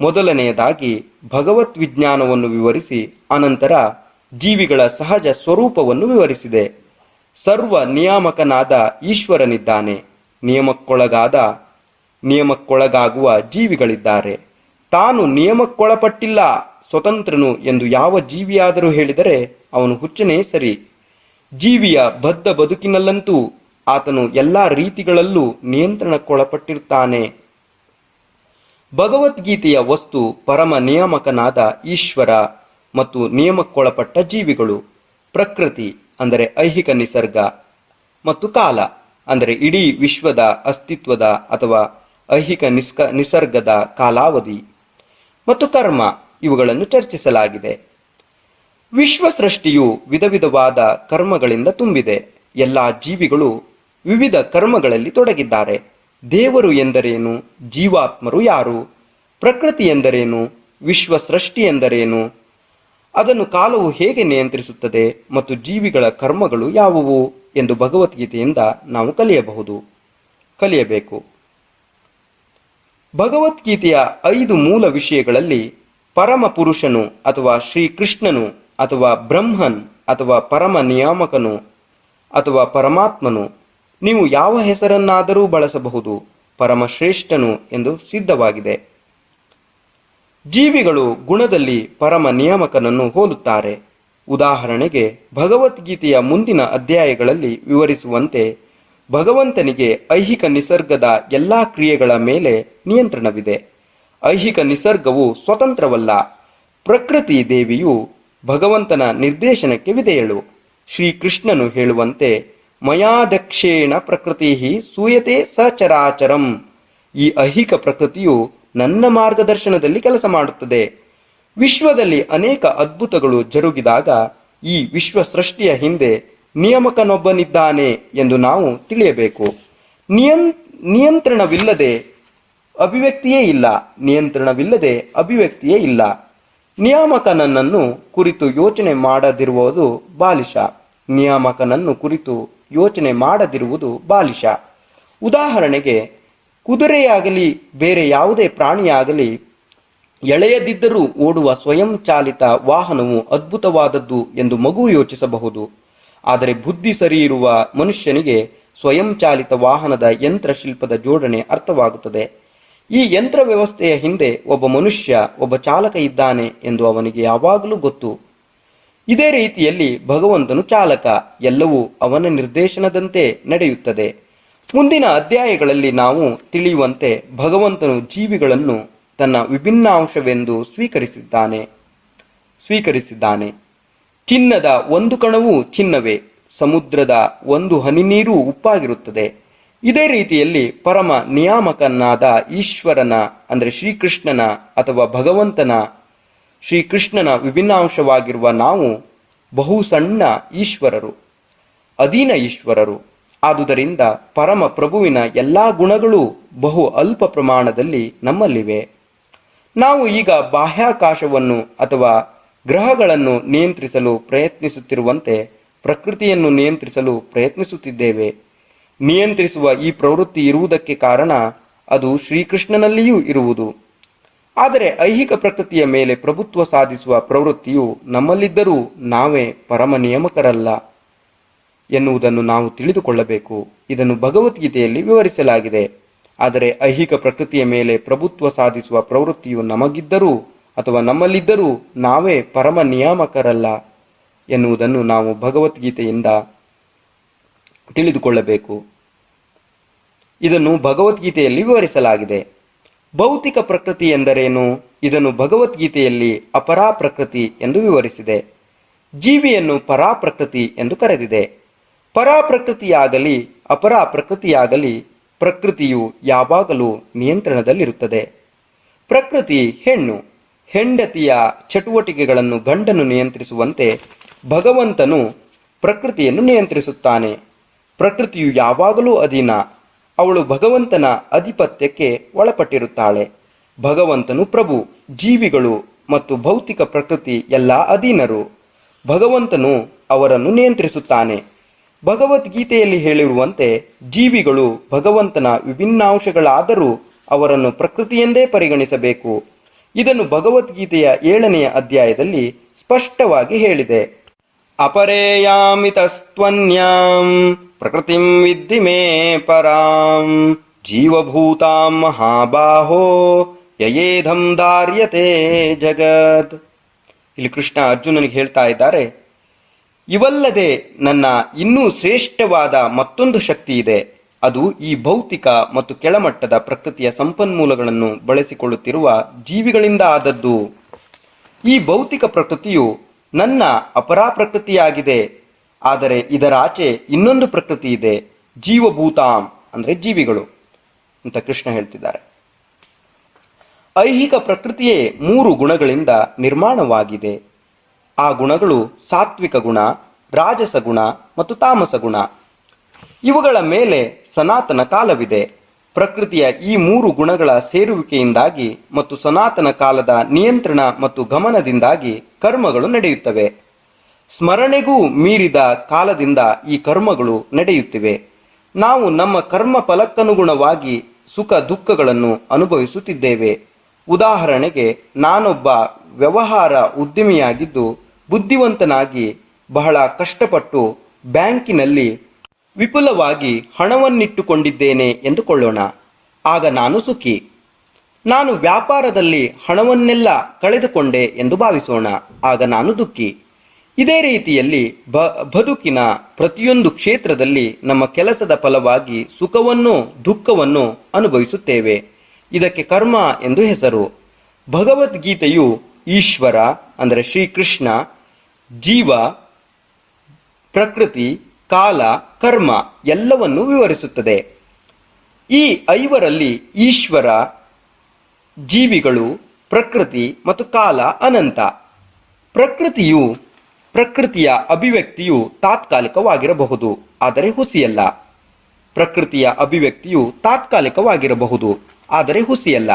ಮೊದಲನೆಯದಾಗಿ ಭಗವತ್ ವಿಜ್ಞಾನವನ್ನು ವಿವರಿಸಿ ಅನಂತರ ಜೀವಿಗಳ ಸಹಜ ಸ್ವರೂಪವನ್ನು ವಿವರಿಸಿದೆ. ಸರ್ವ ನಿಯಾಮಕನಾದ ಈಶ್ವರನಿದ್ದಾನೆ. ನಿಯಮಕ್ಕೊಳಗಾಗುವ ಜೀವಿಗಳಿದ್ದಾರೆ. ತಾನು ನಿಯಮಕ್ಕೊಳಪಟ್ಟಿಲ್ಲ, ಸ್ವತಂತ್ರನು ಎಂದು ಯಾವ ಜೀವಿಯಾದರೂ ಹೇಳಿದರೆ ಅವನು ಹುಚ್ಚನೇ ಸರಿ. ಜೀವಿಯ ಬದ್ಧ ಬದುಕಿನಲ್ಲಂತೂ ಆತನು ಎಲ್ಲ ರೀತಿಗಳಲ್ಲೂ ನಿಯಂತ್ರಣಕ್ಕೊಳಪಟ್ಟಿರುತ್ತಾನೆ. ಭಗವದ್ಗೀತೆಯ ವಸ್ತು ಪರಮ ನಿಯಾಮಕನಾದ ಈಶ್ವರ ಮತ್ತು ನಿಯಮಕ್ಕೊಳಪಟ್ಟ ಜೀವಿಗಳು, ಪ್ರಕೃತಿ ಅಂದರೆ ಐಹಿಕ ನಿಸರ್ಗ, ಮತ್ತು ಕಾಲ ಅಂದರೆ ಇಡೀ ವಿಶ್ವದ ಅಸ್ತಿತ್ವದ ಅಥವಾ ಐಹಿಕ ನಿಸರ್ಗದ ಕಾಲಾವಧಿ, ಮತ್ತು ಕರ್ಮ ಇವುಗಳನ್ನು ಚರ್ಚಿಸಲಾಗಿದೆ. ವಿಶ್ವ ಸೃಷ್ಟಿಯು ವಿಧ ವಿಧವಾದ ಕರ್ಮಗಳಿಂದ ತುಂಬಿದೆ. ಎಲ್ಲ ಜೀವಿಗಳು ವಿವಿಧ ಕರ್ಮಗಳಲ್ಲಿ ತೊಡಗಿದ್ದಾರೆ. ದೇವರು ಎಂದರೇನು? ಜೀವಾತ್ಮರು ಯಾರು? ಪ್ರಕೃತಿ ಎಂದರೇನು? ವಿಶ್ವ ಸೃಷ್ಟಿ ಎಂದರೇನು? ಅದನ್ನು ಕಾಲವು ಹೇಗೆ ನಿಯಂತ್ರಿಸುತ್ತದೆ ಮತ್ತು ಜೀವಿಗಳ ಕರ್ಮಗಳು ಯಾವುವು ಎಂದು ಭಗವದ್ಗೀತೆಯಿಂದ ನಾವು ಕಲಿಯಬೇಕು. ಭಗವದ್ಗೀತೆಯ 5 ಮೂಲ ವಿಷಯಗಳಲ್ಲಿ ಪರಮ ಪುರುಷನು ಅಥವಾ ಶ್ರೀಕೃಷ್ಣನು ಅಥವಾ ಬ್ರಹ್ಮನ್ ಅಥವಾ ಪರಮ ನಿಯಾಮಕನು ಅಥವಾ ಪರಮಾತ್ಮನು, ನೀವು ಯಾವ ಹೆಸರನ್ನಾದರೂ ಬಳಸಬಹುದು, ಪರಮಶ್ರೇಷ್ಠನು ಎಂದು ಸಿದ್ಧವಾಗಿದೆ. ಜೀವಿಗಳು ಗುಣದಲ್ಲಿ ಪರಮ ನಿಯಾಮಕನನ್ನು ಹೋಲುತ್ತಾರೆ. ಉದಾಹರಣೆಗೆ ಭಗವದ್ಗೀತೆಯ ಮುಂದಿನ ಅಧ್ಯಾಯಗಳಲ್ಲಿ ವಿವರಿಸುವಂತೆ ಭಗವಂತನಿಗೆ ಐಹಿಕ ನಿಸರ್ಗದ ಎಲ್ಲ ಕ್ರಿಯೆಗಳ ಮೇಲೆ ನಿಯಂತ್ರಣವಿದೆ. ಐಹಿಕ ನಿಸರ್ಗವು ಸ್ವತಂತ್ರವಲ್ಲ. ಪ್ರಕೃತಿ ದೇವಿಯು ಭಗವಂತನ ನಿರ್ದೇಶನಕ್ಕೆ ವಿಧೇಯಳು. ಶ್ರೀಕೃಷ್ಣನು ಹೇಳುವಂತೆ, ಮಯಾದಕ್ಷೇಣ ಪ್ರಕೃತಿ ಸೂಯತೆ ಸಚರಾಚರಂ. ಈ ಐಹಿಕ ಪ್ರಕೃತಿಯು ನನ್ನ ಮಾರ್ಗದರ್ಶನದಲ್ಲಿ ಕೆಲಸ ಮಾಡುತ್ತದೆ. ವಿಶ್ವದಲ್ಲಿ ಅನೇಕ ಅದ್ಭುತಗಳು ಜರುಗಿದಾಗ ಈ ವಿಶ್ವ ಸೃಷ್ಟಿಯ ಹಿಂದೆ ನಿಯಾಮಕನೊಬ್ಬನಿದ್ದಾನೆ ಎಂದು ನಾವು ತಿಳಿಯಬೇಕು. ನಿಯಂತ್ರಣವಿಲ್ಲದೆ ಅಭಿವ್ಯಕ್ತಿಯೇ ಇಲ್ಲ. ನಿಯಾಮಕನನ್ನು ಕುರಿತು ಯೋಚನೆ ಮಾಡದಿರುವುದು ಬಾಲಿಶ. ಉದಾಹರಣೆಗೆ, ಕುದುರೆಯಾಗಲಿ ಬೇರೆ ಯಾವುದೇ ಪ್ರಾಣಿಯಾಗಲಿ ಎಳೆಯದಿದ್ದರೂ ಓಡುವ ಸ್ವಯಂಚಾಲಿತ ವಾಹನವು ಅದ್ಭುತವಾದದ್ದು ಎಂದು ಮಗು ಯೋಚಿಸಬಹುದು. ಆದರೆ ಬುದ್ಧಿ ಸರಿಯಿರುವ ಮನುಷ್ಯನಿಗೆ ಸ್ವಯಂಚಾಲಿತ ವಾಹನದ ಯಂತ್ರಶಿಲ್ಪದ ಜೋಡಣೆ ಅರ್ಥವಾಗುತ್ತದೆ. ಈ ಯಂತ್ರ ವ್ಯವಸ್ಥೆಯ ಹಿಂದೆ ಒಬ್ಬ ಮನುಷ್ಯ, ಒಬ್ಬ ಚಾಲಕ ಇದ್ದಾನೆ ಎಂದು ಅವನಿಗೆ ಯಾವಾಗಲೂ ಗೊತ್ತು. ಇದೇ ರೀತಿಯಲ್ಲಿ ಭಗವಂತನು ಚಾಲಕ. ಎಲ್ಲವೂ ಅವನ ನಿರ್ದೇಶನದಂತೆ ನಡೆಯುತ್ತದೆ. ಮುಂದಿನ ಅಧ್ಯಾಯಗಳಲ್ಲಿ ನಾವು ತಿಳಿಯುವಂತೆ ಭಗವಂತನು ಜೀವಿಗಳನ್ನು ತನ್ನ ವಿಭಿನ್ನಾಂಶವೆಂದು ಸ್ವೀಕರಿಸಿದ್ದಾನೆ. ಚಿನ್ನದ ಒಂದು ಕಣವು ಚಿನ್ನವೇ, ಸಮುದ್ರದ ಒಂದು ಹನಿ ನೀರು ಉಪ್ಪಾಗಿರುತ್ತದೆ. ಇದೇ ರೀತಿಯಲ್ಲಿ ಪರಮ ನಿಯಾಮಕನಾದ ಈಶ್ವರನ ಅಂದರೆ ಶ್ರೀಕೃಷ್ಣನ ಅಥವಾ ಶ್ರೀಕೃಷ್ಣನ ವಿಭಿನ್ನಾಂಶವಾಗಿರುವ ನಾವು ಬಹು ಸಣ್ಣ ಈಶ್ವರರು, ಅಧೀನ ಈಶ್ವರರು. ಆದುದರಿಂದ ಪರಮ ಪ್ರಭುವಿನ ಎಲ್ಲ ಗುಣಗಳು ಬಹು ಅಲ್ಪ ಪ್ರಮಾಣದಲ್ಲಿ ನಮ್ಮಲ್ಲಿವೆ. ನಾವು ಈಗ ಬಾಹ್ಯಾಕಾಶವನ್ನು ಅಥವಾ ಗ್ರಹಗಳನ್ನು ನಿಯಂತ್ರಿಸಲು ಪ್ರಯತ್ನಿಸುತ್ತಿರುವಂತೆ ಪ್ರಕೃತಿಯನ್ನು ನಿಯಂತ್ರಿಸಲು ಪ್ರಯತ್ನಿಸುತ್ತಿದ್ದೇವೆ. ನಿಯಂತ್ರಿಸುವ ಈ ಪ್ರವೃತ್ತಿ ಇರುವುದಕ್ಕೆ ಕಾರಣ ಅದು ಶ್ರೀಕೃಷ್ಣನಲ್ಲಿಯೂ ಇರುವುದು. ಆದರೆ ಐಹಿಕ ಪ್ರಕೃತಿಯ ಮೇಲೆ ಪ್ರಭುತ್ವ ಸಾಧಿಸುವ ಪ್ರವೃತ್ತಿಯು ನಮ್ಮಲ್ಲಿದ್ದರೂ ನಾವೇ ಪರಮ ನಿಯಾಮಕರಲ್ಲ ಎನ್ನುವುದನ್ನು ನಾವು ತಿಳಿದುಕೊಳ್ಳಬೇಕು. ಇದನ್ನು ಭಗವದ್ಗೀತೆಯಲ್ಲಿ ವಿವರಿಸಲಾಗಿದೆ. ಆದರೆ ಐಹಿಕ ಪ್ರಕೃತಿಯ ಮೇಲೆ ಪ್ರಭುತ್ವ ಸಾಧಿಸುವ ಪ್ರವೃತ್ತಿಯು ನಮಗಿದ್ದರೂ ಅಥವಾ ನಮ್ಮಲ್ಲಿದ್ದರೂ ನಾವೇ ಪರಮ ನಿಯಾಮಕರಲ್ಲ ಎನ್ನುವುದನ್ನು ನಾವು ಭಗವದ್ಗೀತೆಯಿಂದ ತಿಳಿದುಕೊಳ್ಳಬೇಕು. ಇದನ್ನು ಭಗವದ್ಗೀತೆಯಲ್ಲಿ ವಿವರಿಸಲಾಗಿದೆ. ಭೌತಿಕ ಪ್ರಕೃತಿ ಎಂದರೇನು? ಇದನ್ನು ಭಗವದ್ಗೀತೆಯಲ್ಲಿ ಅಪರಾ ಪ್ರಕೃತಿ ಎಂದು ವಿವರಿಸಿದೆ. ಜೀವಿಯನ್ನು ಪರಾಪ್ರಕೃತಿ ಎಂದು ಕರೆದಿದೆ. ಪರಾಪ್ರಕೃತಿಯಾಗಲಿ ಅಪರಾ ಪ್ರಕೃತಿಯಾಗಲಿ ಪ್ರಕೃತಿಯು ಯಾವಾಗಲೂ ನಿಯಂತ್ರಣದಲ್ಲಿರುತ್ತದೆ. ಪ್ರಕೃತಿ ಹೆಣ್ಣು. ಹೆಂಡತಿಯ ಚಟುವಟಿಕೆಗಳನ್ನು ಗಂಡನು ನಿಯಂತ್ರಿಸುವಂತೆ ಭಗವಂತನು ಪ್ರಕೃತಿಯನ್ನು ನಿಯಂತ್ರಿಸುತ್ತಾನೆ. ಪ್ರಕೃತಿಯು ಯಾವಾಗಲೂ ಅಧೀನ. ಅವಳು ಭಗವಂತನ ಅಧಿಪತ್ಯಕ್ಕೆ ಒಳಪಟ್ಟಿರುತ್ತಾಳೆ. ಭಗವಂತನು ಪ್ರಭು. ಜೀವಿಗಳು ಮತ್ತು ಭೌತಿಕ ಪ್ರಕೃತಿ ಎಲ್ಲ ಅಧೀನರು. ಭಗವಂತನು ಅವರನ್ನು ನಿಯಂತ್ರಿಸುತ್ತಾನೆ. ಭಗವದ್ಗೀತೆಯಲ್ಲಿ ಹೇಳಿರುವಂತೆ ಜೀವಿಗಳು ಭಗವಂತನ ವಿಭಿನ್ನಾಂಶಗಳಾದರೂ ಅವರನ್ನು ಪ್ರಕೃತಿಯೆಂದೇ ಪರಿಗಣಿಸಬೇಕು. ಇದನ್ನು ಭಗವದ್ಗೀತೆಯ 7ನೇ ಅಧ್ಯಾಯದಲ್ಲಿ ಸ್ಪಷ್ಟವಾಗಿ ಹೇಳಿದೆ. ಅಪರೇಯಾಮಿತಸ್ತ್ವನ್ಯಾಂ ಪ್ರಕೃತಿಂ ವಿದ್ಧಿ ಮೇ ಪರಾಂ ಜೀವಭೂತಾಂ ಮಹಾಬಾಹೋ ಯಯೇಧಂ ದಾರ್ಯತೆ ಜಗತ್. ಇಲ್ಲಿ ಕೃಷ್ಣ ಅರ್ಜುನನಿಗೆ ಹೇಳ್ತಾ ಇದ್ದಾರೆ, ಇವಲ್ಲದೆ ನನ್ನ ಇನ್ನೂ ಶ್ರೇಷ್ಠವಾದ ಮತ್ತೊಂದು ಶಕ್ತಿ ಇದೆ. ಅದು ಈ ಭೌತಿಕ ಮತ್ತು ಕೆಳಮಟ್ಟದ ಪ್ರಕೃತಿಯ ಸಂಪನ್ಮೂಲಗಳನ್ನು ಬಳಸಿಕೊಳ್ಳುತ್ತಿರುವ ಜೀವಿಗಳಿಂದ ಆದದ್ದು. ಈ ಭೌತಿಕ ಪ್ರಕೃತಿಯು ನನ್ನ ಅಪರಾ ಪ್ರಕೃತಿಯಾಗಿದೆ. ಆದರೆ ಇದರಾಚೆ ಇನ್ನೊಂದು ಪ್ರಕೃತಿ ಇದೆ, ಜೀವಭೂತಾಂ ಅಂದರೆ ಜೀವಿಗಳು ಅಂತ ಕೃಷ್ಣ ಹೇಳ್ತಿದ್ದಾರೆ. ಐಹಿಕ ಪ್ರಕೃತಿಯೇ 3 ಗುಣಗಳಿಂದ ನಿರ್ಮಾಣವಾಗಿದೆ. ಆ ಗುಣಗಳು ಸಾತ್ವಿಕ ಗುಣ, ರಾಜಸ ಗುಣ ಮತ್ತು ತಾಮಸ ಗುಣ. ಇವುಗಳ ಮೇಲೆ ಸನಾತನ ಕಾಲವಿದೆ. ಪ್ರಕೃತಿಯ ಈ 3 ಗುಣಗಳ ಸೇರುವಿಕೆಯಿಂದಾಗಿ ಮತ್ತು ಸನಾತನ ಕಾಲದ ನಿಯಂತ್ರಣ ಮತ್ತು ಗಮನದಿಂದಾಗಿ ಕರ್ಮಗಳು ನಡೆಯುತ್ತವೆ. ಸ್ಮರಣೆಗೂ ಮೀರಿದ ಕಾಲದಿಂದ ಈ ಕರ್ಮಗಳು ನಡೆಯುತ್ತಿವೆ. ನಾವು ನಮ್ಮ ಕರ್ಮ ಫಲಕ್ಕನುಗುಣವಾಗಿ ಸುಖ ದುಃಖಗಳನ್ನು ಅನುಭವಿಸುತ್ತಿದ್ದೇವೆ. ಉದಾಹರಣೆಗೆ, ನಾನೊಬ್ಬ ವ್ಯವಹಾರ ಉದ್ಯಮಿಯಾಗಿದ್ದು ಬುದ್ಧಿವಂತನಾಗಿ ಬಹಳ ಕಷ್ಟಪಟ್ಟು ಬ್ಯಾಂಕಿನಲ್ಲಿ ವಿಪುಲವಾಗಿ ಹಣವನ್ನಿಟ್ಟುಕೊಂಡಿದ್ದೇನೆ ಎಂದುಕೊಳ್ಳೋಣ. ಆಗ ನಾನು ಸುಖಿ. ನಾನು ವ್ಯಾಪಾರದಲ್ಲಿ ಹಣವನ್ನೆಲ್ಲ ಕಳೆದುಕೊಂಡೆ ಎಂದು ಭಾವಿಸೋಣ. ಆಗ ನಾನು ದುಃಖಿ. ಇದೇ ರೀತಿಯಲ್ಲಿ ಬದುಕಿನ ಪ್ರತಿಯೊಂದು ಕ್ಷೇತ್ರದಲ್ಲಿ ನಮ್ಮ ಕೆಲಸದ ಫಲವಾಗಿ ಸುಖವನ್ನು ದುಃಖವನ್ನು ಅನುಭವಿಸುತ್ತೇವೆ. ಇದಕ್ಕೆ ಕರ್ಮ ಎಂದು ಹೆಸರು. ಭಗವದ್ಗೀತೆಯು ಈಶ್ವರ ಅಂದರೆ ಶ್ರೀಕೃಷ್ಣ, ಜೀವ, ಪ್ರಕೃತಿ, ಕಾಲ, ಕರ್ಮ ಎಲ್ಲವನ್ನೂ ವಿವರಿಸುತ್ತದೆ. ಈ 5ರಲ್ಲಿ ಈಶ್ವರ, ಜೀವಿಗಳು, ಪ್ರಕೃತಿ ಮತ್ತು ಕಾಲ ಅನಂತ. ಪ್ರಕೃತಿಯ ಅಭಿವ್ಯಕ್ತಿಯು ತಾತ್ಕಾಲಿಕವಾಗಿರಬಹುದು, ಆದರೆ ಹುಸಿಯಲ್ಲ. ಪ್ರಕೃತಿಯ ಅಭಿವ್ಯಕ್ತಿಯು ತಾತ್ಕಾಲಿಕವಾಗಿರಬಹುದು, ಆದರೆ ಹುಸಿಯಲ್ಲ.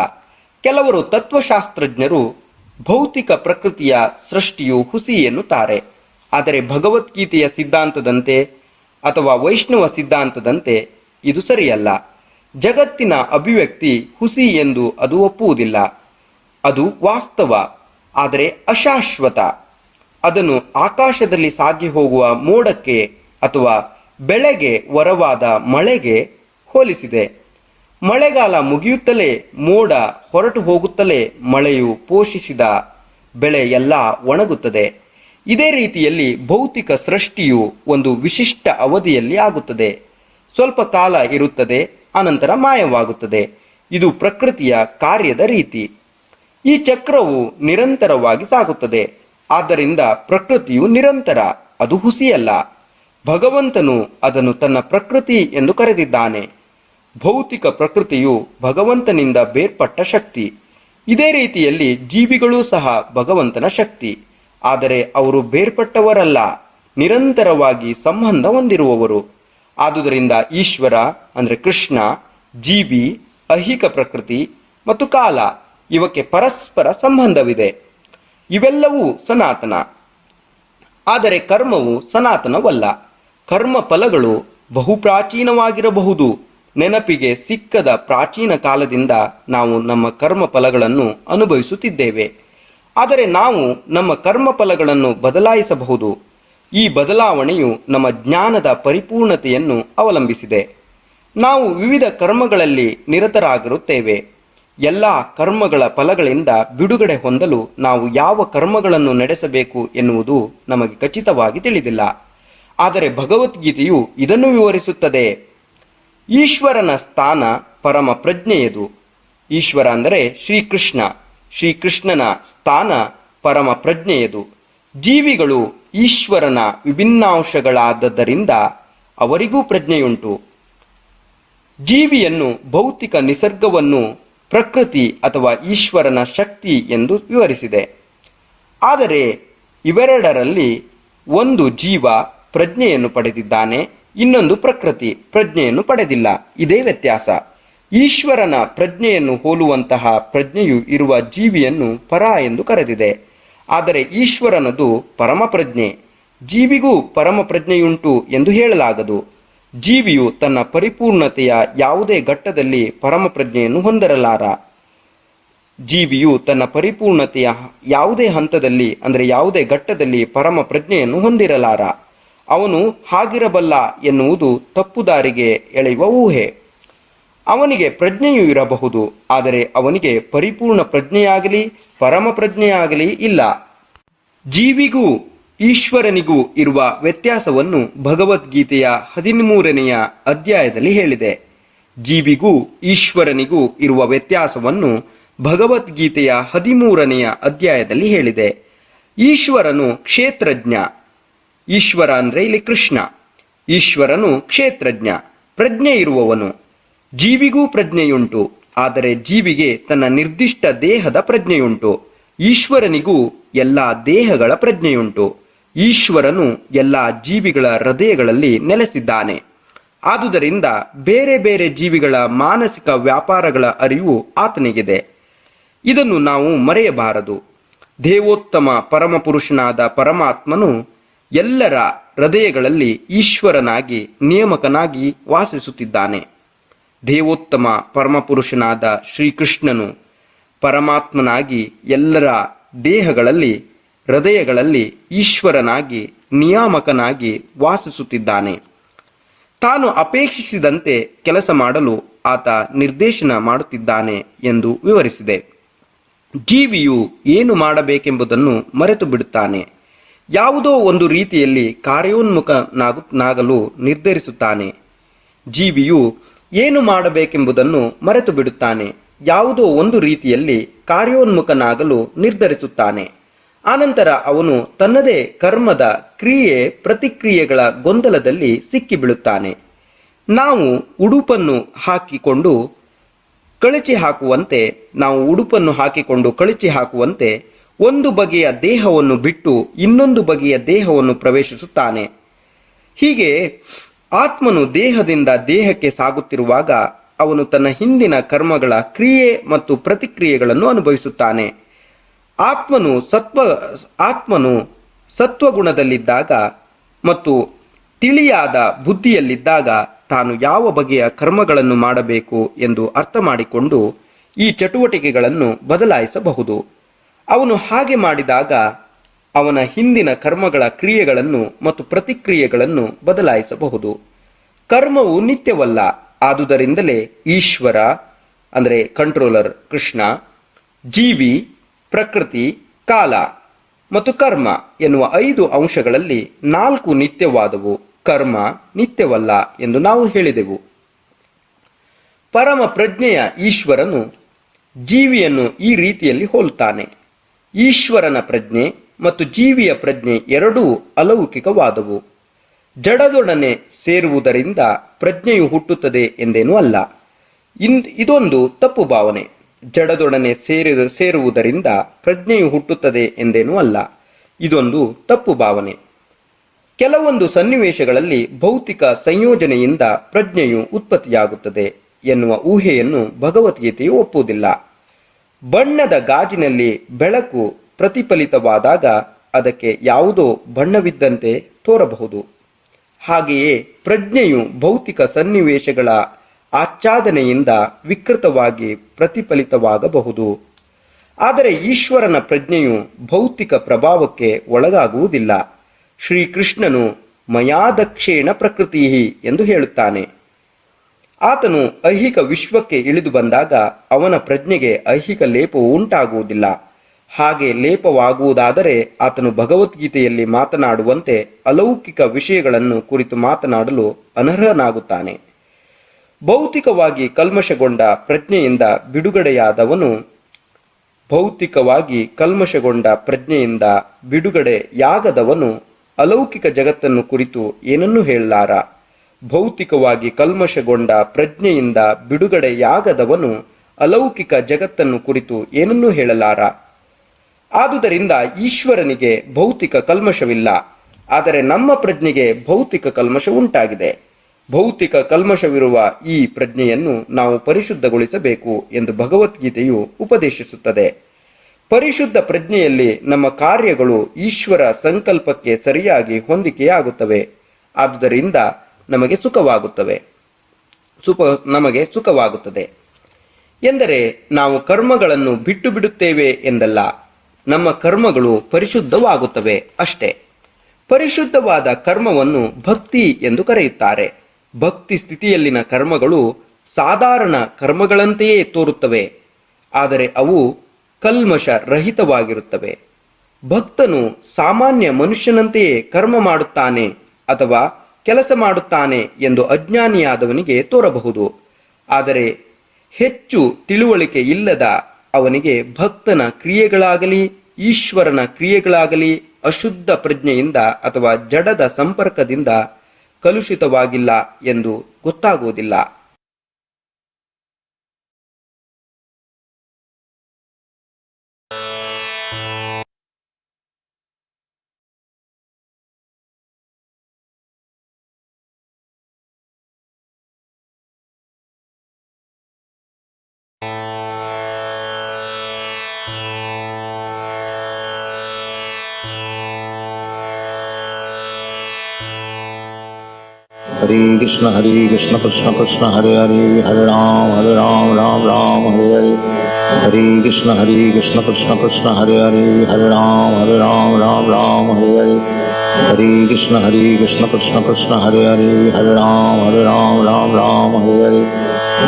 ಕೆಲವರು ತತ್ವಶಾಸ್ತ್ರಜ್ಞರು ಭೌತಿಕ ಪ್ರಕೃತಿಯ ಸೃಷ್ಟಿಯು ಹುಸಿ ಎನ್ನುತ್ತಾರೆ. ಆದರೆ ಭಗವದ್ಗೀತೆಯ ಸಿದ್ಧಾಂತದಂತೆ ಅಥವಾ ವೈಷ್ಣವ ಸಿದ್ಧಾಂತದಂತೆ ಇದು ಸರಿಯಲ್ಲ. ಜಗತ್ತಿನ ಅಭಿವ್ಯಕ್ತಿ ಹುಸಿ ಎಂದು ಅದು ಒಪ್ಪುವುದಿಲ್ಲ. ಅದು ವಾಸ್ತವ, ಆದರೆ ಅಶಾಶ್ವತ. ಅದನ್ನು ಆಕಾಶದಲ್ಲಿ ಸಾಗಿ ಹೋಗುವ ಮೋಡಕ್ಕೆ ಅಥವಾ ಬೆಳೆಗೆ ವರವಾದ ಮಳೆಗೆ ಹೋಲಿಸಿದೆ. ಮಳೆಗಾಲ ಮುಗಿಯುತ್ತಲೇ ಮೋಡ ಹೊರಟು ಹೋಗುತ್ತಲೇ ಮಳೆಯು ಪೋಷಿಸಿದ ಬೆಳೆ ಎಲ್ಲ ಒಣಗುತ್ತದೆ. ಇದೇ ರೀತಿಯಲ್ಲಿ ಭೌತಿಕ ಸೃಷ್ಟಿಯು ಒಂದು ವಿಶಿಷ್ಟ ಅವಧಿಯಲ್ಲಿ ಆಗುತ್ತದೆ. ಸ್ವಲ್ಪ ಕಾಲ ಇರುತ್ತದೆ, ಅನಂತರ ಮಾಯವಾಗುತ್ತದೆ. ಇದು ಪ್ರಕೃತಿಯ ಕಾರ್ಯದ ರೀತಿ. ಈ ಚಕ್ರವು ನಿರಂತರವಾಗಿ ಸಾಗುತ್ತದೆ. ಆದ್ದರಿಂದ ಪ್ರಕೃತಿಯು ನಿರಂತರ, ಅದು ಹುಸಿಯಲ್ಲ. ಭಗವಂತನು ಅದನ್ನು ತನ್ನ ಪ್ರಕೃತಿ ಎಂದು ಕರೆದಿದ್ದಾನೆ. ಭೌತಿಕ ಪ್ರಕೃತಿಯು ಭಗವಂತನಿಂದ ಬೇರ್ಪಟ್ಟ ಶಕ್ತಿ. ಇದೇ ರೀತಿಯಲ್ಲಿ ಜೀವಿಗಳೂ ಸಹ ಭಗವಂತನ ಶಕ್ತಿ. ಆದರೆ ಅವರು ಬೇರ್ಪಟ್ಟವರಲ್ಲ, ನಿರಂತರವಾಗಿ ಸಂಬಂಧ ಹೊಂದಿರುವವರು. ಆದುದರಿಂದ ಈಶ್ವರ ಅಂದರೆ ಕೃಷ್ಣ, ಜೀವಿ, ಐಹಿಕ ಪ್ರಕೃತಿ ಮತ್ತು ಕಾಲ ಇವಕ್ಕೆ ಪರಸ್ಪರ ಸಂಬಂಧವಿದೆ. ಇವೆಲ್ಲವೂ ಸನಾತನ. ಆದರೆ ಕರ್ಮವು ಸನಾತನವಲ್ಲ. ಕರ್ಮ ಫಲಗಳು ಬಹುಪ್ರಾಚೀನವಾಗಿರಬಹುದು. ನೆನಪಿಗೆ ಸಿಕ್ಕದ ಪ್ರಾಚೀನ ಕಾಲದಿಂದ ನಾವು ನಮ್ಮ ಕರ್ಮ ಫಲಗಳನ್ನು ಅನುಭವಿಸುತ್ತಿದ್ದೇವೆ. ಆದರೆ ನಾವು ನಮ್ಮ ಕರ್ಮ ಫಲಗಳನ್ನು ಬದಲಾಯಿಸಬಹುದು. ಈ ಬದಲಾವಣೆಯು ನಮ್ಮ ಜ್ಞಾನದ ಪರಿಪೂರ್ಣತೆಯನ್ನು ಅವಲಂಬಿಸಿದೆ. ನಾವು ವಿವಿಧ ಕರ್ಮಗಳಲ್ಲಿ ನಿರತರಾಗಿರುತ್ತೇವೆ. ಎಲ್ಲ ಕರ್ಮಗಳ ಫಲಗಳಿಂದ ಬಿಡುಗಡೆ ಹೊಂದಲು ನಾವು ಯಾವ ಕರ್ಮಗಳನ್ನು ನಡೆಸಬೇಕು ಎನ್ನುವುದು ನಮಗೆ ಖಚಿತವಾಗಿ ತಿಳಿದಿಲ್ಲ. ಆದರೆ ಭಗವದ್ಗೀತೆಯು ಇದನ್ನು ವಿವರಿಸುತ್ತದೆ. ಈಶ್ವರನ ಸ್ಥಾನ ಪರಮ ಪ್ರಜ್ಞೆಯದು. ಈಶ್ವರ ಅಂದರೆ ಶ್ರೀಕೃಷ್ಣ. ಶ್ರೀಕೃಷ್ಣನ ಸ್ಥಾನ ಪರಮ ಪ್ರಜ್ಞೆಯದು. ಜೀವಿಗಳು ಈಶ್ವರನ ವಿಭಿನ್ನಾಂಶಗಳಾದದ್ದರಿಂದ ಅವರಿಗೂ ಪ್ರಜ್ಞೆಯುಂಟು. ಜೀವಿಯನ್ನು ಭೌತಿಕ ನಿಸರ್ಗವನ್ನು ಪ್ರಕೃತಿ ಅಥವಾ ಈಶ್ವರನ ಶಕ್ತಿ ಎಂದು ವಿವರಿಸಿದೆ. ಆದರೆ ಇವೆರಡರಲ್ಲಿ ಒಂದು ಜೀವ ಪ್ರಜ್ಞೆಯನ್ನು ಪಡೆದಿದ್ದಾನೆ, ಇನ್ನೊಂದು ಪ್ರಕೃತಿ ಪ್ರಜ್ಞೆಯನ್ನು ಪಡೆದಿಲ್ಲ. ಇದೇ ವ್ಯತ್ಯಾಸ. ಈಶ್ವರನ ಪ್ರಜ್ಞೆಯನ್ನು ಹೋಲುವಂತಹ ಪ್ರಜ್ಞೆಯು ಇರುವ ಜೀವಿಯನ್ನು ಪರ ಎಂದು ಕರೆದಿದೆ. ಆದರೆ ಈಶ್ವರನದು ಪರಮ ಪ್ರಜ್ಞೆ. ಜೀವಿಗೂ ಪರಮ ಪ್ರಜ್ಞೆಯುಂಟು ಎಂದು ಹೇಳಲಾಗದು. ಜೀವಿಯು ತನ್ನ ಪರಿಪೂರ್ಣತೆಯ ಯಾವುದೇ ಘಟ್ಟದಲ್ಲಿ ಪರಮ ಪ್ರಜ್ಞೆಯನ್ನು ಹೊಂದಿರಲಾರ. ಜೀವಿಯು ತನ್ನ ಪರಿಪೂರ್ಣತೆಯ ಯಾವುದೇ ಹಂತದಲ್ಲಿ ಯಾವುದೇ ಘಟ್ಟದಲ್ಲಿ ಪರಮ ಪ್ರಜ್ಞೆಯನ್ನು ಹೊಂದಿರಲಾರ. ಅವನು ಹಾಗಿರಬಲ್ಲ ಎನ್ನುವುದು ತಪ್ಪುದಾರಿಗೆ ಎಳೆಯುವ ಊಹೆ. ಅವನಿಗೆ ಪ್ರಜ್ಞೆಯೂ ಇರಬಹುದು, ಆದರೆ ಅವನಿಗೆ ಪರಿಪೂರ್ಣ ಪ್ರಜ್ಞೆಯಾಗಲಿ ಪರಮ ಪ್ರಜ್ಞೆಯಾಗಲಿ ಇಲ್ಲ. ಜೀವಿಗೂ ಈಶ್ವರನಿಗೂ ಇರುವ ವ್ಯತ್ಯಾಸವನ್ನು ಭಗವದ್ಗೀತೆಯ 13ನೇ ಅಧ್ಯಾಯದಲ್ಲಿ ಹೇಳಿದೆ. ಜೀವಿಗೂ ಈಶ್ವರನಿಗೂ ಇರುವ ವ್ಯತ್ಯಾಸವನ್ನು ಭಗವದ್ಗೀತೆಯ 13ನೇ ಅಧ್ಯಾಯದಲ್ಲಿ ಹೇಳಿದೆ. ಈಶ್ವರನು ಕ್ಷೇತ್ರಜ್ಞ. ಈಶ್ವರ ಅಂದರೆ ಇಲ್ಲಿ ಕೃಷ್ಣ. ಈಶ್ವರನು ಕ್ಷೇತ್ರಜ್ಞ, ಪ್ರಜ್ಞೆ ಇರುವವನು. ಜೀವಿಗೂ ಪ್ರಜ್ಞೆಯುಂಟು, ಆದರೆ ಜೀವಿಗೆ ತನ್ನ ನಿರ್ದಿಷ್ಟ ದೇಹದ ಪ್ರಜ್ಞೆಯುಂಟು. ಈಶ್ವರನಿಗೂ ಎಲ್ಲ ದೇಹಗಳ ಪ್ರಜ್ಞೆಯುಂಟು. ಈಶ್ವರನು ಎಲ್ಲ ಜೀವಿಗಳ ಹೃದಯಗಳಲ್ಲಿ ನೆಲೆಸಿದ್ದಾನೆ. ಆದುದರಿಂದ ಬೇರೆ ಬೇರೆ ಜೀವಿಗಳ ಮಾನಸಿಕ ವ್ಯಾಪಾರಗಳ ಅರಿವು ಆತನಿಗಿದೆ. ಇದನ್ನು ನಾವು ಮರೆಯಬಾರದು. ದೇವೋತ್ತಮ ಪರಮಪುರುಷನಾದ ಪರಮಾತ್ಮನು ಎಲ್ಲರ ಹೃದಯಗಳಲ್ಲಿ ಈಶ್ವರನಾಗಿ ನಿಯಾಮಕನಾಗಿ ವಾಸಿಸುತ್ತಿದ್ದಾನೆ. ದೇವೋತ್ತಮ ಪರಮಪುರುಷನಾದ ಶ್ರೀಕೃಷ್ಣನು ಪರಮಾತ್ಮನಾಗಿ ಎಲ್ಲರ ದೇಹಗಳಲ್ಲಿ ಹೃದಯಗಳಲ್ಲಿ ಈಶ್ವರನಾಗಿ ನಿಯಾಮಕನಾಗಿ ವಾಸಿಸುತ್ತಿದ್ದಾನೆ. ತಾನು ಅಪೇಕ್ಷಿಸಿದಂತೆ ಕೆಲಸ ಮಾಡಲು ಆತ ನಿರ್ದೇಶನ ಮಾಡುತ್ತಿದ್ದಾನೆ ಎಂದು ವಿವರಿಸಿದೆ. ಜೀವಿಯು ಏನು ಮಾಡಬೇಕೆಂಬುದನ್ನು ಮರೆತು ಬಿಡುತ್ತಾನೆ. ಯಾವುದೋ ಒಂದು ರೀತಿಯಲ್ಲಿ ಕಾರ್ಯೋನ್ಮುಖನಾಗಲು ನಿರ್ಧರಿಸುತ್ತಾನೆ. ಜೀವಿಯು ಏನು ಮಾಡಬೇಕೆಂಬುದನ್ನು ಮರೆತು ಬಿಡುತ್ತಾನೆ. ಯಾವುದೋ ಒಂದು ರೀತಿಯಲ್ಲಿ ಕಾರ್ಯೋನ್ಮುಖನಾಗಲು ನಿರ್ಧರಿಸುತ್ತಾನೆ. ಆನಂತರ ಅವನು ತನ್ನದೇ ಕರ್ಮದ ಕ್ರಿಯೆ ಪ್ರತಿಕ್ರಿಯೆಗಳ ಗೊಂದಲದಲ್ಲಿ ಸಿಕ್ಕಿಬೀಳುತ್ತಾನೆ. ನಾವು ಉಡುಪನ್ನು ಹಾಕಿಕೊಂಡು ಕಳಚಿ ಹಾಕುವಂತೆ ಒಂದು ಬಗೆಯ ದೇಹವನ್ನು ಬಿಟ್ಟು ಇನ್ನೊಂದು ಬಗೆಯ ದೇಹವನ್ನು ಪ್ರವೇಶಿಸುತ್ತಾನೆ. ಹೀಗೆ ಆತ್ಮನು ದೇಹದಿಂದ ದೇಹಕ್ಕೆ ಸಾಗುತ್ತಿರುವಾಗ ಅವನು ತನ್ನ ಹಿಂದಿನ ಕರ್ಮಗಳ ಕ್ರಿಯೆ ಮತ್ತು ಪ್ರತಿಕ್ರಿಯೆಗಳನ್ನು ಅನುಭವಿಸುತ್ತಾನೆ. ಆತ್ಮನು ಸತ್ವಗುಣದಲ್ಲಿದ್ದಾಗ ಮತ್ತು ತಿಳಿಯಾದ ಬುದ್ಧಿಯಲ್ಲಿದ್ದಾಗ ತಾನು ಯಾವ ಬಗೆಯ ಕರ್ಮಗಳನ್ನು ಮಾಡಬೇಕು ಎಂದು ಅರ್ಥ ಮಾಡಿಕೊಂಡು ಈ ಚಟುವಟಿಕೆಗಳನ್ನು ಬದಲಾಯಿಸಬಹುದು. ಅವನು ಹಾಗೆ ಮಾಡಿದಾಗ ಅವನ ಹಿಂದಿನ ಕರ್ಮಗಳ ಕ್ರಿಯೆಗಳನ್ನು ಮತ್ತು ಪ್ರತಿಕ್ರಿಯೆಗಳನ್ನು ಬದಲಾಯಿಸಬಹುದು. ಕರ್ಮವು ನಿತ್ಯವಲ್ಲ. ಆದುದರಿಂದಲೇ ಈಶ್ವರ ಅಂದರೆ ಕಂಟ್ರೋಲರ್ ಕೃಷ್ಣ, ಜೀವಿ, ಪ್ರಕೃತಿ, ಕಾಲ ಮತ್ತು ಕರ್ಮ ಎನ್ನುವ 5 ಅಂಶಗಳಲ್ಲಿ 4 ನಿತ್ಯವಾದವು. ಕರ್ಮ ನಿತ್ಯವಲ್ಲ ಎಂದು ನಾವು ಹೇಳಿದೆವು. ಪರಮ ಪ್ರಜ್ಞೆಯ ಈಶ್ವರನು ಜೀವಿಯನ್ನು ಈ ರೀತಿಯಲ್ಲಿ ಹೋಲುತ್ತಾನೆ. ಈಶ್ವರನ ಪ್ರಜ್ಞೆ ಮತ್ತು ಜೀವಿಯ ಪ್ರಜ್ಞೆ ಎರಡೂ ಅಲೌಕಿಕವಾದವು. ಜಡದೊಡನೆ ಸೇರುವುದರಿಂದ ಪ್ರಜ್ಞೆಯು ಹುಟ್ಟುತ್ತದೆ ಎಂದೇನೂ ಅಲ್ಲ. ಇದೊಂದು ತಪ್ಪು ಭಾವನೆ. ಜಡದೊಡನೆ ಸೇರುವುದರಿಂದ ಪ್ರಜ್ಞೆಯು ಹುಟ್ಟುತ್ತದೆ ಎಂದೇನೂ ಅಲ್ಲ. ಇದೊಂದು ತಪ್ಪು ಭಾವನೆ. ಕೆಲವೊಂದು ಸನ್ನಿವೇಶಗಳಲ್ಲಿ ಭೌತಿಕ ಸಂಯೋಜನೆಯಿಂದ ಪ್ರಜ್ಞೆಯು ಉತ್ಪತ್ತಿಯಾಗುತ್ತದೆ ಎನ್ನುವ ಊಹೆಯನ್ನು ಭಗವದ್ಗೀತೆಯು ಒಪ್ಪುವುದಿಲ್ಲ. ಬಣ್ಣದ ಗಾಜಿನಲ್ಲಿ ಬೆಳಕು ಪ್ರತಿಫಲಿತವಾದಾಗ ಅದಕ್ಕೆ ಯಾವುದೋ ಬಣ್ಣವಿದ್ದಂತೆ ತೋರಬಹುದು. ಹಾಗೆಯೇ ಪ್ರಜ್ಞೆಯು ಭೌತಿಕ ಸನ್ನಿವೇಶಗಳ ಆಚ್ಛಾದನೆಯಿಂದ ವಿಕೃತವಾಗಿ ಪ್ರತಿಫಲಿತವಾಗಬಹುದು. ಆದರೆ ಈಶ್ವರನ ಪ್ರಜ್ಞೆಯು ಭೌತಿಕ ಪ್ರಭಾವಕ್ಕೆ ಒಳಗಾಗುವುದಿಲ್ಲ. ಶ್ರೀಕೃಷ್ಣನು ಮಯಾದಕ್ಷೇಣ ಪ್ರಕೃತಿ ಎಂದು ಹೇಳುತ್ತಾನೆ. ಆತನು ಐಹಿಕ ವಿಶ್ವಕ್ಕೆ ಇಳಿದು ಬಂದಾಗ ಅವನ ಪ್ರಜ್ಞೆಗೆ ಐಹಿಕ ಲೇಪವು ಉಂಟಾಗುವುದಿಲ್ಲ. ಹಾಗೆ ಲೇಪವಾಗುವುದಾದರೆ ಆತನು ಭಗವದ್ಗೀತೆಯಲ್ಲಿ ಮಾತನಾಡುವಂತೆ ಅಲೌಕಿಕ ವಿಷಯಗಳನ್ನು ಕುರಿತು ಮಾತನಾಡಲು ಅನರ್ಹನಾಗುತ್ತಾನೆ. ಭೌತಿಕವಾಗಿ ಕಲ್ಮಶಗೊಂಡ ಪ್ರಜ್ಞೆಯಿಂದ ಬಿಡುಗಡೆಯಾಗದವನು ಅಲೌಕಿಕ ಜಗತ್ತನ್ನು ಕುರಿತು ಏನನ್ನೂ ಹೇಳಲಾರ. ಭೌತಿಕವಾಗಿ ಕಲ್ಮಶಗೊಂಡ ಪ್ರಜ್ಞೆಯಿಂದ ಬಿಡುಗಡೆಯಾಗದವನು ಅಲೌಕಿಕ ಜಗತ್ತನ್ನು ಕುರಿತು ಏನನ್ನೂ ಹೇಳಲಾರ. ಆದುದರಿಂದ ಈಶ್ವರನಿಗೆ ಭೌತಿಕ ಕಲ್ಮಶವಿಲ್ಲ. ಆದರೆ ನಮ್ಮ ಪ್ರಜ್ಞೆಗೆ ಭೌತಿಕ ಕಲ್ಮಶ ಉಂಟಾಗಿದೆ. ಭೌತಿಕ ಕಲ್ಮಶವಿರುವ ಈ ಪ್ರಜ್ಞೆಯನ್ನು ನಾವು ಪರಿಶುದ್ಧಗೊಳಿಸಬೇಕು ಎಂದು ಭಗವದ್ಗೀತೆಯು ಉಪದೇಶಿಸುತ್ತದೆ. ಪರಿಶುದ್ಧ ಪ್ರಜ್ಞೆಯಲ್ಲಿ ನಮ್ಮ ಕಾರ್ಯಗಳು ಈಶ್ವರ ಸಂಕಲ್ಪಕ್ಕೆ ಸರಿಯಾಗಿ ಹೊಂದಿಕೆಯಾಗುತ್ತವೆ. ಆದುದರಿಂದ ನಮಗೆ ಸುಖವಾಗುತ್ತದೆ ಎಂದರೆ ನಾವು ಕರ್ಮಗಳನ್ನು ಬಿಟ್ಟು ಬಿಡುತ್ತೇವೆ ಎಂದಲ್ಲ. ನಮ್ಮ ಕರ್ಮಗಳು ಪರಿಶುದ್ಧವಾಗುತ್ತವೆ ಅಷ್ಟೇ. ಪರಿಶುದ್ಧವಾದ ಕರ್ಮವನ್ನು ಭಕ್ತಿ ಎಂದು ಕರೆಯುತ್ತಾರೆ. ಭಕ್ತಿ ಸ್ಥಿತಿಯಲ್ಲಿನ ಕರ್ಮಗಳು ಸಾಧಾರಣ ಕರ್ಮಗಳಂತೆಯೇ ತೋರುತ್ತವೆ, ಆದರೆ ಅವು ಕಲ್ಮಶ ರಹಿತವಾಗಿರುತ್ತವೆ. ಭಕ್ತನು ಸಾಮಾನ್ಯ ಮನುಷ್ಯನಂತೆಯೇ ಕರ್ಮ ಮಾಡುತ್ತಾನೆ ಅಥವಾ ಕೆಲಸ ಮಾಡುತ್ತಾನೆ ಎಂದು ಅಜ್ಞಾನಿಯಾದವನಿಗೆ ತೋರಬಹುದು. ಆದರೆ ಹೆಚ್ಚು ತಿಳುವಳಿಕೆ ಇಲ್ಲದ ಅವನಿಗೆ ಭಕ್ತನ ಕ್ರಿಯೆಗಳಾಗಲಿ ಈಶ್ವರನ ಕ್ರಿಯೆಗಳಾಗಲಿ ಅಶುದ್ಧ ಪ್ರಜ್ಞೆಯಿಂದ ಅಥವಾ ಜಡದ ಸಂಪರ್ಕದಿಂದ ಕಲುಷಿತವಾಗಿಲ್ಲ ಎಂದು ಗೊತ್ತಾಗುವುದಿಲ್ಲ. हरे कृष्ण कृष्ण कृष्ण हरे हरे, हरे राम राम राम हरे हरे. हरे कृष्ण कृष्ण कृष्ण हरे हरे, हरे राम राम हरे हरे. हरे कृष्ण कृष्ण कृष्ण हरे हरे, हरे राम राम हरे हरे.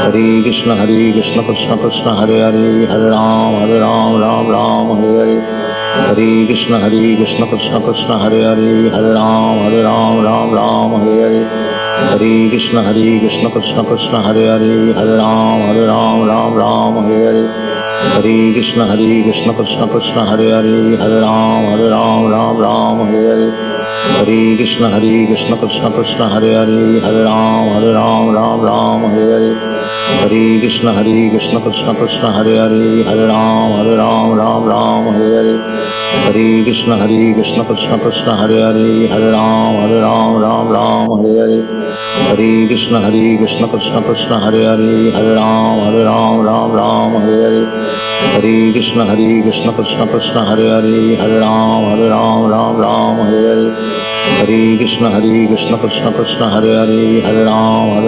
हरे कृष्ण कृष्ण कृष्ण हरे हरे, हरे राम राम हरे हरे. हरे कृष्ण कृष्ण कृष्ण हरे हरे, हरे राम राम हरे हरे. हरे कृष्ण कृष्ण कृष्ण हरे हरे, हरे राम राम हरे हरे. हरे कृष्ण कृष्ण कृष्ण हरे हरे, हरे राम राम हरे हरे. हरे कृष्ण कृष्ण कृष्ण हरे हरे, हरे राम राम हरे हरे. हरे कृष्ण कृष्ण कृष्ण हरे हरे, हरे राम राम हरे हरे. हरे कृष्ण कृष्ण कृष्ण हरे हरे, हरे राम राम हरे हरे. हरे कृष्ण कृष्ण कृष्ण हरे हरे, हरे राम राम हरे हरे. हरे कृष्ण कृष्ण कृष्ण हरे हरे, हरे राम राम हरे हरे. हरे कृष्ण कृष्ण कृष्ण हरे हरे, हरे राम राम हरे हरे. हरे कृष्ण कृष्ण कृष्ण हरे हरे, हरे राम राम हरे हरे. हरे कृष्ण कृष्ण कृष्ण हरे हरे, हरे राम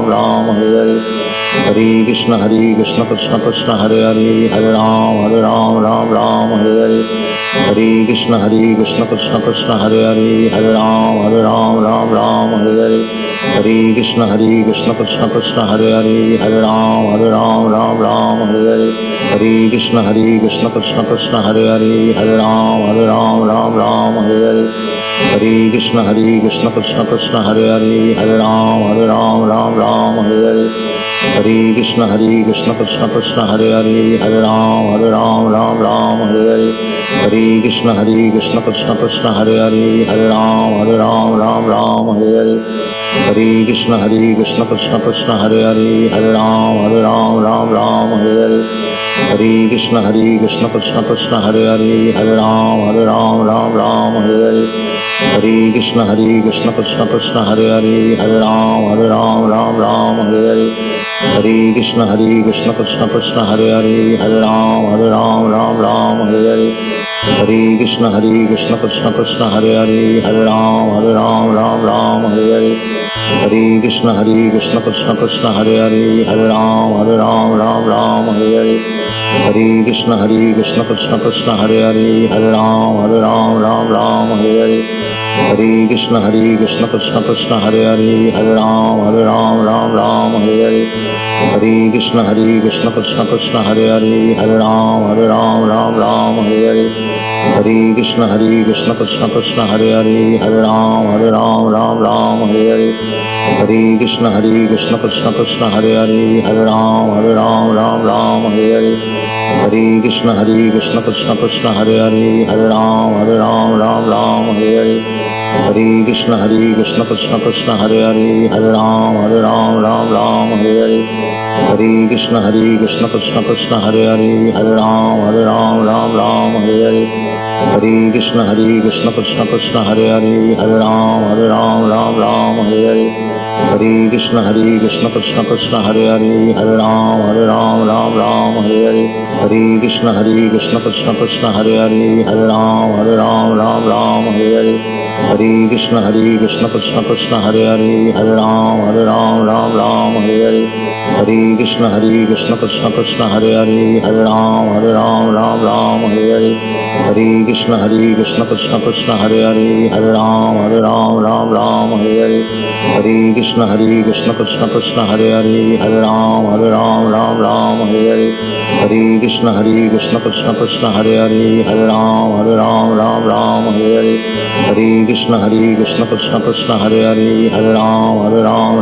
राम हरे हरे. हरे कृष्ण कृष्ण कृष्ण हरे हरे, हरे राम राम हरे हरे. हरे कृष्ण कृष्ण कृष्ण हरे हरे, हरे राम राम हरे हरे. हरे कृष्ण कृष्ण कृष्ण हरे हरे, हरे राम राम हरे हरे. हरे कृष्ण कृष्ण कृष्ण हरे हरे, हरे राम राम हरे हरे. हरे कृष्ण कृष्ण कृष्ण हरे हरे, हरे राम राम हरे हरे. हरे कृष्ण कृष्ण कृष्ण हरे हरे, हरे राम राम हरे हरे. हरे कृष्ण कृष्ण कृष्ण हरे हरे, हरे राम राम हरे हरे. हरे कृष्ण कृष्ण कृष्ण हरे हरे, हरे राम राम हरे हरे. हरे कृष्ण कृष्ण कृष्ण हरे हरे, हरे राम राम हरे हरे. हरे कृष्ण कृष्ण कृष्ण हरे हरे, हरे राम राम हरे हरे. हरे कृष्ण कृष्ण कृष्ण हरे हरे, हरे राम राम हरे हरे. हरे कृष्ण कृष्ण कृष्ण हरे हरे, हरे राम राम हरे हरे. हरे कृष्ण कृष्ण कृष्ण हरे हरे, हरे राम राम हरे हरे. हरे कृष्ण कृष्ण कृष्ण हरे हरे, हरे राम राम हरे हरे. हरे कृष्ण कृष्ण कृष्ण हरे हरे, हरे राम राम हरे हरे. हरे कृष्ण कृष्ण कृष्ण हरे हरे, हरे राम राम हरे हरे. हरे कृष्ण कृष्ण कृष्ण हरे हरे, हरे राम राम हरे हरे. हरे कृष्ण कृष्ण कृष्ण हरे हरे राम राम राम हरे हरे हरे कृष्ण कृष्ण कृष्ण हरे हरे राम राम राम हरे हरे हरे कृष्ण कृष्ण कृष्ण हरे हरे राम राम हरे हरे हरे कृष्ण कृष्ण कृष्ण हरे हरे राम राम हरे हरे हरे कृष्ण कृष्ण कृष्ण हरे हरे राम राम हरे हरे हरे कृष्ण कृष्ण कृष्ण हरे हरे राम राम हरे हरे हरे कृष्ण कृष्ण कृष्ण हरे हरे राम राम हरे हरे हरे कृष्ण कृष्ण कृष्ण हरे हरे राम राम हरे हरे हरे कृष्ण कृष्ण कृष्ण हरे हरे राम राम हरे हरे हरे कृष्ण कृष्ण कृष्ण हरे हरे राम राम हरे हरे हरे कृष्ण कृष्ण कृष्ण हरे हरे राम राम हरे हरे हरे कृष्ण कृष्ण कृष्ण हरे हरे राम राम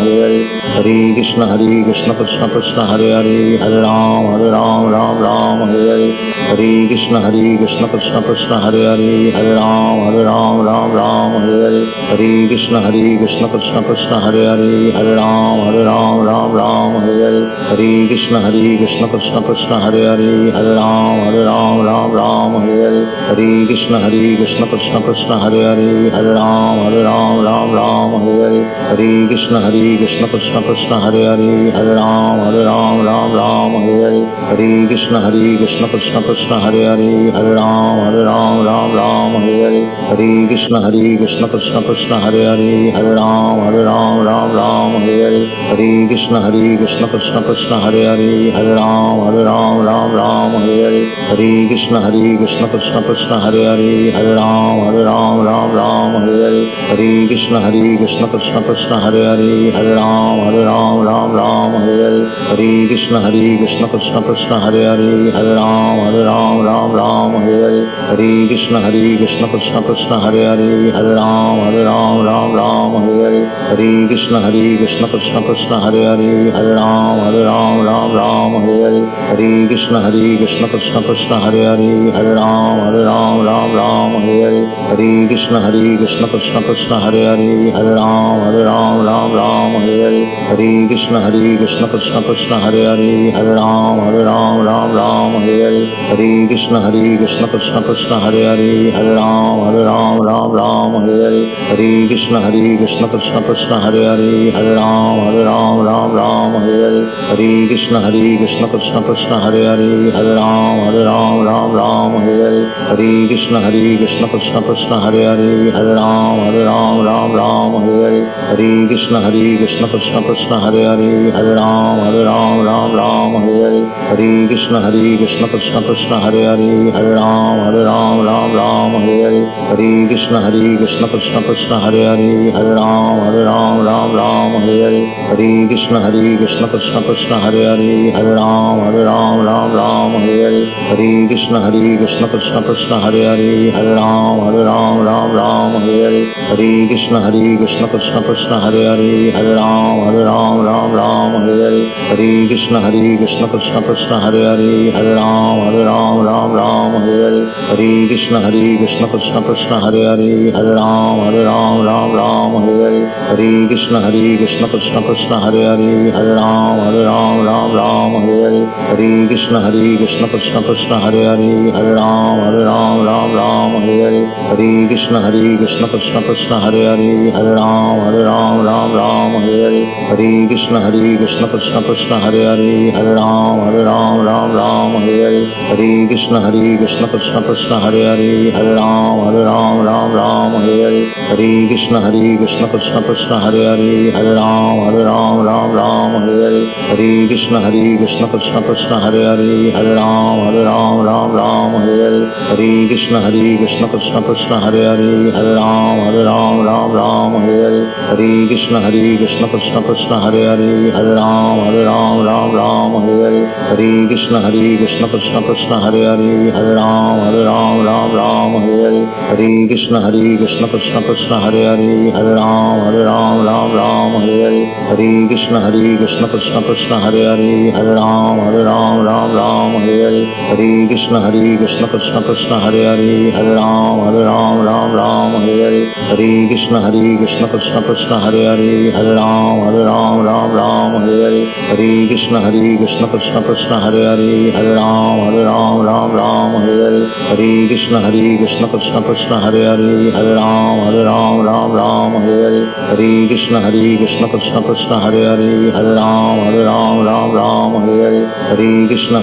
हरे हरे हरे कृष्ण कृष्ण कृष्ण हरे हरे राम राम हरे हरे हरे कृष्ण कृष्ण कृष्ण हरे हरे राम राम हरे हरे हरे कृष्ण कृष्ण कृष्ण हरे हरे राम राम हरे हरे हरे कृष्ण कृष्ण कृष्ण हरे हरे राम राम हरे हरे हरे कृष्ण कृष्ण कृष्ण हरे हरे राम राम हरे हरे हरे कृष्ण कृष्ण कृष्ण हरे हरे राम राम हरे हरे हरे कृष्ण कृष्ण कृष्ण हरे हरे राम राम हरे हरे हरे कृष्ण कृष्ण कृष्ण हरे हरे राम राम हरे हरे हरे कृष्ण कृष्ण कृष्ण हरे हरे राम राम हरे हरे हरे कृष्ण कृष्ण कृष्ण हरे हरे राम राम हरे हरे हरे कृष्ण कृष्ण कृष्ण हरे हरे राम राम हरे हरे हरे कृष्ण कृष्ण कृष्ण हरे हरे राम राम हरे हरे हरे कृष्ण कृष्ण कृष्ण हरे हरे राम राम हरे हरे हरे कृष्ण कृष्ण कृष्ण हरे हरे राम राम हरे हरे हरे कृष्ण कृष्ण कृष्ण हरे हरे राम राम हरे हरे हरे कृष्ण कृष्ण कृष्ण हरे हरे राम राम हरे हरे हरे कृष्ण कृष्ण कृष्ण हरे हरे राम राम हरे हरे हरे कृष्ण कृष्ण कृष्ण हरे हरे राम राम हरे हरे हरे कृष्ण कृष्ण कृष्ण हरे हरे राम राम हरे हरे हरे कृष्ण कृष्ण कृष्ण हरे हरे राम राम हरे हरे हरे कृष्ण कृष्ण कृष्ण हरे हरे राम राम हरे हरे हरे कृष्ण कृष्ण कृष्ण हरे हरे राम राम हरे हरे हरे कृष्ण कृष्ण कृष्ण हरे हरे राम राम हरे हरे हरे कृष्ण कृष्ण कृष्ण हरे हरे राम राम हरे हरे हरे कृष्ण कृष्ण कृष्ण हरे हरे राम राम हरे हरे हरे कृष्ण कृष्ण कृष्ण हरे हरे राम राम हरे हरे हरे कृष्ण कृष्ण कृष्ण हरे हरे राम राम हरे हरे हरे कृष्ण कृष्ण कृष्ण हरे हरे राम राम हरे हरे हरे कृष्ण कृष्ण कृष्ण हरे हरे राम राम हरे हरे हरे कृष्ण कृष्ण कृष्ण हरे हरे राम राम हरे हरे हरे कृष्ण कृष्ण कृष्ण हरे हरे राम राम हरे हरे हरे कृष्ण कृष्ण कृष्ण हरे हरे राम राम हरे हरे हरे कृष्ण कृष्ण कृष्ण हरे हरे राम राम हरे हरे हरे कृष्ण कृष्ण कृष्ण हरे हरे राम राम हरे हरे हरे कृष्ण कृष्ण कृष्ण हरे हरे राम राम हरे हरे हरे कृष्ण कृष्ण कृष्ण हरे हरे राम राम हरे हरे हरे कृष्ण कृष्ण कृष्ण हरे हरे राम राम हरे हरे हरे कृष्ण कृष्ण कृष्ण हरे हरे राम राम हरे हरे हरे कृष्ण कृष्ण कृष्ण हरे हरे राम राम हरे हरे हरे कृष्ण कृष्ण कृष्ण हरे हरे राम राम राम हरे हरे हरे कृष्ण कृष्ण कृष्ण हरे हरे राम राम हरे हरे हरे कृष्ण कृष्ण कृष्ण हरे हरे राम राम हरे हरे हरे कृष्ण कृष्ण कृष्ण हरे हरे राम राम हरे हरे हरे कृष्ण कृष्ण कृष्ण हरे हरे राम राम हरे हरे हरे कृष्ण कृष्ण कृष्ण हरे हरे राम राम हरे हरे हरे कृष्ण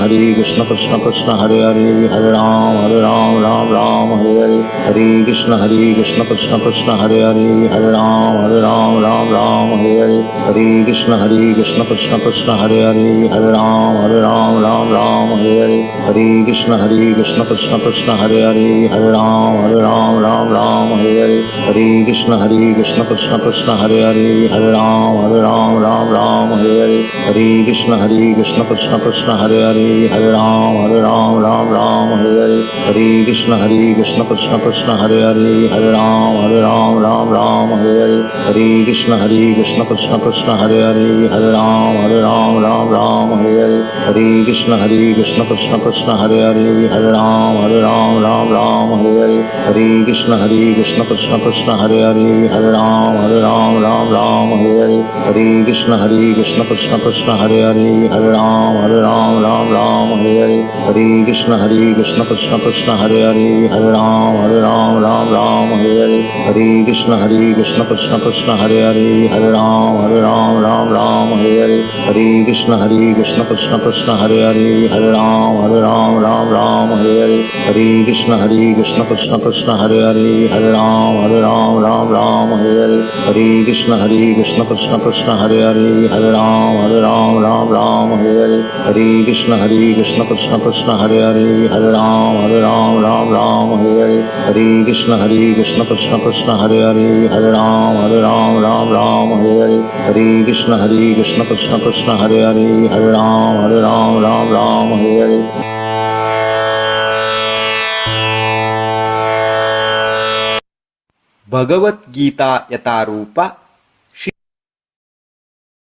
कृष्ण कृष्ण हरे हरे राम राम हरे हरे हरे कृष्ण कृष्ण कृष्ण हरे हरे राम राम हरे हरे हरे कृष्ण कृष्ण कृष्ण हरे हरे राम राम हरे हरे हरे कृष्ण कृष्ण कृष्ण हरे हरे राम राम हरे हरे हरे कृष्ण कृष्ण कृष्ण हरे हरे राम राम हरे हरे हरे कृष्ण कृष्ण कृष्ण हरे हरे राम राम हरे हरे हरे कृष्ण कृष्ण कृष्ण हरे हरे राम राम हरे हरे हरे कृष्ण कृष्ण कृष्ण हरे हरे राम राम हरे हरे हरे कृष्ण कृष्ण कृष्ण हरे हरे राम राम हरे हरे हरे कृष्ण कृष्ण कृष्ण हरे हरे राम राम हरे हरे हरे कृष्ण कृष्ण कृष्ण हरे हरे राम राम हरे हरे हरे कृष्ण कृष्ण कृष्ण हरे हरे राम राम हरे हरे हरे कृष्ण कृष्ण कृष्ण हरे हरे राम राम हरे हरे हरे कृष्ण कृष्ण कृष्ण हरे हरे राम राम हरे हरे हरे कृष्ण कृष्ण कृष्ण हरे हरे राम राम हरे हरे हरे कृष्ण कृष्ण कृष्ण हरे हरे राम राम हरे हरे हरे कृष्ण कृष्ण कृष्ण हरे हरे राम राम हरे हरे हरे कृष्ण कृष्ण कृष्ण हरे हरे राम राम हरे हरे हरे कृष्ण कृष्ण कृष्ण हरे हरे राम राम हरे हरे भगवद्गीता यथारूप